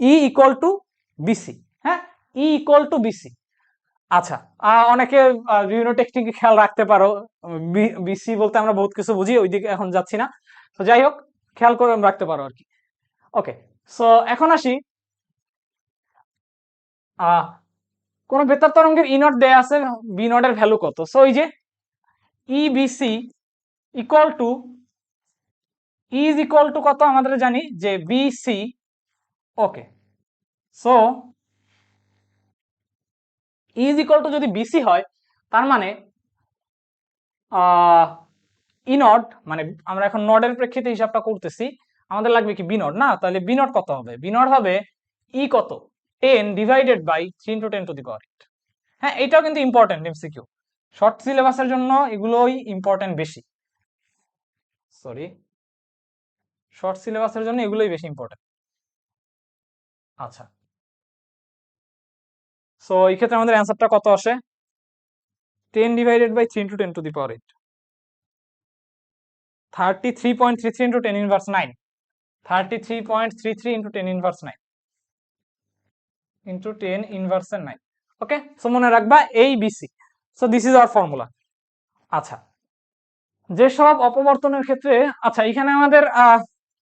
ই ইকুয়াল টু বিসি। হ্যাঁ, ই ইকুয়াল টু বিসি। আচ্ছা, অনেকে বিভিন্ন টেকনিক খেয়াল রাখতে পারো। বিসি বলতে আমরা বহুত কিছু বুঝি, ওইদিকে এখন যাচ্ছি না। তো যাই হোক, খেয়াল করে রাখতে পারো আর কি। ওকে, সো এখন আসি, কোন বেতার তরঙ্গের ই নট দেয়া আছে, বি নট এর ভ্যালু কত? সো এই যে E BC equal to is equal to কত আমাদের জানি যে BC. Okay, so is equal to যদি বিসি হয়, তার মানে ই নট, মানে আমরা এখন নডের প্রেক্ষিতে হিসাবটা করতেছি, আমাদের লাগবে কি বি নট না? তাহলে বি নট কত হবে? বি নট হবে ই কত 10/3 × 10⁸। হ্যাঁ, এটাও কিন্তু ইম্পর্টেন্ট এমসিকিউ, শর্ট সিলেবাসের জন্য এগুলোই ইম্পর্টেন্ট বেশি। সরি, শর্ট সিলেবাসের জন্য এগুলোই বেশি ইম্পর্টেন্ট। আচ্ছা, সো এই ক্ষেত্রে আমাদের অ্যান্সারটা কত আসে? 10/3 × 10⁸, 33.33 × 10⁻9, 33.33 × 10⁻9 into 10⁻9। ওকে, সো মনে রাখবা এই BC. So this is our formula. আচ্ছা, যেসব অপবর্তনের ক্ষেত্রে, আচ্ছা এখানে আমাদের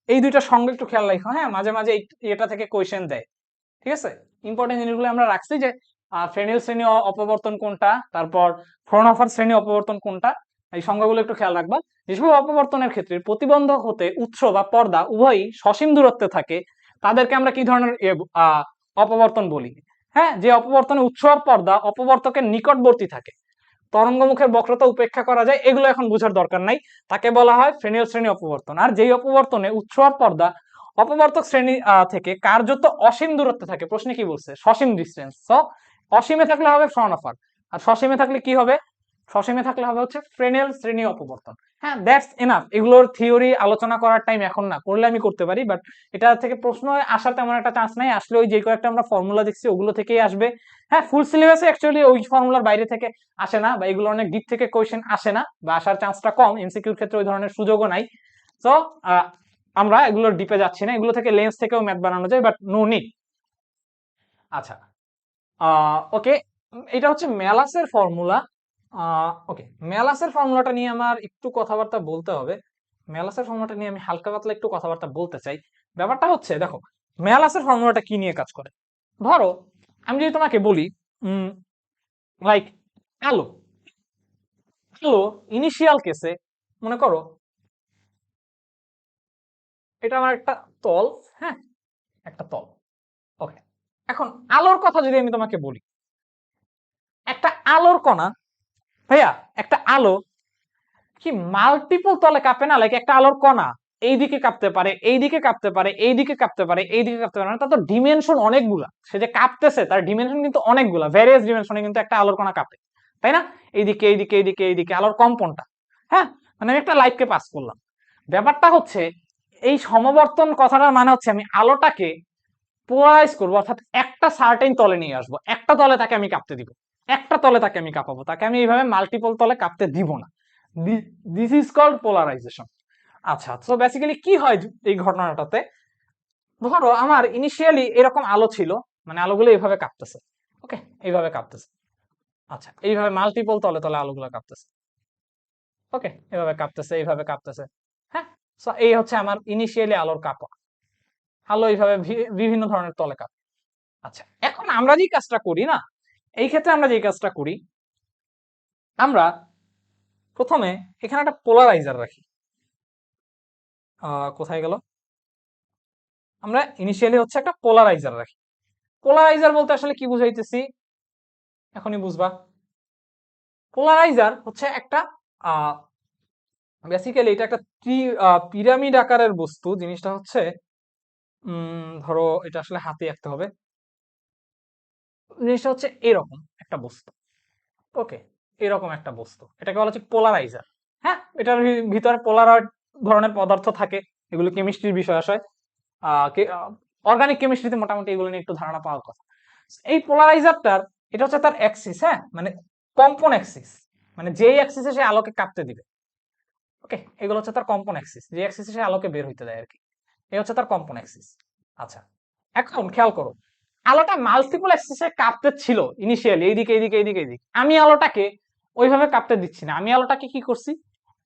এই দুইটা সঙ্গে একটু খেয়াল রাখো। হ্যাঁ, মাঝে মাঝে এটা থেকে কোয়েশ্চেন দেয়, ঠিক আছে? ইম্পর্টেন্ট জিনিসগুলো আমরা রাখছি, যে ফ্রেনেল শ্রেণী অপবর্তন কোনটা, তারপর ফ্রনহফার শ্রেণী অপবর্তন কোনটা, এই সংজ্ঞাগুলো একটু খেয়াল রাখবা। যেসব অপবর্তনের ক্ষেত্রে প্রতিবন্ধক হতে উৎস বা পর্দা উভয়ই সসীম দূরত্বে থাকে, তাদেরকে আমরা কি ধরনের অপবর্তন বলি? হ্যাঁ, যে অপবর্তনে উৎস আর পর্দা অপবর্তকের নিকটবর্তী থাকে, তরঙ্গমুখের বক্রতা উপেক্ষা করা যায়, এগুলো এখন বোঝার দরকার নাই, তাকে বলা হয় ফ্রেনেল শ্রেণী অপবর্তন। আর যেই অপবর্তনে উৎস আর পর্দা অপবর্তক শ্রেণী থেকে কার্যত অসীম দূরত্বে থাকে, প্রশ্নে কি বলছে? সসীম ডিস্টেন্স। সো অসীমে থাকলে হবে ফ্রনহফার, আর সসীমে থাকলে কি হবে? সসীমে থাকলে হবে হচ্ছে ফ্রেনেল শ্রেণী অপবর্তন। হ্যাঁ, দ্যাটস এনাফ। এগুলোর থিওরি আলোচনা করার টাইম এখন না, করলে আমি করতে পারি, বাট এটা থেকে প্রশ্ন আসার তেমন একটা চান্স নাই। আসলে ওই যে কয়েকটা আমরা ফর্মুলা দেখছি ওগুলো থেকেই আসবে। হ্যাঁ, ফুল সিলেবাসে অ্যাকচুয়ালি ওই ফর্মুলার বাইরে থেকে আসে না, বা এগুলো অনেক ডিপ থেকে কোয়েশ্চেন আসে না, বা আসার চান্সটা কম। এমসিকিউর ক্ষেত্রে ওই ধরনের সুযোগও নাই। তো আমরা এগুলোর ডিপে যাচ্ছি না, এগুলো থেকে লেন্স থেকেও ম্যাথ বানানো যায়, বাট নো নিড। আচ্ছা, ওকে, এটা হচ্ছে ম্যালাসের ফর্মুলা। ওকে, ম্যালাসের ফর্মুলাটা নিয়ে আমার একটু কথাবার্তা বলতে হবে। ম্যালাসের ফর্মুলাটা নিয়ে আমি হালকা পাতলা একটু কথাবার্তা বলতে চাই। ব্যাপারটা হচ্ছে, দেখো ম্যালাসের ফর্মুলাটা কি নিয়ে কাজ করে। ধরো আমি যদি তোমাকে বলি লাইক আলো, আলো ইনিশিয়াল কেসে মনে করো এটা আমার একটা তল। হ্যাঁ, একটা তল। ওকে, এখন আলোর কথা যদি আমি তোমাকে বলি, একটা আলোর কণা, ভাইয়া একটা আলো কি মাল্টিপল তলে কাঁপে না? লাইক একটা আলোর কণা এইদিকে কাঁপতে পারে, এইদিকে কাঁপতে পারে, এইদিকে কাঁপতে পারে, এইদিকে কাঁপতে পারে, তার তো ডিমেনশন অনেকগুলা। সে যে কাঁপতেছে তার ডিমেনশন কিন্তু অনেকগুলা, ভ্যারিয়াস ডিমেনশনে কিন্তু একটা আলোর কণা কাঁপে, তাই না? এইদিকে এইদিকে এইদিকে এইদিকে আলোর কম্পনটা। হ্যাঁ, মানে আমি একটা লাইটকে পাস করলাম। ব্যাপারটা হচ্ছে এই সমবর্তন কথাটার মানে হচ্ছে আমি আলোটাকে পোলারাইজ করবো, অর্থাৎ একটা সার্টেন তলে নিয়ে আসবো, একটা তলে তাকে আমি কাঁপতে দিব, একটা তলে তাকে আমি কাঁপাবো, তাকে আমি এইভাবে মাল্টিপল তলে কাঁপতে দিব না। This is called polarisation. আচ্ছা, তো বেসিক্যালি কি হয় এই ঘটনাটাতে? ধরো আমার ইনিশিয়ালি এরকম আলো ছিল, মানে আলোগুলো এইভাবে কাঁপতেছে। ওকে, এইভাবে কাঁপতেছে। আচ্ছা, এইভাবে মাল্টিপল তলে তলে আলোগুলো কাঁপতেছে। ওকে, এভাবে কাঁপতেছে, এইভাবে কাঁপতেছে। হ্যাঁ, সো এই হচ্ছে আমার ইনিশিয়ালি আলোর কাঁপা। আলো এইভাবে বিভিন্ন ধরনের তলে কাঁপে। আচ্ছা, এখন আমরা যে কাজটা করি না, এই ক্ষেত্রে আমরা যে কাজটা করি, আমরা প্রথমে এখানে একটা পোলারাইজার রাখি। কোথায় গেল? আমরা ইনিশিয়ালি হচ্ছে একটা পোলারাইজার রাখি। পোলারাইজার বলতে আসলে কি বুঝাইতেছি এখনই বুঝবা। পোলারাইজার হচ্ছে একটা বেসিক্যালি এটা একটা পিরামিড আকারের বস্তু। জিনিসটা হচ্ছে ধরো এটা আসলে হাতে আঁকতে হবে। জিনিসটা হচ্ছে এরকম একটা বস্তু। ওকে, এরকম একটা বস্তু, এটাকে বলা হচ্ছে পোলারাইজার। হ্যাঁ, এটার ভিতরে পোলারয়েড ধরনের পদার্থ থাকে, এগুলো কেমিস্ট্রির বিষয় আসে। অর্গানিক কেমিস্ট্রিতে মোটামুটি এগুলো নিয়ে একটু ধারণা পাওয়ার কথা। এই পোলারাইজারটার এটা হচ্ছে তার অ্যাক্সিস, হ্যাঁ, মানে কম্পন অ্যাক্সিস, মানে যেই অ্যাক্সিসে সে আলোকে কাঁপতে দিবে। ওকে, এগুলো হচ্ছে তার কম্পন অ্যাক্সিস, যে অ্যাক্সিসে সে আলোকে বের হইতে দেয় আর কি। এই হচ্ছে তার কম্পন অ্যাক্সিস। আচ্ছা, এখন খেয়াল করো, আলোটা মাল্টিপল অ্যাক্সিসে কাঁপতে ছিল ইনিশিয়ালি, এইদিকে এইদিকে এইদিকে এইদিকে। আমি আলোটাকে ওইভাবে কাঁপতে দিচ্ছি না, আমি আলোটাকে কি করছি,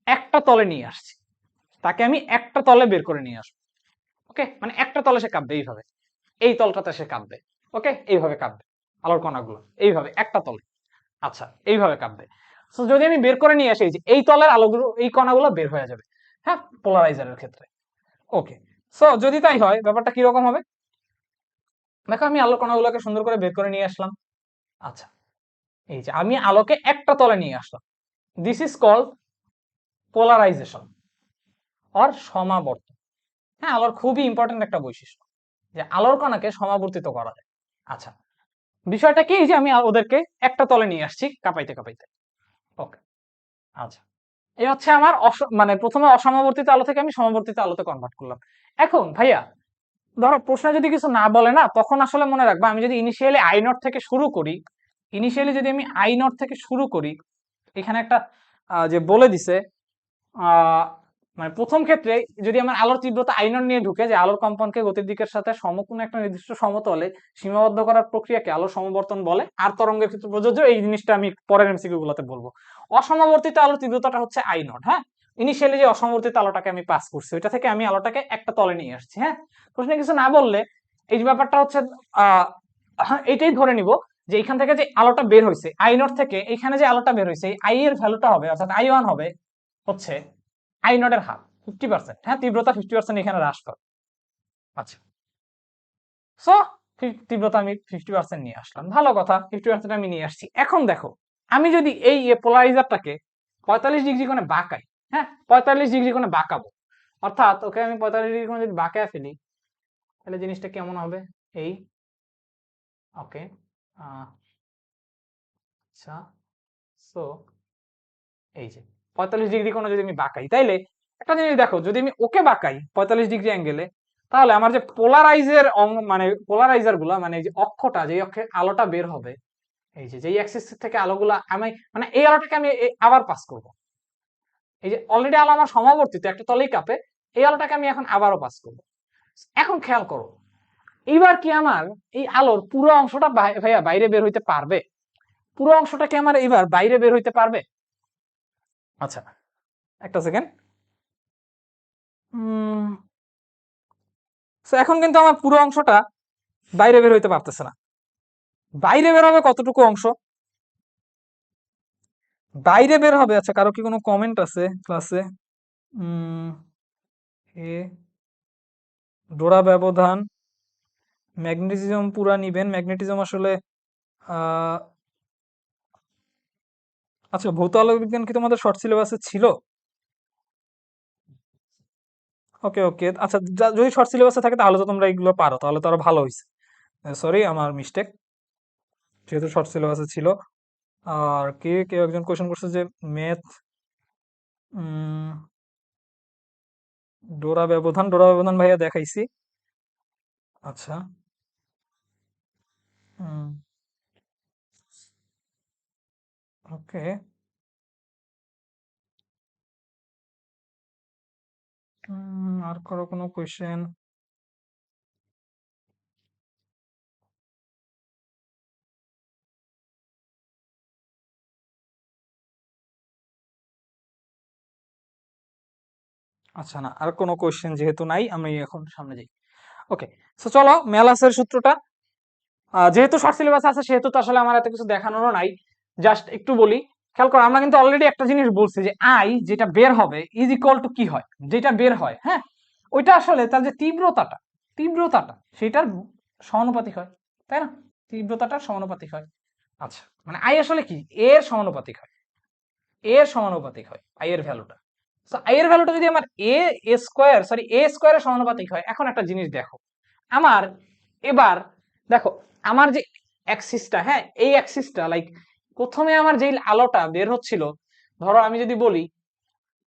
একটা তলে নিয়ে আসছি। তাকে আমি একটা তলে বের করে নিয়ে আসবো। ওকে, মানে একটা তলে সে কাঁপবে এইভাবে, এই তলটাতে সে কাঁপবে। ওকে, এইভাবে কাঁপবে আলোর কণাগুলো, এইভাবে একটা তলে। আচ্ছা, এইভাবে কাঁপবে। তো যদি আমি বের করে নিয়ে আসি, যে এই তলের আলোগুলো, এই কণাগুলো বের হয়ে যাবে। হ্যাঁ, পোলারাইজারের ক্ষেত্রে। ওকে, সো যদি তাই হয় ব্যাপারটা কিরকম হবে, দেখো আমি আলোর কণাগুলোকে সুন্দর করে বের করে নিয়ে আসলাম। আচ্ছা, এই যে আমি আলোকে একটা তলে নিয়ে আসলাম। This is called polarization or সমাবর্তন। হ্যাঁ, আলোর খুবই ইম্পর্টেন্ট একটা বৈশিষ্ট্য, যে আলোর কণাকে সমাবর্তিত করা যায়। আচ্ছা, বিষয়টা কি, যে আমি ওদেরকে একটা তলে নিয়ে আসছি কাঁপাইতে কাঁপাইতে। ওকে, আচ্ছা, এই হচ্ছে আমার মানে প্রথমে অসমাবর্তিত আলো থেকে আমি সমাবর্তিত আলোতে কনভার্ট করলাম। এখন ভাইয়া ধরো প্রশ্ন যদি কিছু না বলে না, তখন আসলে মনে রাখবা, আমি যদি ইনিশিয়ালি আই নট থেকে শুরু করি, ইনিশিয়ালি যদি আমি আই নট থেকে শুরু করি, এখানে একটা যে বলে দিছে, মানে প্রথম ক্ষেত্রে যদি আমার আলোর তীব্রতা আই নট নিয়ে ঢুকে, যে আলোর কম্পনকে গতির দিকের সাথে সমকোণ একটা নির্দিষ্ট সমতলে সীমাবদ্ধ করার প্রক্রিয়াকে আলোর সমবর্তন বলে, আর তরঙ্গের ক্ষেত্রে প্রযোজ্য। এই জিনিসটা আমি পরের এমসিকিউ গুলোতে বলবো। অসমবর্তিত আলোর তীব্রতাটা হচ্ছে আই নট। হ্যাঁ, ইনিশিয়ালি যে অসমবর্তিত আলোটাকে আমি পাস করছি, ওইটা থেকে আমি আলোটাকে একটা তলে নিয়ে আসছি। হ্যাঁ, প্রশ্নে কিছু না বললে এই যে ব্যাপারটা হচ্ছে এইটাই ধরে নিব, যে এখান থেকে যে আলোটা বের হয়েছে আই নট থেকে, এখানে যে আলোটা বের হয়েছে, আই এর ভ্যালুটা হবে, অর্থাৎ আই ওয়ান হবে হচ্ছে আই নট এর হাফ, 50%। হ্যাঁ, তীব্রতা 50% এখানে হ্রাস পাবে। আচ্ছা, সো তীব্রতা আমি 50% নিয়ে আসলাম, ভালো কথা, 50% আমি নিয়ে আসছি। এখন দেখো, আমি যদি এই পোলারাইজারটাকে 45 ডিগ্রি কোণে বাঁকাই, হ্যাঁ, 45 ডিগ্রি কোণে বাঁকাবো, অর্থাৎ ওকে আমি 45 ডিগ্রি কোণে যদি বাঁকায় ফেলি, তাহলে জিনিসটা কেমন হবে, এই ওকে, আচ্ছা, সো এই যে 45 ডিগ্রি কোণে যদি আমি বাঁকাই, তাইলে একটা জিনিস দেখো, যদি আমি ওকে বাঁকাই 45 ডিগ্রি অ্যাঙ্গেলে, তাহলে আমার যে পোলারাইজের মানে পোলারাইজার গুলা, মানে যে অক্ষটা, যে অক্ষে আলোটা বের হবে, এই যে যেই অ্যাক্সিস থেকে আলোগুলা আমি, মানে এই আলোটাকে আমি আবার পাস করব। এই যে অলরেডি আলো আমার সমাবর্তিত একটা তলেই কাঁপে, এই আলোটাকে আমি এখন আবারও পাস করব। এখন খেয়াল করো, এইবার কি আমার এই আলোর পুরো অংশটা ভাইয়া বাইরে বের হইতে পারবে? পুরো অংশটা কি আমার এবার বাইরে বের হইতে পারবে? আচ্ছা, একটা সেকেন্ড। এখন কিন্তু আমার পুরো অংশটা বাইরে বের হইতে পারতেছে না। বাইরে বের হবে কতটুকু অংশ? বাইরে বের হবে, আচ্ছা, কারো কি কোনো কমেন্ট আছে ক্লাসে? এ ডোরা ব্যবধান, ম্যাগনেটিজম পুরা নিবেন। ম্যাগনেটিজম আসলে আহ আচ্ছা, ভৌত আলোক বিজ্ঞান কি তোমাদের শর্ট সিলেবাসে ছিল? ওকে ওকে, আচ্ছা, যদি শর্ট সিলেবাসে থাকে তাহলে তো তোমরা এগুলো পারো, তাহলে তো আরো ভালো হয়েছে। সরি, আমার মিস্টেক, যেহেতু শর্ট সিলেবাসে ছিল। আর কেউ একজন কোয়েশ্চেন করছে যে ম্যাথ, ডোরা ব্যবধান ভাইয়া দেখাইছি। আচ্ছা, ওকে, আর কারো কোনো কোয়েশ্চেন? আচ্ছা, না আর কোনো কোয়েশ্চেন যেহেতু নাই, আমি এখন সামনে যাই। ওকে, সো চলো ম্যালাসের সূত্রটা, যেহেতু শর্ট সিলেবাস আছে সেহেতু তো আসলে আমার এত কিছু দেখানোরও নাই, জাস্ট একটু বলি। খেয়াল করো, আমরা কিন্তু অলরেডি একটা জিনিস বলছি যে আই যেটা বের হবে ইজ ইকুয়াল টু কি হয়, যেটা বের হয়, হ্যাঁ, ওইটা আসলে তার যে তীব্রতাটা সেটার সমানুপাতিক হয়, তাই না? তীব্রতাটার সমানুপাতিক হয়। আচ্ছা, মানে আই আসলে কি, এর সমানুপাতিক হয়, আই এর ভ্যালুটা। সো আই এর ভ্যালুটা যদি আমার এ স্কোয়ারের সমানুপাতিক হয়, এখন একটা জিনিস দেখো, আমার এবার দেখো, আমার যে অ্যাক্সিসটা, হ্যাঁ, এই অ্যাক্সিসটা লাইক প্রথমে আমার যেই আলোটা বের হচ্ছিল, ধরো আমি যদি বলি,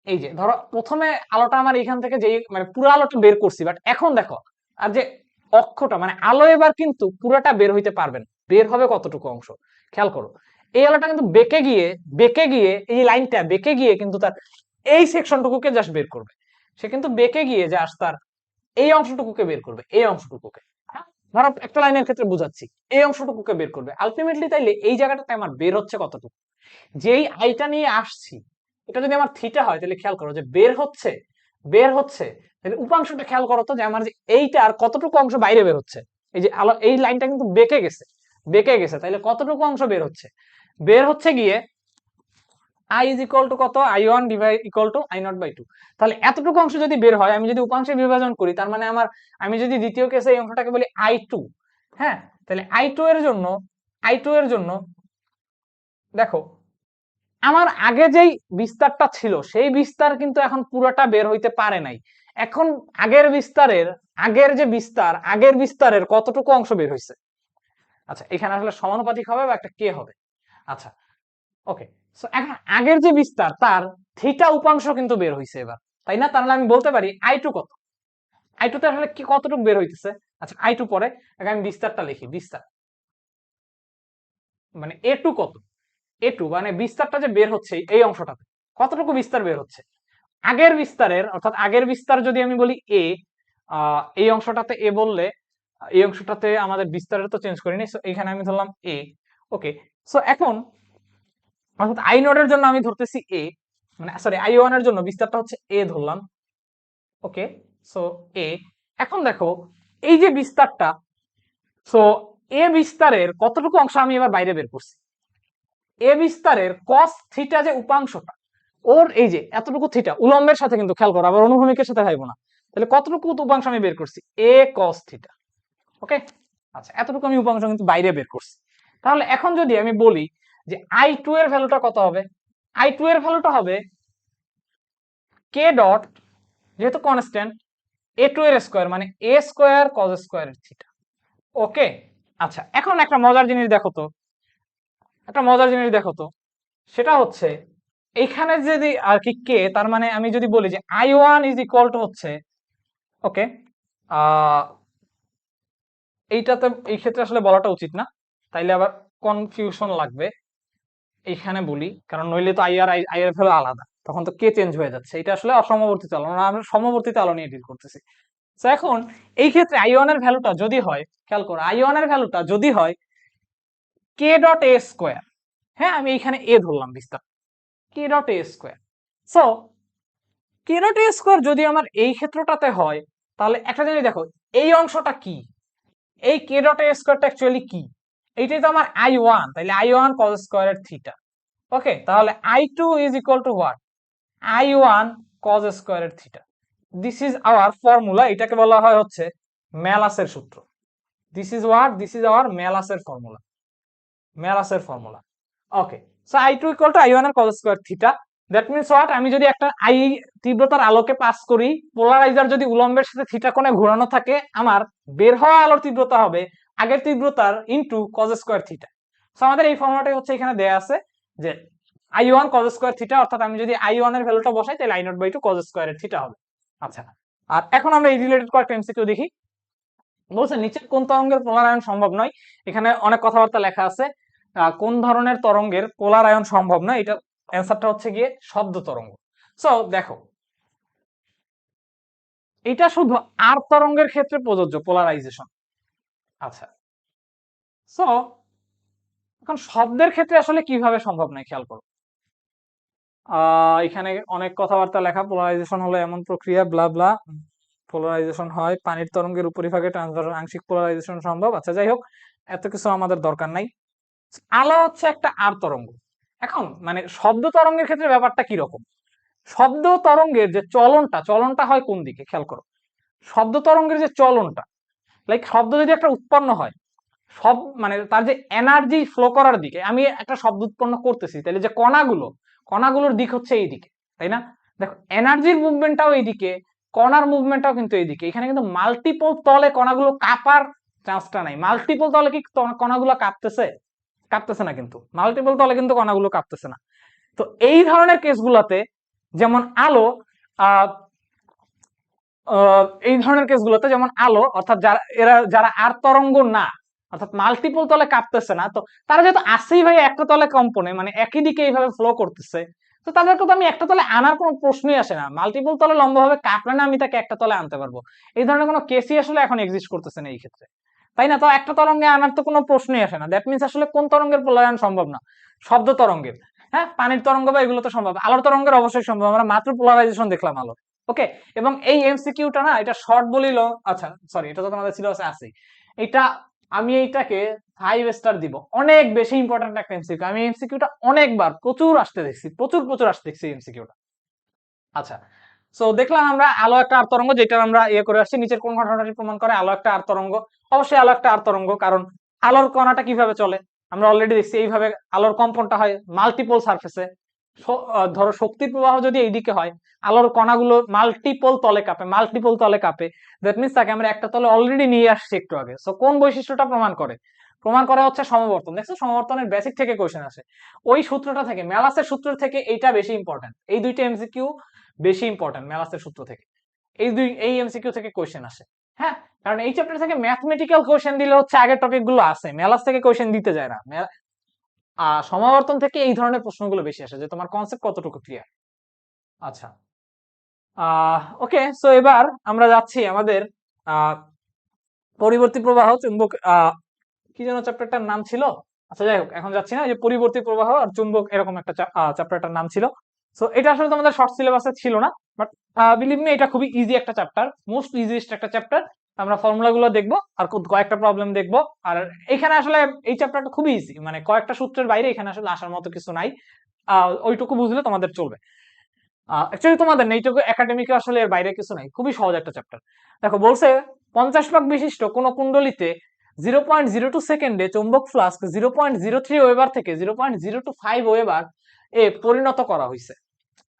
এই যে ধরো প্রথমে আলোটা আমার এখান থেকে যেই মানে পুরো আলোটা বের করছি, বাট এখন দেখো আর যে অক্ষটা মানে আলো এবার কিন্তু পুরোটা বের হইতে পারবে না, বের হবে কতটুকু অংশ। খেয়াল করো, এই আলোটা কিন্তু বেঁকে গিয়ে এই লাইনটা বেঁকে গিয়ে কিন্তু তার এই সেকশনটুকুকে জাস্ট বের করবে। সে কিন্তু বেঁকে গিয়ে জাস্ট তার এই অংশটুকুকে বের করবে, এই অংশটুকুকে, হ্যাঁ? ধরো একটা লাইনের ক্ষেত্রে বুঝাচ্ছি, এই অংশটুকুকে বের করবে আলটিমেটলি। তাইলে এই জায়গাটাতে আমার বের হচ্ছে কতটুকু, যেই আইটা নিয়ে আসছি, এটা যদি আমার থিটা হয়, তাহলে খেয়াল করো যে বের হচ্ছে তাহলে উপাংশটা খেয়াল করো তো, যে আমার যে এইটার কতটুকু অংশ বাইরে বের হচ্ছে। এই যে আলো, এই লাইনটা কিন্তু বেঁকে গেছে, তাহলে কতটুকু অংশ বের হচ্ছে গিয়ে আই ইজ ইকুয়াল টু কত, I1 divide equal to I0/2। তাহলে এতটুকু অংশ যদি বের হয়, আমি যদি উপাংশে বিভাজন করি, তার মানে আমি যদি দ্বিতীয় কেসে এই অংশটাকে বলি I2, হ্যাঁ, তাহলে I2 এর জন্য দেখো, আমার আগে যেই বিস্তারটা ছিল সেই বিস্তার কিন্তু এখন পুরোটা বের হইতে পারে নাই। এখন আগের বিস্তারের কতটুকু অংশ বের হয়েছে। আচ্ছা, এখানে আসলে সমানুপাতিক হবে বা একটা কে হবে। আচ্ছা, ওকে, সো এখন আগের যে বিস্তার তার থিটা উপাংশ কিন্তু বের হইছে এবার, তাই না? তাহলে আমি বলতে পারি I2 কত, I2 তে আসলে কি কতটুকু বের হইতেছে। আচ্ছা, I2 পরে আগে আমি বিস্তারটা লিখি, বিস্তার মানে A2 কত, A2 মানে বিস্তারটা যে বের হচ্ছে এই অংশটাতে কতটুকু বিস্তার বের হচ্ছে। আগের বিস্তার যদি আমি বলি এ, এই অংশটাতে এ বললে, এই অংশটাতে আমাদের বিস্তারের তো চেঞ্জ করিনি, সো এখানে আমি ধরলাম এ। ওকে, সো এখন অর্থাৎ আই নোডের জন্য আমি ধরতেছি এ, মানে সরি I1 এর জন্য বিস্তারটা হচ্ছে এ ধরলাম। ওকে, সো এ। এখন দেখো এই যে বিস্তারটা, সো এ বিস্তারের কতটুকু অংশ আমি এবার বাইরে বের করছি। এ বিস্তারের cos থিটা যে উপাংশটা, ওর এই যে এতটুকু থিটা উলম্বের সাথে কিন্তু খেয়াল করো, আবার অনুভূমিকের সাথে ভাইবো না। তাহলে কতটুকু উপাংশ আমি বের করছি, এ cos থিটা। ওকে, আচ্ছা, এতটুকু আমি উপাংশ কিন্তু বাইরে বের করছি। তাহলে এখন যদি আমি বলি যে I2 এর ভ্যালুটা কত হবে, I2 এর ভ্যালুটা হবে কে ডট, যেহেতু কনস্ট্যান্ট, A2 এর স্কয়ার মানে a স্কয়ার cos স্কয়ার থিটা। ওকে, আচ্ছা, এখন একটা মজার জিনিস দেখো তো, সেটা হচ্ছে এইখানে যদি আর কি কে, তার মানে আমি যদি বলি যে I1 ইজ ইকুয়াল টু হচ্ছে, ওকে, এইটাতে এই ক্ষেত্রে আসলে বলাটা উচিত না, তাইলে আবার কনফিউশন লাগবে। এইখানে বলি, কারণ নইলে তো আই এর ভ্যালু আলাদা, তখন তো কে চেঞ্জ হয়ে যাচ্ছে। এটা আসলে অসমবর্তিত আলো না, আমরা সমবর্তিত আলো নিয়ে ডিল করতেছি। তো এখন এই ক্ষেত্রে I1 এর ভ্যালুটা যদি হয়, খেয়াল করো, I1 এর ভ্যালুটা যদি হয় কে ডট এ স্কোয়ার, হ্যাঁ, আমি এইখানে এ ধরলাম বিস্তার, K dot A square. So K dot A square যদি আমার এই ক্ষেত্রটাতে হয়, তাহলে একটা জিনিস দেখো, এই অংশটা কি, এই কে ডট এ স্কোয়ারটা অ্যাকচুয়ালি কি, এইটাই তো আমার I1, তাহলে I1 cos স্কয়ার থিটা। ওকে, তাহলে I2 is equal to what, I1 cos square theta. This is our formula, এটাকে বলা হয় হচ্ছে ম্যালাসের সূত্র। দিস ইজ আওয়ার ম্যালাসের formula. Okay, so I2 equal to I1 এর cos square theta. That means what, আমি যদি একটা আই তীব্রতার আলোকে পাস করি, পোলারাইজার যদি উলম্বের সাথে থিটা কোণে ঘোরানো থাকে, আমার বের হওয়া আলোর তীব্রতা হবে আগের তীব্রতার into cos square theta. So আমাদের এই ফর্মুলাটাই হচ্ছে এখানে দেয়া আছে যে I1 cos স্কয়ার থিটা, অর্থাৎ আমি যদি I1 এর ভ্যালুটা বসাই তাহলে I0/2 cos স্কয়ার থিটা হবে। আচ্ছা, আর এখন আমরা এই রিলেটেড কয়েকটা এমসিকিউ দেখি। বলছে নিচের কোন তরঙ্গের পোলারায়ন সম্ভব নয়, এখানে অনেক কথাবার্তা লেখা আছে। কোন ধরনের তরঙ্গের পোলারায়ন সম্ভব নয়, এটা অ্যান্সারটা হচ্ছে গিয়ে শব্দ তরঙ্গ। সো দেখো, এটা শুধু আর তরঙ্গের ক্ষেত্রে প্রযোজ্য পোলারাইজেশন। আচ্ছা, সো এখন শব্দের ক্ষেত্রে আসলে কিভাবে সম্ভব নয় খেয়াল করো। এখানে অনেক কথাবার্তা লেখা, পোলারাইজেশন হলো এমন প্রক্রিয়া ব্লা ব্লা, পোলারাইজেশন হয় পানির তরঙ্গের উপরিভাগে ট্রান্সভার্স আংশিক পোলারাইজেশন সম্ভব। আচ্ছা যাই হোক, এত কিছু আমাদের দরকার নাই। আলো হচ্ছে একটা আর তরঙ্গ। এখন মানে শব্দ তরঙ্গের ক্ষেত্রে ব্যাপারটা কি রকম? শব্দ তরঙ্গের যে চলনটা হয় কোন দিকে খেয়াল করো। শব্দ তরঙ্গের যে চলনটা, লাইক শব্দ যদি একটা উৎপন্ন হয়, সব মানে তার যে এনার্জি ফ্লো করার দিকে, আমি একটা শব্দ উৎপন্ন করতেছি, তাহলে যে কণাগুলোর দিক হচ্ছে এই দিকে, তাই না? দেখো এনার্জির মুভমেন্টটাও এইদিকে, কণার মুভমেন্টটাও কিন্তু এইদিকে। এখানে কিন্তু মাল্টিপল তলে কণাগুলো কাঁপার চান্সটা নাই। মাল্টিপল তলে কি কণাগুলো কাঁপতেছে না, কিন্তু মাল্টিপল তলে কিন্তু কণাগুলো কাঁপতেছে না। তো এই ধরনের কেসগুলোতে যেমন আলো, আহ এই ধরনের কেসগুলোতে যেমন আলো, অর্থাৎ যারা আর তরঙ্গ না, অর্থাৎ মাল্টিপল তলে কাঁপতেছে না, তো তারা যেহেতু আসেই ভাই একটা তলে কম্পনে, মানে একই দিকে এইভাবে ফ্লো করতেছে, তো তাদেরকে তো আমি একটা তলে আনার কোনো প্রশ্নই আসে না। মাল্টিপল তলে লম্বভাবে কাঁপলে না আমি তাকে একটা তলে আনতে পারবো। এই ধরনের কোনো কেসই আসলে এখন এক্সিস্ট করতেছে না এই ক্ষেত্রে, তাই না? তো একটা তরঙ্গে আনার তো কোনো প্রশ্নই আসে না। দ্যাট মিনস আসলে কোন তরঙ্গের পলায়ন সম্ভব না? শব্দ তরঙ্গের। হ্যাঁ, পানির তরঙ্গ বা এগুলো তো সম্ভব, আলোর তরঙ্গের অবশ্যই সম্ভব। আমরা মাত্র পোলারাইজেশন দেখলাম আলো। ওকে, এবং এই এমসিকিউটা না, এটা শর্ট বলিল, আচ্ছা সরি, এটা তো তোমাদের সিলেবাসে আছে। এটা আমি এইটাকে 5 স্টার দিব, অনেক বেশি ইম্পর্টেন্ট একটা এমসিকিউ। আমি এমসিকিউটা অনেকবার প্রচুর আসতে দেখছি, প্রচুর আসতে দেখছি এমসিকিউটা। আচ্ছা, সো দেখলাম আমরা আলো একটা আর তরঙ্গ, যেটা আমরা ইয়ে করে আসছি। নিচের কোন ঘটনাটি প্রমাণ করে আলো একটা আর তরঙ্গ? অবশ্যই আলো একটা আর তরঙ্গ, কারণ আলোর কণাটা কিভাবে চলে আমরা অলরেডি দেখছি। এইভাবে আলোর কম্পনটা হয় মাল্টিপল সারফেসে। ধরো শক্তির প্রবাহ যদি এইদিকে হয়, আলোর কণাগুলো মাল্টিপল তলে কাঁপে। দ্যাট মিনস তাকে আমরা একটা তলে অলরেডি নিয়ে আসছি একটু আগে। সো কোন বৈশিষ্ট্যটা প্রমাণ করে হচ্ছে সমবর্তন। দেখছো, সমবর্তনের বেসিক থেকে কোশ্চেন আসে। ওই সূত্রটা থেকে, মেলাসের সূত্র থেকে এইটা বেশি ইম্পর্টেন্ট। এই দুইটা এমসিকিউ বেশি ইম্পর্টেন্ট মেলাসের সূত্র থেকে। এই এমসিকিউ থেকে কোশ্চেন আসে। হ্যাঁ, কারণ এই চ্যাপ্টার থেকে ম্যাথমেটিক্যাল কোশ্চেন দিলে হচ্ছে আগের টপিক গুলো আছে, মেলাস থেকে কোশ্চেন দিতে যায় না। সমাবর্তন থেকে এই ধরনের প্রশ্নগুলো বেশি আসে, যে তোমার কনসেপ্ট কতটুকু ক্লিয়ার। আচ্ছা, ওকে, সো এবার আমরা যাচ্ছি আমাদের পরিবর্তী প্রবাহ চুম্বক, কি যেন চ্যাপ্টারটার নাম ছিল। আচ্ছা যাই হোক, এখন যাচ্ছি না, যে পরিবর্তী প্রবাহ আর চুম্বক, এরকম একটা চ্যাপ্টারটার নাম ছিল। সো এটা আসলে তোমাদের শর্ট সিলেবাসে ছিল না, বাট বিলিভ মি এটা খুবই ইজি একটা চ্যাপ্টার, মোস্ট ইজিয়েস্ট একটা চ্যাপ্টার। আমরা ফর্মুলা গুলো দেখবো আর কয়েকটা প্রবলেম দেখবো। আর এখানে আসলে এই চ্যাপ্টারটা খুবই ইজি, মানে কয়েকটা সূত্রের বাইরে এখানে আসলে আসার মতো কিছু নাই। ওইটুকু বুঝলে তোমাদের চলবে। অ্যাকচুয়ালি তোমাদের এইটুকু একাডেমিকে আসলে এর বাইরে কিছু নাই, খুবই সহজ একটা চ্যাপ্টার। দেখো বলছে 50 ভাগ বিশিষ্ট কোন কুণ্ডলিতে 0.02 সেকেন্ডে চৌম্বক ফ্লাস্ক 0.03 ওয়েবার থেকে 0.025 ওয়েবার এ পরিণত করা হয়েছে।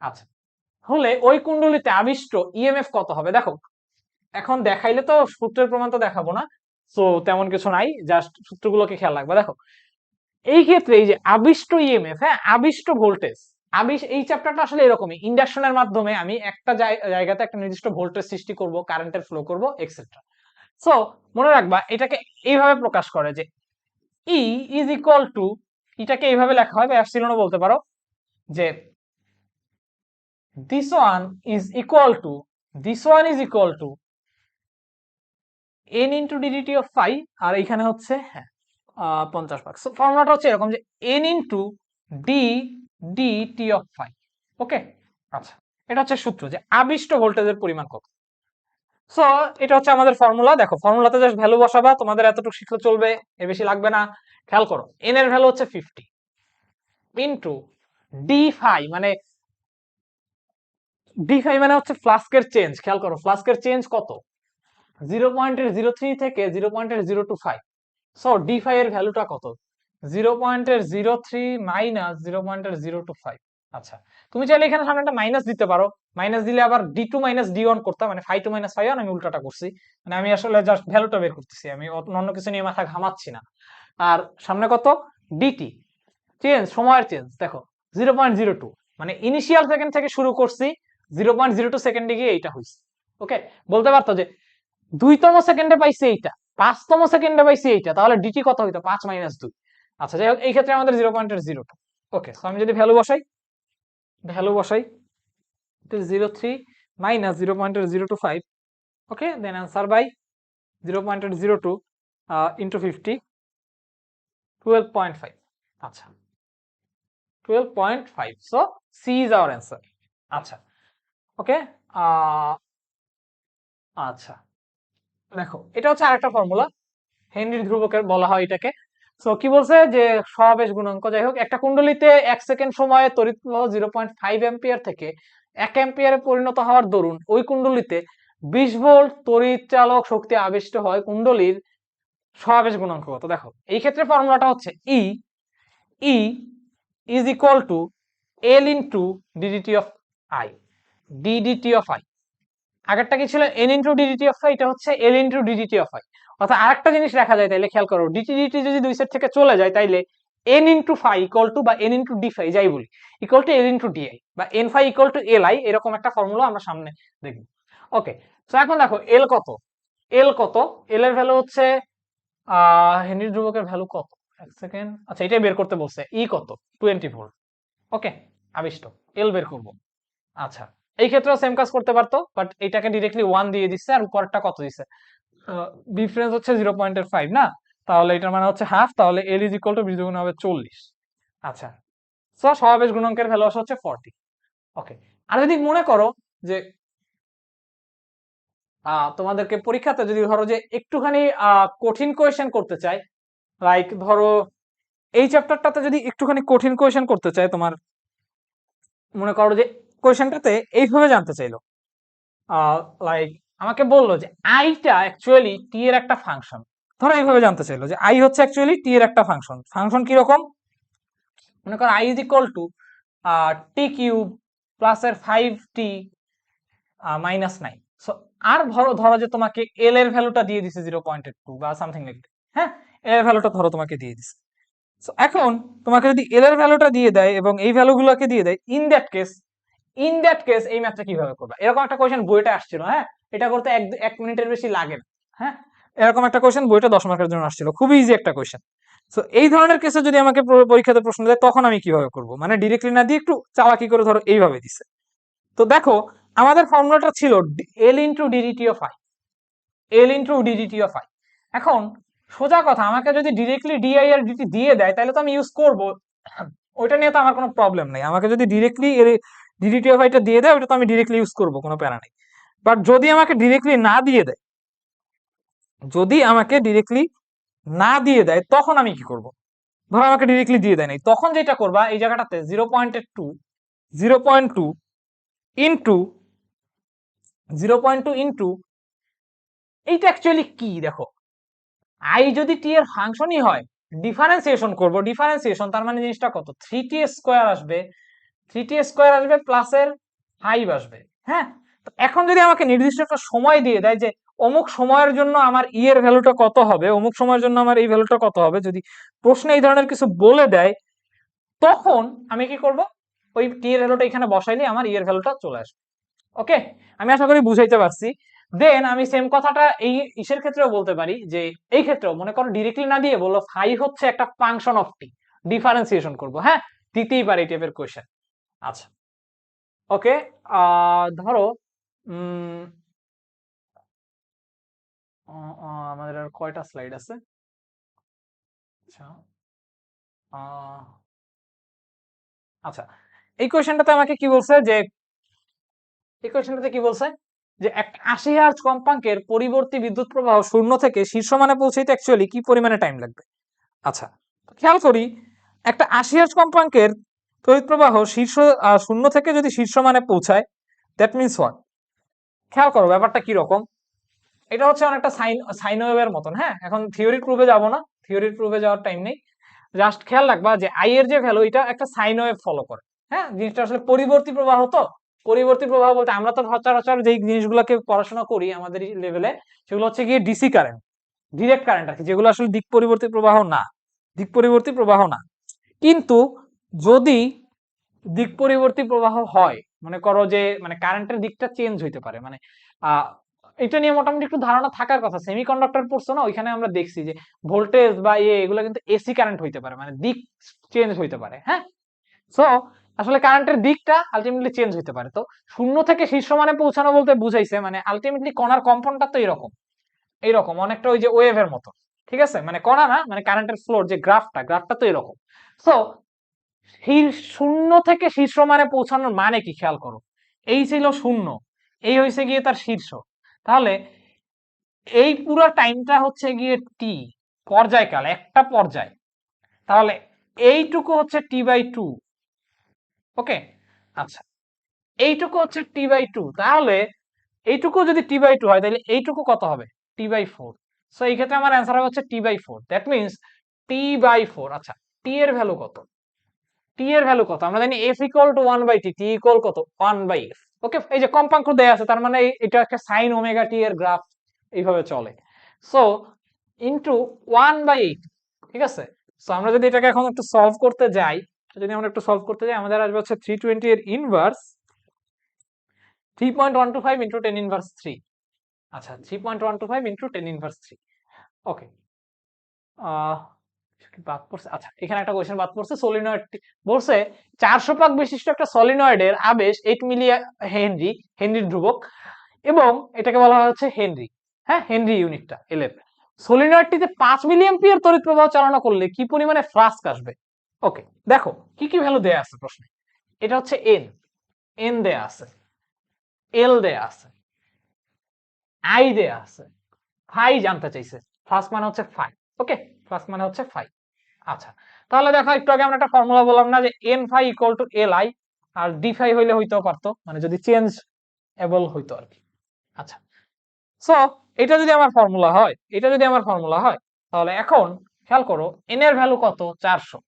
আচ্ছা, হলে ওই কুণ্ডলিতে আবিষ্ট ইএমএফ কত হবে? দেখো এখন দেখাইলে তো সূত্রের প্রমাণ তো দেখাবো না, তো তেমন কিছু নাই, জাস্ট সূত্রগুলোকে খেয়াল রাখবা। দেখো এই ক্ষেত্রে এই যে আবিষ্ট ইএমএফ, হ্যাঁ আবিষ্ট ভোল্টেজ, এই চ্যাপ্টারটা আসলে এরকমই, ইন্ডাকশনের মাধ্যমে আমি একটা জায়গাতে একটা নির্দিষ্ট ভোল্টেজ সৃষ্টি করব, কারেন্টের ফ্লো করব, এক্সেট্রা। সো মনে রাখবা এটাকে এইভাবে প্রকাশ করে যে ই ইজ ইকুয়াল টু, এটাকে এইভাবে লেখা হয়, বা এপসিলনও বলতে পারো, যে this one is equal to n into ddt of phi, আর এখানে হচ্ছে হ্যাঁ 50 ভাগ। সো ফর্মুলাটা হচ্ছে এরকম, যে n into d dt of phi। ওকে, আচ্ছা, এটা হচ্ছে সূত্র, যে আবিষ্ট ভোল্টেজের পরিমাণ কত। সো এটা হচ্ছে আমাদের ফর্মুলা। দেখো ফর্মুলাতে জাস্ট ভ্যালু বসাবা, তোমাদের এতটুকু শিখলে চলবে, এর বেশি লাগবে না। খেয়াল করো, n এর ভ্যালু হচ্ছে 50 ইনটু d phi, মানে হচ্ছে ফ্লাস্কের চেঞ্জ। খেয়াল করো ফ্লাস্কের চেঞ্জ কত, 0.03 থেকে 0.025। সো ডি ফাই এর ভ্যালুটা কত, 0.03 মাইনাস 0.025। আচ্ছা, তুমি চাইলে এখানে সামনে একটা মাইনাস দিতে পারো, মাইনাস দিলে আবার d2 মাইনাস d1 করতাম, মানে phi 2 মাইনাস phi 1। আমি উল্টাটা করছি, মানে আমি আসলে জাস্ট ভ্যালুটা বের করতেছি, আমি অন্য কিছু নিয়ে মাথা ঘামাচ্ছি না। আর সামনে কত, ডিটি চেঞ্জ, সময়ের চেঞ্জ দেখো 0.02, মানে ইনিশিয়াল সেকেন্ড থেকে শুরু করছি, 0.02 সেকেন্ডে গিয়ে এইটা হইছে। ওকে, বলতে পারতো যে 2তম সেকেন্ডে পাইছি এইটা, 5তম সেকেন্ডে পাইছি এইটা, তাহলে ডিটি কত হইতো, 5 মাইনাস 2। আচ্ছা যাই হোক, এই ক্ষেত্রে আমাদের 0.02। ওকে, সো আমি যদি ভ্যালু বসাই 03 minus 0.025। Okay, then answer by 0.02 into 50, 12.5। আচ্ছা, 12.5, so C is our answer. আচ্ছা, ওকে। আচ্ছা, দেখো এটা হচ্ছে আরেকটা ফর্মুলা, হেনরি ধ্রুবকের বলা হয় এটাকে। সো কি বলছে যে সহাবেশ গুণাঙ্ক, যাই হোক, একটা কুণ্ডলিতে 1 সেকেন্ড সময়ে তড়িৎ প্রবাহ 0.5 অ্যাম্পিয়ার থেকে 1 অ্যাম্পিয়ারে পরিণত হওয়ার দরুন ওই কুণ্ডলিতে 20 ভোল্ট তড়িৎ চালক শক্তি আবিষ্ট হয়, কুণ্ডলীর সহাবেশ গুণাঙ্ক কত? দেখো এই ক্ষেত্রে ফর্মুলাটা হচ্ছে E is equal to L into DDT of I, DDT of I. আগেরটা কি ছিল N into DDT of I, এটা হচ্ছে L into DDT of I. অর্থাৎ আরেকটা জিনিস লেখা যায়, তাইলে খেয়াল করো, ডিটি ডিটি যদি দুই সেট থেকে চলে যায় তাইলে N into phi equal to, বা এন ইন্টু ডি ফাই যাই বলি, equal to L into DI, বা N phi equal to L I, এরকম একটা ফর্মুলা আমরা সামনে দেখব। ওকে, তো এখন দেখো এল কত, এল কত, এল এর ভ্যালু হচ্ছে হেনরি ধ্রুবকের ভ্যালু কত, 1 সেকেন্ড, আচ্ছা এটাই বের করতে বলছে, ই কত, 20 ভোল্ট। ওকে, আবিষ্ট, এল বের করব। আচ্ছা, এই ক্ষেত্রেও সেম কাজ করতে পারতো, বাট এটাকে ডিরেক্টলি 1 দিয়ে দিচ্ছে, আর উপরটা কত দিচ্ছে, ডিফারেন্স হচ্ছে 0.5 না, তাহলে এটার মানে হচ্ছে হাফ, তাহলে এল ইজ ইকুয়াল টু 20 গুণ হবে 40। আচ্ছা, সো সহাবেশ গুণাঙ্কের ভ্যালু হচ্ছে 40। ওকে, আর যদি মনে করো যে তোমাদেরকে পরীক্ষাতে যদি ধরো যে একটুখানি কঠিন কোয়েশ্চেন করতে চাই, লাইক ধরো এই চ্যাপ্টারটাতে যদি একটুখানি কঠিন কোয়েশ্চেন করতে চাই, তোমার মনে করো যে কোয়েশ্চেনটাতে এইভাবে জানতে চাইলো, লাইক আমাকে বললো যে আইটা অ্যাকচুয়ালি টি এর একটা ফাংশন, ধরো এইভাবে জানতে চাইলো যে আই হচ্ছে অ্যাকচুয়ালি টি এর একটা ফাংশন, ফাংশন কি রকম, মনে করো I is equal two T cube plus এর 5t মাইনাস 9। সো আর ধরো ধরো যে তোমাকে এল এর ভ্যালুটা দিয়ে দিছে 0.2 বা সামথিং লাইক, হ্যাঁ, এল এর ভ্যালুটা ধরো তোমাকে দিয়ে দিছে। সো এখন তোমাকে যদি এল এর ভ্যালুটা দিয়ে দেয় এবং এই ভ্যালুগুলোকে দিয়ে দেয়, ইন দ্যাট কেস এই ম্যাথটা কিভাবে করবা, এরকম একটা কোয়েশ্চেন বইটা আসছিল, হ্যাঁ, এটা করতে 1 মিনিটের বেশি লাগে না, হ্যাঁ, এরকম একটা কোয়েশ্চেন বইটা 10 মার্কের জন্য আসছিল, খুবই ইজি একটা কোয়েশ্চেন। সো এই ধরনের কেসে যদি আমাকে পরীক্ষাতে প্রশ্ন দেয় তখন আমি কিভাবে করব, মানে ডিরেক্টলি না দিয়ে একটু চালাকি করে ধরো এইভাবে দিছে। তো দেখো আমাদের ফর্মুলাটা ছিল L into DDT of I, L into DDT of I. এখন সোজা কথা, আমাকে যদি ডিরেক্টলি ডিআই আর ডিটি দিয়ে দেয় তাহলে তো আমি ইউজ করব, ওইটা নিয়ে তো আমার কোনো প্রবলেম নেই, আমাকে যদি ডিরেক্টলি ডিডিটি অফ আইটা দিয়ে দেয় ওটা তো আমি ডিরেক্টলি ইউজ করব, কোনো প্যারা নেই। বাট যদি আমাকে ডিরেক্টলি না দিয়ে দেয়, যদি আমাকে ডিরেক্টলি না দিয়ে দেয় তখন আমি কি করব, ধরো আমাকে ডিরেক্টলি দিয়ে দেয় নাই, তখন যেটা করবা এই জায়গাটাতে 0.2 ইন্টু 0.2 ইন্টু এইটা অ্যাকচুয়ালি কি দেখো, আই যদি টি এর ফাংশনই হয়, ডিফারেন্সিয়েশন করব, ডিফারেন্সিয়েশন তার মানে জিনিসটা কত, 3t স্কোয়ার আসবে, 3t স্কোয়ার আসবে প্লাস এর 5 আসবে, হ্যাঁ। তো এখন যদি আমাকে নির্দিষ্ট একটা সময় দিয়ে দেয় যে অমুক সময়ের জন্য আমার ই এর ভ্যালুটা কত হবে, অমুক সময়ের জন্য আমার এই ভ্যালুটা কত হবে, যদি প্রশ্নে এই ধরনের কিছু বলে দেয়, তখন আমি কি করব, ওই টি এর ভ্যালুটা এখানে বসাইলে আমার ই এর ভ্যালুটা চলে আসবে। ওকে, আমি আশা করি বুঝাইতে পারছি। দেন আমি সেম কথাটা এই ইসের ক্ষেত্রেও বলতে পারি, যে এই ক্ষেত্রেও মনে করো ডিরেক্টলি না দিয়ে বললো ফাই হচ্ছে একটা ফাংশন অফ টি, ডিফারেন্সিয়েশন করব, হ্যাঁ, দিতেই পারে এই টাইপের কোয়েশ্চেন। আচ্ছা, ওকে, ধরো আমাদের আর কয়টা স্লাইড আছে, আচ্ছা, আচ্ছা, এই কোয়েশ্চেনটাতে আমাকে কি বলছে যে, এই কোয়েশ্চেনটাতে কি বলছে যে একটা 80 হার্জ কম্পাঙ্কের পরিবর্তী বিদ্যুৎ প্রবাহ শূন্য থেকে শীর্ষ মানে পৌঁছাইতে অ্যাকচুয়ালি কি পরিমাণে টাইম লাগবে। আচ্ছা, খেয়াল করি, একটা 80 হার্জ কম্পাঙ্কের তড়িৎ প্রবাহ শূন্য থেকে যদি শীর্ষ মানে পৌঁছায়, দ্যাট মিনস হোয়াট, খেয়াল করো ব্যাপারটা কি রকম, এটা হচ্ছে অনেকটা সাইন ওয়েভের মতন, হ্যাঁ, এখন থিওরির প্রুফে যাব না, থিওরির প্রুফে যাওয়ার টাইম নেই, জাস্ট খেয়াল রাখবা যে আই এর যে ভ্যালু এটা একটা সাইন ওয়েভ ফলো করে, হ্যাঁ, জিনিসটা আসলে পরিবর্তী প্রবাহ, তো পরিবর্তী প্রবাহ বলতে আমরা তো সচরাচর যেই জিনিসগুলোকে পড়াশোনা করি আমাদের লেভেলে, সেগুলো হচ্ছে গিয়ে ডিসি কারেন্ট, ডিরেক্ট কারেন্ট আর কি, যেগুলো আসলে দিক পরিবর্তী প্রবাহ না, দিক পরিবর্তী প্রবাহ না। কিন্তু যদি দিক পরিবর্তী প্রবাহ হয়, মনে করো যে মানে কারেন্টের দিকটা চেঞ্জ হইতে পারে, মানে এটা নিয়ে মোটামুটি একটু ধারণা থাকার কথা, সেমিকন্ডাক্টর পড়ছো না, ওইখানে আমরা দেখছি যে ভোল্টেজ বা এগুলো কিন্তু এসি কারেন্ট হইতে পারে, মানে দিক চেঞ্জ হইতে পারে, হ্যাঁ। সো আসলে কারেন্টের দিকটা আলটিমেটলি চেঞ্জ হইতে পারে। তো শূন্য থেকে শীর্ষ মানে পৌঁছানো বলতে বুঝাইছে মানে আলটিমেটলি কণার কম্পনটা তো এরকম, এইরকম অনেকটা ওই যে ওয়েভের মতো, ঠিক আছে, মানে কণা না, মানে কারেন্টের ফ্লোর যে গ্রাফটা তো এরকম। সো শূন্য থেকে শীর্ষ মানে পৌঁছানোর মানে কি খেয়াল করো, এই ছিল শূন্য, এই হয়েছে গিয়ে তার শীর্ষ, তাহলে এই পুরো টাইমটা হচ্ছে গিয়ে টি, পর্যায়কাল, একটা পর্যায়, তাহলে এইটুকু হচ্ছে টি/2। ওকে, আচ্ছা, এইটুকু হচ্ছে টি/2, তাহলে এইটুকু যদি টি/2 হয় তাহলে এইটুকু কত হবে, টি/4। সো এই ক্ষেত্রে আমার অ্যান্সার হবে হচ্ছে টি/4, দ্যাট মিনস টি/4। আচ্ছা, টি এর ভ্যালু কত, টি এর ভ্যালু কত, আমরা জানি F equal two 1/t, T equal কত 1/f। ওকে, এই যে কম্পাঙ্ক দেয়া আছে, তার মানে এটা একটা সাইন ওমেগা টি এর গ্রাফ এইভাবে চলে। সো ইনটু 1/8, ঠিক আছে। সো আমরা যদি এটাকে এখন একটু সলভ করতে যাই, আমাদের আসবে হচ্ছে 320 এর ইনভার্স 3.125 ইন্টু 10 ইনভার্স 3। আচ্ছা, 3.125 ইন্টু 10 ইনভার্স 3। ওকে, বাদ পড়ছে, আচ্ছা এখানে একটা কোয়েশ্চেন বাদ পড়ছে, সলিনয়েড বলছে 400 পাক বিশিষ্ট একটা সলিনয়েডের আবেশ 8 মিলি হেনরি, হেনরির ধ্রুবক, এবং এটাকে বলা হচ্ছে হেনরি, হ্যাঁ হেনরি ইউনিটটা এলএফ। সলিনয়েডটিতে 5 মিলি অ্যাম্পিয়ার তড়িৎ প্রবাহ চালনা করলে কি পরিমাণে ফ্লাস্ক আসবে। ওকে, দেখো কি কি ভ্যালু দেয়া আছে প্রশ্নে, এটা হচ্ছে এন, এন দেয়া আছে, এল দেয়া আছে, আই দেয়া আছে, ফাই জানতে চাইছে, ফ্লাস্ক মানে হচ্ছে ফাই। ওকে, ফ্লাস্ক মানে হচ্ছে ফাই। আচ্ছা, তাহলে দেখো একটু আগে আমরা একটা ফর্মুলা বললাম না যে N phi equal to L I, আর ডি ফাই হইলে হইতেও পারতো, মানে যদি চেঞ্জ এবল হইতো আর কি। আচ্ছা, সো এটা যদি আমার ফর্মুলা হয়, তাহলে এখন খেয়াল করো এন এর ভ্যালু কত 400,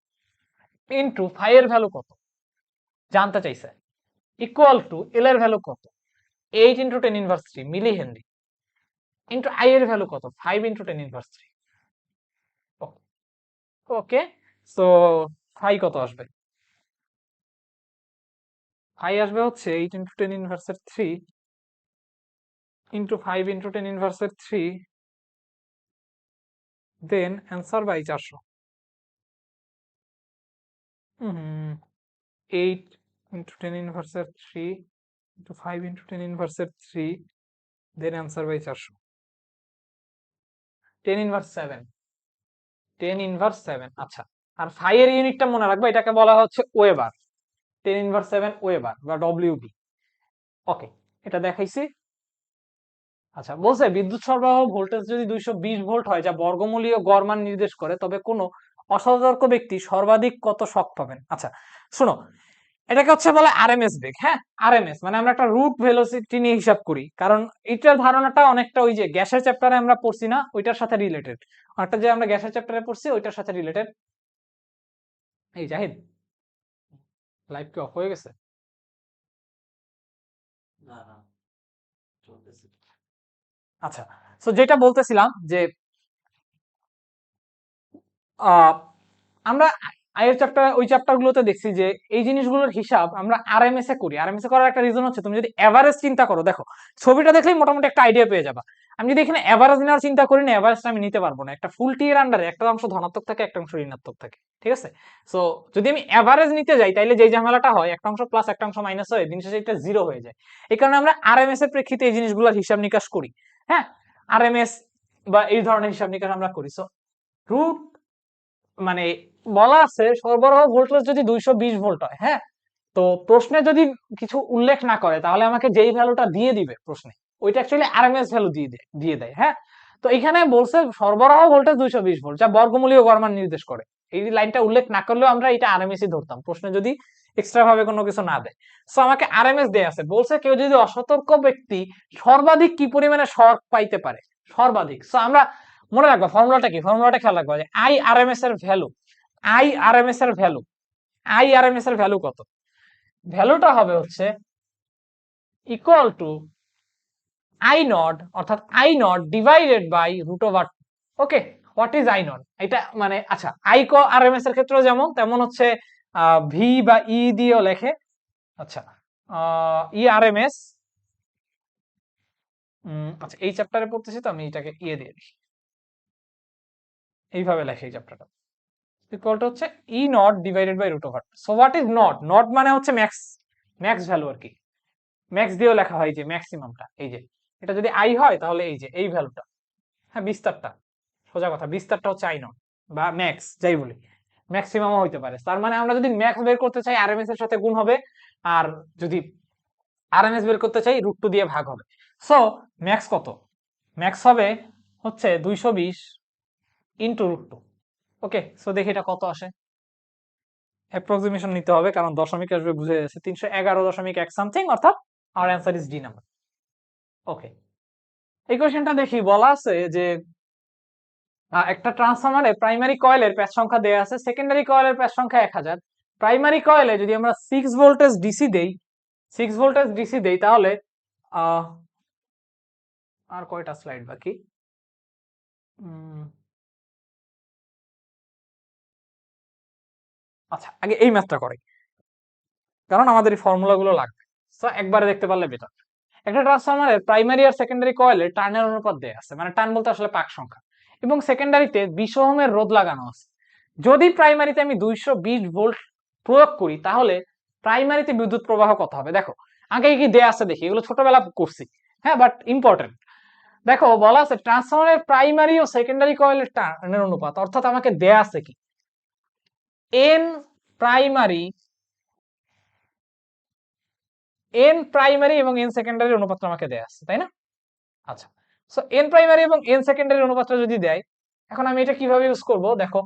ইন্টু ফাই এর ভ্যালু কত জানতে চাইছে, ইকুয়াল টু এল এর ভ্যালু কত 8 into 10 inverse 3 milli henry, into I এর ভ্যালু কত 5 into 10 inverse 3। Okay, so phi কত আসবে, ফাই আসবে হচ্ছে 8 ইন্টু 10 ইনভার্সের 3 ইন্টু 5 ইন্টু 10 ইনভার্সের 3, দেন অ্যান্সার বাই 400। 8 ইন্টু 10 ইনভার্সের 3 ইন্টু 5 ইন্টু 10 ইনভার্সের 3, then answer by 400। 10 inverse 7, 10 inverse 7। আচ্ছা, আর ফাই এর ইউনিটটা মনে রাখবা, এটাকে বলা হচ্ছে ওয়েবার, 10 ইনভার্স 7 ওয়েবার বা ডব্লিউবি। ওকে, এটা দেখাইছি। আচ্ছা, বলছে বিদ্যুৎ সরবরাহ ভোল্টেজ যদি 220 ভোল্ট হয় যা বর্গমূলীয় গড় মান নির্দেশ করে, তবে কোনো অসতর্ক ব্যক্তি সর্বাধিক কত শক পাবেন। আচ্ছা শোনো, এটাকে হচ্ছে বলে আরএমএস বেগ। হ্যাঁ, আরএমএস মানে আমরা একটা রুট ভেলোসিটি নিয়ে হিসাব করি, কারণ এটার ধারণাটা অনেকটা ওই যে গ্যাসের চ্যাপ্টারে আমরা পড়ছি না, ওইটার সাথে রিলেটেড, অনেকটা যে আমরা গ্যাসের চ্যাপ্টারে পড়ছি ওইটার সাথে রিলেটেড। এই জাহিদ, লাইভ কি অফ হয়ে গেছে? আচ্ছা, সো যেটা বলতেছিলাম যে আমরা আয়ের চ্যাপ্টার, ওই চ্যাপ্টার গুলোতে দেখছি যে এই জিনিসগুলোর হিসাব আমরা আরএমএস এ করি। আরএমএস এ করার একটা রিজন হচ্ছে, তুমি যদি এভারেজ চিন্তা করো, দেখো ছবিটা দেখলেই মোটামুটি একটা আইডিয়া পেয়ে যাবা। আমি যদি এখানে এভারেজ নেওয়ার চিন্তা করি না, এভারেজটা আমি নিতে পারবো না। একটা ফুল টি এর আন্ডারে একটা অংশ ধনাত্মক থাকে, একটা অংশ ঋণাত্মক থাকে, ঠিক আছে। সো যদি আমি এভারেজ নিতে যাই তাইলে যে ঝামেলাটা হয়, একটা অংশ প্লাস একটা অংশ মাইনাস হয়, দিন শেষে এটা জিরো হয়ে যায়। এই কারণে আমরা আরএমএস এর প্রেক্ষিতে এই জিনিসগুলোর হিসাব নিকাশ করি। হ্যাঁ, আরএমএস বা এই ধরনের হিসাব নিকাশ আমরা করি। সো রুট মানে বলা আছে সরবরাহ ভোল্টেজ যদি 220 ভোল্ট হয়, হ্যাঁ, তো প্রশ্নে যদি কিছু উল্লেখ না করে তাহলে আমাকে যেই ভ্যালুটা দিয়ে দিবে প্রশ্নে, ওইটা অ্যাকচুয়ালি আরএমএস ভ্যালু দিয়ে দেয়। হ্যাঁ, তো এখানে বলছে সরবরাহ ভোল্টেজ 220 ভোল্ট যা বর্গমূলীয় গড় মান নির্দেশ করে। এই লাইনটা উল্লেখ না করলেও আমরা এটা আরএমএস ই ধরতাম প্রশ্নে যদি এক্সট্রা ভাবে কোনো কিছু না দেয়। সো আমাকে আরএমএস দেয়া আছে, বলছে কেউ যদি অসতর্ক ব্যক্তি সর্বাধিক কি পরিমাণে শর্ট পাইতে পারে, সর্বাধিক। সো আমরা মনে রাখবো ফর্মুলাটা কি, ফর্মুলাটা খেয়াল রাখবো যে আই আরএমএস এর ভ্যালু, আই আরএমএস এর ভ্যালু, আই আরএমএস এর ভ্যালু কত, ভ্যালুটা হবে হচ্ছে ইকুয়াল টু আই নট, অর্থাৎ I naught divided by root over. Okay, what is I naught, এটা মানে আচ্ছা আই কো আরএমএস এর ক্ষেত্রে যেমন তেমন হচ্ছে ভি বা ই দিয়েও লেখে। আচ্ছা, ই আরএমএস, আচ্ছা এই চ্যাপ্টারে পড়তেছি তো আমি এটাকে ইয়ে দিয়ে দিই, এইভাবে লেখে এই চ্যাপ্টারটা। ইকুয়াল টু হচ্ছে E naught divided by root over. So what is naught, naught মানে হচ্ছে ম্যাক্স, ম্যাক্স ভ্যালু আর কি। ম্যাক্স দিয়েও লেখা হয় যে ম্যাক্সিমামটা, এই যে এটা যদি আই হয় তাহলে এই যে এই ভ্যালুটা, হ্যাঁ বিস্তারটা, সোজা কথা বিস্তারটা হচ্ছে আই নট বা ম্যাক্স যাই বলি। ম্যাক্সিমামও হইতে পারে। তার মানে আমরা যদি ম্যাক্স বের করতে চাই আরএমএস এর সাথে গুণ হবে, আর যদি আরএমএস বের করতে চাই √2 দিয়ে ভাগ হবে। সো ম্যাক্স কত? ম্যাক্স হবে হচ্ছে 220 ইন্টু √2। ওকে, সো দেখি এটা কত আসে। অ্যাপ্রক্সিমেশন নিতে হবে কারণ দশমিক আসবে বুঝে যাচ্ছে, 311.1 সামথিং, অর্থাৎ our answer is D number. Okay, এই কোশ্চেনটা দেখি, বলা আছে যে একটা ট্রান্সফরমারে প্রাইমারি কয়েলের প্যাচ সংখ্যা দেয়া আছে, সেকেন্ডারি কয়েলের প্যাচ সংখ্যা 1000। প্রাইমারি কয়েলে যদি আমরা 6 ভোল্টেজ ডিসি দেই, 6 ভোল্টেজ ডিসি দেই, তাহলে আর কয়টা স্লাইড বাকি? আচ্ছা, আগে এই ম্যাথটা করি কারণ আমাদের এই ফর্মুলাগুলো লাগবে, সো একবারে দেখতে পারলে বেটার। একটা ট্রান্সফরমারের প্রাইমারি আর সেকেন্ডারি কয়েলে টার্নের অনুপাত দেয়া আছে, মানে টার্ন বলতে আসলে পাক সংখ্যা, এবং সেকেন্ডারিতে 20 ওহমের রোধ লাগানো আছে। যদি প্রাইমারিতে আমি 220 ভোল্ট প্রয়োগ করি তাহলে প্রাইমারিতে বিদ্যুৎ প্রবাহ কত হবে? দেখো আগে কি দেয়া আছে দেখি, এগুলো ছোটবেলা করছি, হ্যাঁ, বাট ইম্পর্টেন্ট। দেখো বলা আছে ট্রান্সফরমারের প্রাইমারি ও সেকেন্ডারি কয়েলের টার্নের অনুপাত, অর্থাৎ আমাকে দেয়া আছে কি এন প্রাইমারি এবং এন সেকেন্ডারি অনুপাতটা আমাকে দেয়া আছে, তাই না? আচ্ছা, সো এন প্রাইমারি এবং এন সেকেন্ডারি অনুপাতটা যদি দেয়, এখন আমি এটা কিভাবে ইউজ করব? দেখো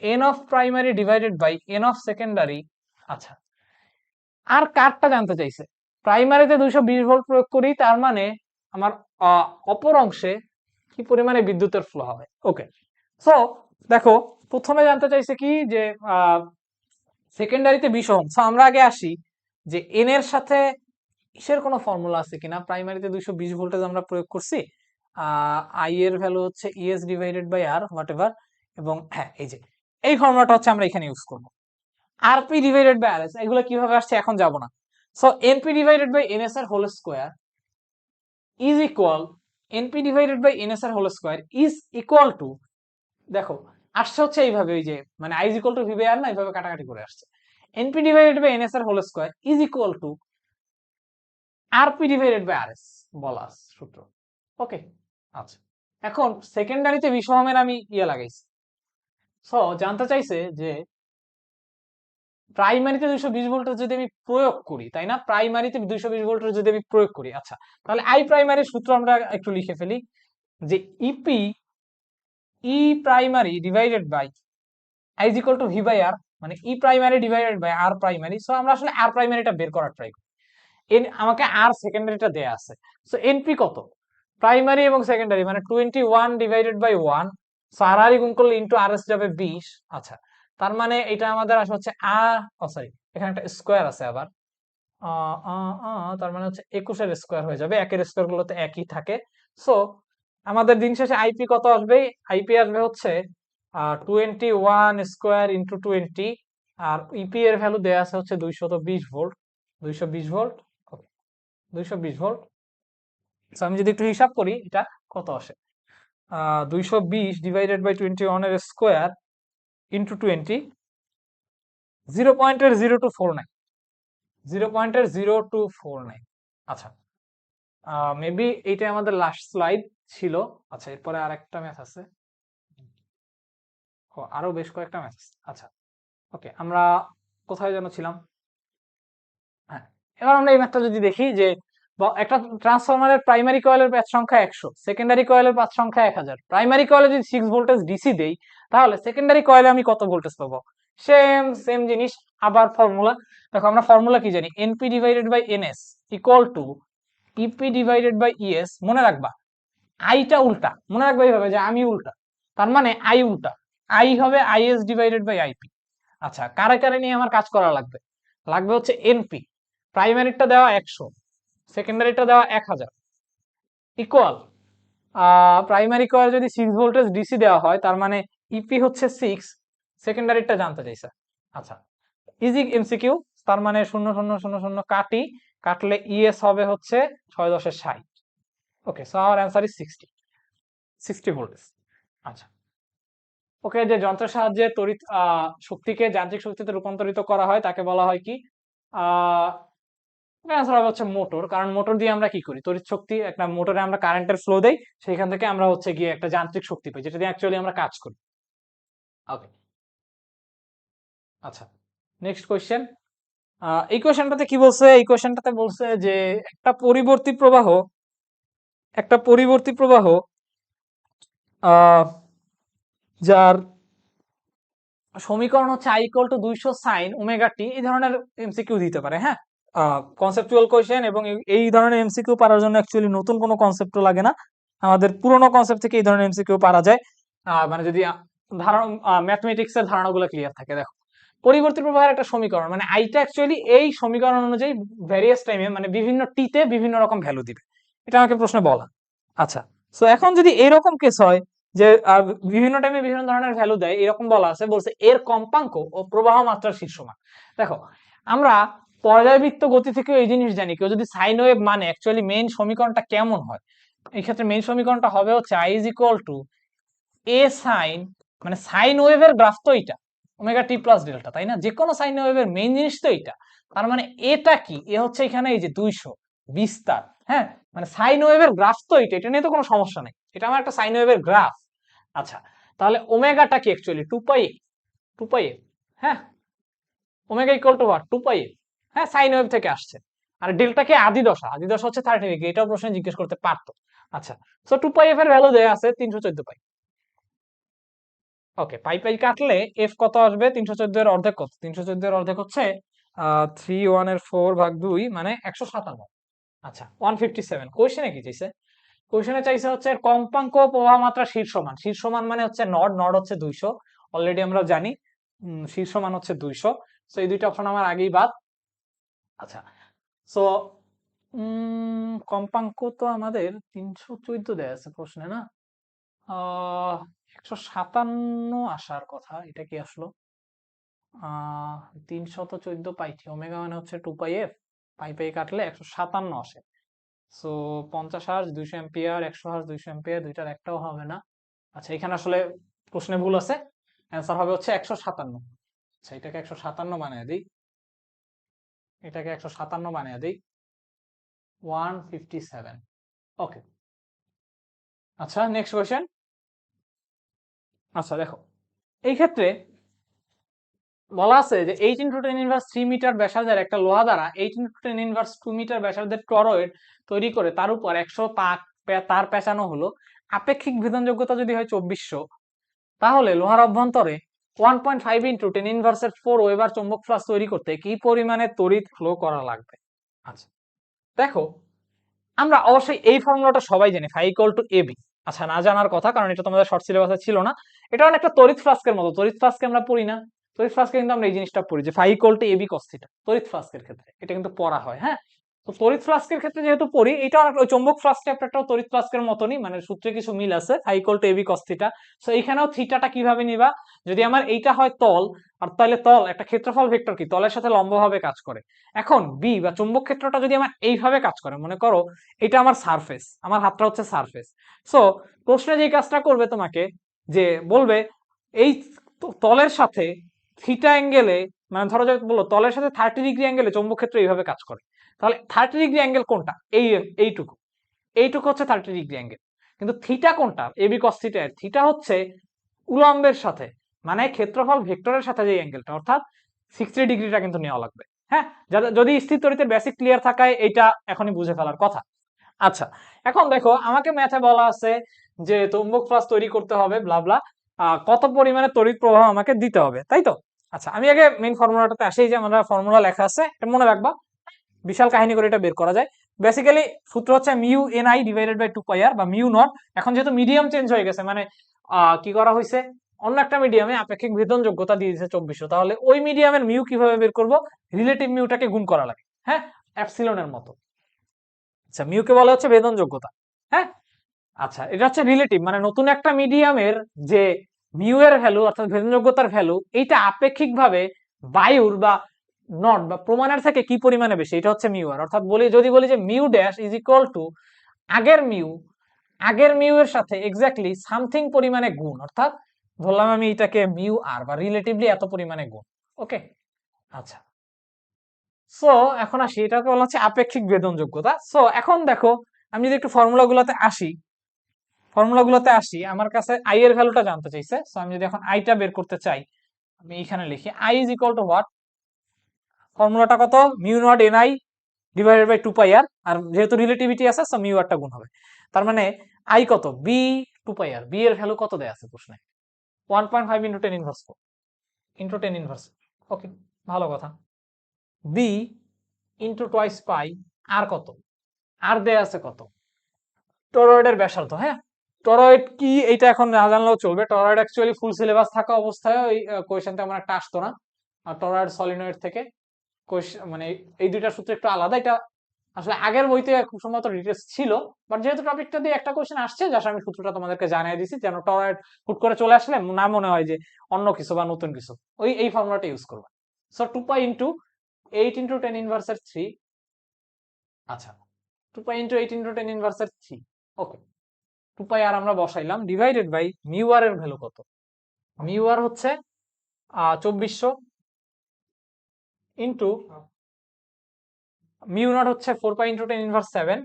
N of primary divided by N of secondary. আচ্ছা, আর কারটা জানতে চাইছে, প্রাইমারিতে 220 ভোল্ট প্রয়োগ করি, তার মানে আমার অপর অংশে কি পরিমাণে বিদ্যুতের ফ্লো হবে। ওকে, সো দেখো প্রথমে জানতে চাইছে কি যে সেকেন্ডারিতে 20 ওহম। সো আমরা আগে আসি যে এন এর সাথে কিসের কোনো ফর্মুলা আছে কিনা। প্রাইমারিতে 220 ভোল্টেজ আমরা প্রয়োগ করছি, আই এর ভ্যালু হচ্ছে ES divided by R whatever, এবং হ্যাঁ এই যে এই ফর্মুলাটা হচ্ছে আমরা এখানে ইউজ করব। আরপি ডিভাইডেড বাই আরএস, এগুলো কিভাবে আসছে এখন যাব না। So NP divided by NS এর whole square is equal, NP divided by NS এর whole square is equal to, দেখো আসছে হচ্ছে এইভাবে, ওই যে মানে I is equal to V by R না, এইভাবে কাটাকাটি করে আসছে। এনপি ডিভাইডেড বাই এনএস এর whole square is equal to RP divided by RS, বলা সূত্র। ওকে, আচ্ছা, এখন সেকেন্ডারিতে 20 ওহমের আমি লাগাইছি। সো জানতে চাইছে যে প্রাইমারিতে 220 ভোল্টের যদি আমি প্রয়োগ করি, তাই না? প্রাইমারিতে 220 ভোল্টের যদি আমি প্রয়োগ করি, আচ্ছা তাহলে আই প্রাইমারির সূত্র আমরা একটু লিখে ফেলি, যে EP E primary divided by I is equal to V by R, মানে E primary divided by R primary. So আমরা আসলে আর প্রাইমারিটা বের করার ট্রাই করি। আমাকে আর সেকেন্ডারিটা দেয়া আছে, সো এনপি কত? প্রাইমারি এবং সেকেন্ডারি মানে 21 ডিভাইডেড বাই 1, সো আর গুণ করলে ইনটু আরএস যাবে 20। আচ্ছা, তার মানে এটা আমাদের আসলে হচ্ছে আর, সরি এখানে একটা স্কয়ার আছে আবার, তার মানে হচ্ছে 21 এর স্কয়ার হয়ে যাবে, একের স্কয়ার গুলো তো একই থাকে। সো আমাদের দিন শেষে আইপি কত আসবে? আইপি আসবে হচ্ছে 21 স্কয়ার ইনটু 20, আর ইপি এর ভ্যালু দেয়া আছে হচ্ছে 220 ভোল্ট, 220 ভোল্ট, 220 ভোল্ট। সো আমি যদি একটু হিসাব করি এটা কত আসে, 220 ডিভাইডেড বাই 21 এর স্কয়ার ইনটু 20, 0.0249, 0.0249। আচ্ছা, মেবি এইটা আমাদের লাস্ট স্লাইড ছিল। আচ্ছা, এরপরে আর একটা ম্যাথ আছে, আরো বেশ কয়েকটা ম্যাথ আছে। আচ্ছা, ওকে, আমরা কোথায় যেন ছিলাম? হ্যাঁ, এবার আমরা এই ম্যাথটা যদি দেখি যে একটা ট্রান্সফরমারের প্রাইমারি কয়েলের প্যাচ সংখ্যা 100, সেকেন্ডারি কয়েলের প্যাচ সংখ্যা 1000। প্রাইমারি কয়েলে যদি 6 ভোল্টেজ ডিসি দেই, তাহলে সেকেন্ডারি কয়েলে আমি কত ভোল্টেজ পাবো? সেম জিনিস, আবার ফর্মুলা। দেখো আমরা ফর্মুলা কি জানি, NP divided by NS equal to EP divided by ES. মনে রাখবা আইটা উল্টা, মনে রাখবা এইভাবে যে আমি উল্টা, তার মানে আই উল্টা, আই হবে আইএস ডিভাইডেড বাই আইপি। আচ্ছা, কারে কারে নিয়ে আমার কাজ করা লাগবে? লাগবে হচ্ছে এনপি, প্রাইমারিটা দেওয়া 100, সেকেন্ডারিটা দেওয়া 1000, ইকুয়াল প্রাইমারি কয়েল যদি 6 ভোল্টেজ ডিসি দেওয়া হয়, তার মানে ইপি হচ্ছে 6, সেকেন্ডারিটা জানতে চাইছে। আচ্ছা, ইজি এমসিকিউ, তার মানে 0 0 0 0 কাটি, কাটলে ইএস হবে হচ্ছে 6 10 60। Okay, so our answer is 60 voltage. আচ্ছা, ওকে, যে যন্ত্রের সাহায্যে তড়িৎ শক্তিকে যান্ত্রিক শক্তিতে রূপান্তরিত করা হয় তাকে বলা হয় কি? আনসার হবে হচ্ছে মোটর, কারণ মোটর দিয়ে আমরা কি করি, তড়িৎ শক্তি, একটা মোটরে আমরা কারেন্টের ফ্লো দেই, সেইখান থেকে আমরা হচ্ছে গিয়ে একটা যান্ত্রিক শক্তি পাই, যেটা দিয়ে অ্যাকচুয়ালি আমরা কাজ করি। ওকে, আচ্ছা নেক্সট কোয়েশ্চেন। এই কোয়েশ্চেনটাতে কি বলছে? এই কোয়েশ্চেনটাতে বলছে যে একটা পরিবর্তী প্রবাহ, একটা পরিবর্তী প্রবাহ যার সমীকরণ হচ্ছে i equal to 200 sine omega T, এই ধরনের এমসিকিউ দিতে পারে। হ্যাঁ, কনসেপচুয়াল কোয়েশ্চেন, এবং এই ধরনের এমসিকিউ পারার জন্য অ্যাকচুয়ালি নতুন কোনো কনসেপ্টও লাগে না, আমাদের পুরোনো কনসেপ্ট থেকে এই ধরনের এমসিকিউ পারা যায়। মানে যদি ধারণা, ম্যাথমেটিক্স এর ধারণাগুলো ক্লিয়ার থাকে। দেখো, পরিবর্তী প্রবাহের একটা সমীকরণ, মানে আইটা অ্যাকচুয়ালি এই সমীকরণ অনুযায়ী ভ্যারিয়াস টাইমে মানে বিভিন্ন টিতে বিভিন্ন রকম ভ্যালু দিবে, এটা আমাকে প্রশ্নে বলা। আচ্ছা, সো এখন যদি এরকম কেস হয় যে বিভিন্ন টাইমে বিভিন্ন ধরনের ভ্যালু দেয়, এরকম বলা আছে, বলছে এর কম্পাঙ্ক ও প্রবাহ মাত্রার শীর্ষমান। দেখো, আমরা পর্যায়বৃত্ত গতি থেকে এই জিনিস জানি, কেউ যদি সাইন ওয়েভ মানে অ্যাকচুয়ালি মেইন সমীকরণটা কেমন হয়। এই ক্ষেত্রে মেইন সমীকরণটা হবে হচ্ছে i is equal to A sine, মানে সাইন ওয়েভের গ্রাফ তো এটা ওমেগা টি প্লাস ডেল্টা, তাই না? যে কোনো সাইন ওয়েভের মেইন জিনিস তো এটা। তার মানে এটা কি, এ হচ্ছে এখানে এই যে 200 বিস্তার। হ্যাঁ, মানে সাইন ওয়েভের গ্রাফ তো এটা নিয়ে তো কোনো সমস্যা নেই, এটা আমার একটা সাইন ওয়েভের গ্রাফ। আচ্ছা, তাহলে ওমেগাটা কি অ্যাকচুয়ালি 2 পাই, 2 পাই। হ্যাঁ, ওমেগা ইকুয়াল টু হোয়াট, 2 পাই। হ্যাঁ, সাইন ওয়েভ থেকে আসছে। আর ডেল্টাকে আদি দশা, আদি দশা হচ্ছে 30 ডিগ্রি, এটাও প্রশ্নে জিজ্ঞেস করতে পারতো। আচ্ছা, সো 2 পাই এফ এর ভ্যালু দেয়া আছে 314 পাই। ওকে, পাই পাই কাটলে এফ কত আসবে? 314 এর অর্ধেক কত? 314 এর অর্ধেক হচ্ছে 3 1/4 মানে 157। আচ্ছা, 157। কোয়েশ্চেনে কি চাইছে? কোয়েশ্চেনে চাইছে হচ্ছে কম্পাঙ্ক প্রবাহ মাত্রা শীর্ষমান। শীর্ষমান মানে হচ্ছে নড, নড হচ্ছে 200, অলরেডি আমরা জানি। শীর্ষমান হচ্ছে 200। সো এই দুইটা অপশন আমার আগেই বাদ। আচ্ছা, সো কম্পাঙ্ক তো আমাদের 314 দেয়া আছে প্রশ্নে, না? 157 আসার কথা, এটা কি আসলো? 314 পাই টি, ওমেগা মানে হচ্ছে 2 পাই এফ, পাই পাই কাটলে 157 আসে। So 50 hertz 200 ampere, 100 hertz 200 ampere, দুইটার একটাও হবে না। আচ্ছা, এখানে আসলে প্রশ্নে ভুল আছে, অ্যান্সার হবে হচ্ছে 157। আচ্ছা, এটাকে 157 বানিয়ে দিই, এটাকে 157 বানিয়ে দিই, 157। ওকে, আচ্ছা নেক্সট কোয়েশ্চেন। আচ্ছা দেখো, এই ক্ষেত্রে বলা আছে যে 18 × 10⁻³ মিটার ব্যাসার্ধের একটা লোহা দ্বারা 18 × 10⁻² মিটার ব্যাসার্ধের টরয়েড তৈরি করে তার উপর 100 তার পেঁচানো হলো। আপেক্ষিক ভেদনযোগ্যতা যদি হয় 2400, তাহলে লোহার অভ্যন্তরে 1.5 × 10⁻⁴ ওয়েবার চৌম্বক ফ্লাক্স তৈরি করতে কি পরিমাণে তড়িৎ ফ্লো করা লাগবে? আচ্ছা দেখো, আমরা অবশ্যই এই ফর্মুলাটা সবাই জানি, ফাই ইকুয়াল টু এবি। আচ্ছা, না জানার কথা, কারণ এটা তোমাদের শর্ট সিলেবাসে ছিল না। এটা অনেকটা তড়িৎ ফ্লাস্কের মতো, তড়িৎ ফ্লাস্কে আমরা পড়ি না? তড়িৎ ফ্লাস্কে কিন্তু আমরা এই জিনিসটা পড়ি যে phi equal to AB cos theta, তড়িৎ ফ্লাস্কের ক্ষেত্রে এটা কিন্তু পড়া হয়। হ্যাঁ, তো তড়িৎ ফ্লাস্কের ক্ষেত্রে যেহেতু পড়ি, এটা অনেক ওই চৌম্বক ফ্লাস্ক চ্যাপ্টারটাও তড়িৎ ফ্লাস্কের মতনই, মানে সূত্রে কিছু মিল আছে, phi equal to AB cos theta. So এখানেও থিটাটা কিভাবে নিবা? যদি আমার এইটা হয় তল, আর তাহলে তল একটা ক্ষেত্রফল ভেক্টর কি তলের সাথে লম্বভাবে কাজ করে। এখন বি বা চৌম্বক ক্ষেত্রটা যদি আমার এইভাবে কাজ করে, মনে করো এটা আমার সারফেস, আমার হাতটা হচ্ছে সারফেস। সো প্রশ্নে যে কাজটা করবে তোমাকে, যে বলবে এই তলের সাথে থিটা অ্যাঙ্গেলে, মানে ধরো যে বললো তলের সাথে 30 ডিগ্রি অ্যাঙ্গেলে চৌম্বক ক্ষেত্র এইভাবে কাজ করে, তাহলে 30 ডিগ্রি অ্যাঙ্গেল কোনটা? এইটুকু, এইটুকু হচ্ছে 30 ডিগ্রি অ্যাঙ্গেল। কিন্তু থিটা কোনটা? AB cos theta. থিটা হচ্ছে উলম্বের সাথে, মানে ক্ষেত্রফল ভেক্টরের সাথে যে অ্যাঙ্গেলটা, অর্থাৎ 60 ডিগ্রিটা কিন্তু নেওয়া লাগবে। হ্যাঁ, যদি স্থির তড়িতের বেসিক ক্লিয়ার থাকায় এটা এখনই বুঝে ফেলার কথা। আচ্ছা, এখন দেখো আমাকে ম্যাথে বলা আছে যে চৌম্বক ফ্লাক্স তৈরি করতে হবে ব্লাবলা, কত পরিমাণে তড়িৎ প্রবাহ আমাকে দিতে হবে, তাই তো? আচ্ছা, আমি আগে মেইন ফর্মুলাটাতে আসি, যে আমরা ফর্মুলা লেখা আছে এটা মনে রাখবা, বিশাল কাহিনী করে এটা বের করা যায়। বেসিক্যালি সূত্র হচ্ছে mu N I divided by 2 pi R বা মিউ নট। এখন যেহেতু মিডিয়াম চেঞ্জ হয়ে গেছে, মানে কি করা হয়েছে, অন্য একটা মিডিয়ামে আপেক্ষিক ভেদন যোগ্যতা দিয়ে দিয়েছে 2400, তাহলে ওই মিডিয়ামের মিউ কিভাবে বের করব? রিলেটিভ মিউটাকে গুণ করা লাগে। হ্যাঁ, এপসিলনের মতো। আচ্ছা, মিউকে বলা হচ্ছে ভেদন যোগ্যতা। হ্যাঁ, আচ্ছা, এটা হচ্ছে রিলেটিভ, মানে নতুন একটা মিডিয়ামের যে মিউ এর ভ্যালু অর্থাৎ ভেদন যোগ্যতার ভ্যালু, এইটা আপেক্ষিকভাবে বায়ুর বা নট বা প্রমাণের থেকে কি পরিমাণে বেশি, এটা হচ্ছে মিউ আর। অর্থাৎ যদি বলি যে mu dash is equal two আগের মিউ, আগের মিউ এর সাথে এক্স্যাক্টলি সামথিং পরিমাণে গুণ, অর্থাৎ ধরলাম আমি এটাকে মিউ আর বা রিলেটিভলি এত পরিমাণে গুণ। ওকে, আচ্ছা, সো এখন আসি, এটাকে বলা হচ্ছে আপেক্ষিক ভেদন যোগ্যতা। সো এখন দেখো, আমি যদি একটু ফর্মুলা গুলোতে আসি, ফর্মুলাগুলোতে আসি, আমার কাছে আই এর ভ্যালুটা জানতে চাইছে। সো আমি যদি এখন আইটা বের করতে চাই, আমি এখানে লিখি I is equal to what, ফর্মুলাটা কত, mu naught N I divided by 2 pi R, আর যেহেতু রিলেটিভিটি আছে সো মিউ আরটা গুণ হবে। তার মানে আই কত, বি 2 পাই আর, বি এর ভ্যালু কত দেয়া আছে প্রশ্নে, 1.5 ইনটু 10 ইনভার্স 4 ইনটু 10 ইনভার্স, ওকে ভালো কথা। বি ইনটু টোয়াইস পাই, আর কত, আর দেয়া আছে কত, টরয়েডের ব্যাসার্ধ। হ্যাঁ, টরয়েড কি এটা এখন না জানলেও চলবে, টরয়েড অ্যাকচুয়ালি ফুল সিলেবাস থাকা অবস্থায় এই কোয়েশ্চেন তেমন একটা আসতো না, আর টরয়েড সলিনয়েড থেকে মানে এই দুইটা সূত্র একটু আলাদা। এটা আসলে আগের বইতে খুব সম্ভবত ডিটেলস ছিল, বাট যেহেতু টপিকটা দিয়ে একটা কোয়েশ্চেন আসছে, যার আমি সূত্রটা তোমাদেরকে জানিয়ে দিছি, যেন টরয়েড হুট করে চলে আসলে না মনে হয় যে অন্য কিছু বা নতুন কিছু, ওই এই ফর্মুলাটা ইউজ করবা। সো 2 পাই ইনটু 8 ইনটু 10 ইনভার্সের 3, আচ্ছা 2 পাই ইনটু 8 ইনটু 10 ইনভার্সের 3, ওকে 2 পাই আর আমরা বসাইলাম, ডিভাইডেড বাই মিউ আর এর ভ্যালু কত, মিউ আর হচ্ছে 2400 ইনটু মিউ নট হচ্ছে 4 পাই ইনটু 10 ইনভার্স 7,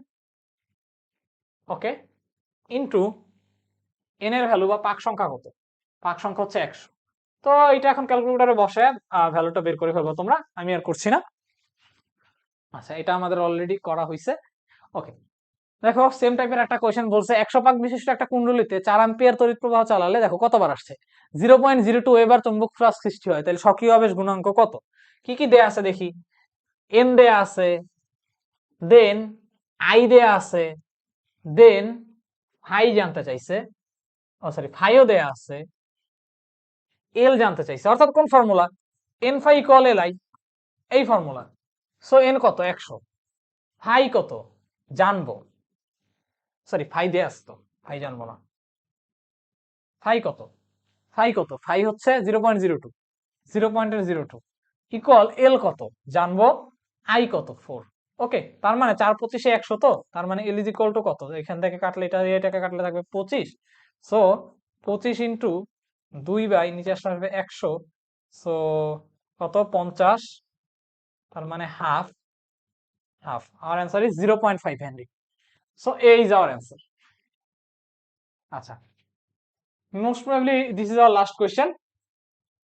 ওকে ইনটু এন এর ভ্যালু বা পাক সংখ্যা কত, পাক সংখ্যা হচ্ছে 100। তো এটা এখন ক্যালকুলেটরে বসে ভ্যালুটা বের করে ফেলবো তোমরা, আমি আর করছি না। আচ্ছা এটা আমাদের অলরেডি করা হয়েছে, ওকে। দেখো সেম টাইপের একটা কোয়েশ্চেন বলছে 100 পাক বিশিষ্ট একটা কুণ্ডলীতে 4 অ্যাম্পিয়ার তড়িৎ প্রবাহ চালালে দেখো কতবার আসছে, 0.02 এবার চুম্বক ফ্লাক্স সৃষ্টি হয়, তাহলে স্বকীয় আবেশ গুণাঙ্ক কত, কি কি দেয়া আছে দেখি, এন দেয়া আছে, দেন আই দেয়া আছে, দেন ফাই জানতে চাইছে, ও সরি ফাইও দেয়া আছে, এল জানতে চাইছে, অর্থাৎ কোন formula, N phi equal L I, এই ফর্মুলা। সো এন কত 100, ফাই কত জানবো, সরি ফাই দেয়া আছে তো, ফাই জানবো না, ফাই কত, ফাই কত, ফাই হচ্ছে 0.02, 0.02 ইকুয়াল এল কত জানবো, আই কত 4, ওকে। তার মানে 4 25 100, তো তার মানে এল ইজ ইকুয়াল টু কত, এখান থেকে কাটলে এটা দিয়ে এটাকে কাটলে থাকবে 25, সো 25 ইনটু 2 বাই নিচে আসবে 100, সো কত 50, তার মানে half, half, our answer is 0.5 Henry. So এই ইজ our answer। আচ্ছা most probably this is our last question.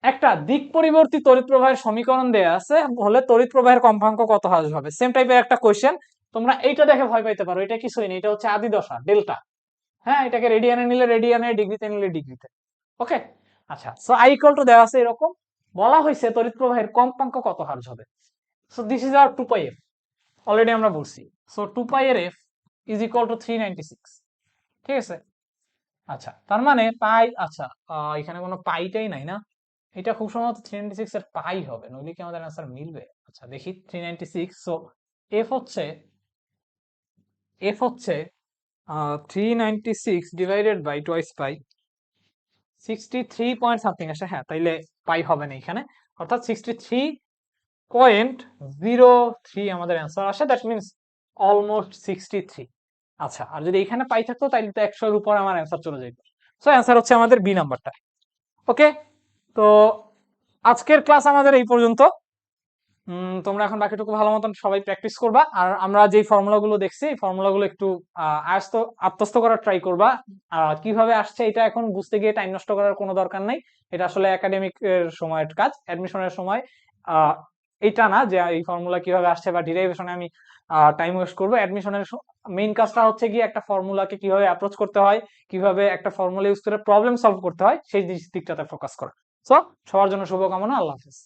একটা দিক পরিবর্তী তড়িৎ প্রবাহের সমীকরণ দেয়া আছে, হলে তড়িৎ প্রবাহের কম্পাঙ্ক কত হবে, সেম টাইপের একটা কোয়েশ্চেন। তোমরা এইটা দেখে ভয় পাইতে পারো, এটা কিছুই না, এটা হচ্ছে আদি দশা ডেল্টা। হ্যাঁ, এটাকে রেডিয়ানে নিলে রেডিয়ানে, ডিগ্রিতে নিলে ডিগ্রিতে, ওকে। আচ্ছা সো আই ইকুয়াল টু দেওয়া আছে এরকম, বলা হয়েছে তড়িৎ প্রবাহের কম্পাঙ্ক কত হার্জ হবে। So this is hour 2 pi F, already আমরা বলছি। সো 2 পাই এর এফ ইজ ইকুয়াল টু 396, ঠিক আছে। আচ্ছা তার মানে পাই, আচ্ছা এখানে কোনো পাইটাই নাই না, এটা খুব সম্ভবত 396 এর পাই হবে, নইলে কি আমাদের आंसर মিলবে। আচ্ছা দেখি 396, সো এফ হচ্ছে 396 divided by twice pi 63 point something আসে, হ্যাঁ তাইলে পাই হবে না এখানে, অর্থাৎ 63.03 আমাদের आंसर আসে, দ্যাট মিন্স অলমোস্ট 63। আচ্ছা আর যদি এখানে পাই থাকতো তাইলে তো 100 এর উপর আমার आंसर চলে যেত। সো आंसर হচ্ছে আমাদের বি নাম্বারটা, ওকে। তো আজকের ক্লাস আমাদের এই পর্যন্ত, তোমরা এখন বাকিটুকু ভালো মতন সবাই প্র্যাকটিস করবা, আর আমরা যে ফর্মুলাগুলো দেখছি এই ফর্মুলাগুলো একটু আত্মস্থ করার ট্রাই করবা। কিভাবে আসছে এটা এখন বুঝতে গিয়ে টাইম নষ্ট করার কোনো দরকার নাই, এটা আসলে একাডেমিক এর সময়ের কাজ, অ্যাডমিশনের সময় এইটা না যে এই ফর্মুলা কিভাবে আসছে বা ডিরাইভেশনে আমি টাইম ওয়েস্ট করবো। অ্যাডমিশনের মেইন কাজটা হচ্ছে গিয়ে একটা ফর্মুলাকে কিভাবে অ্যাপ্রোচ করতে হয়, কিভাবে একটা ফর্মুলা ইউজ করে প্রবলেম সলভ করতে হয়, সেই দিকটাতে ফোকাস করা। সো সবার জন্য শুভকামনা, আল্লাহ হাফেজ।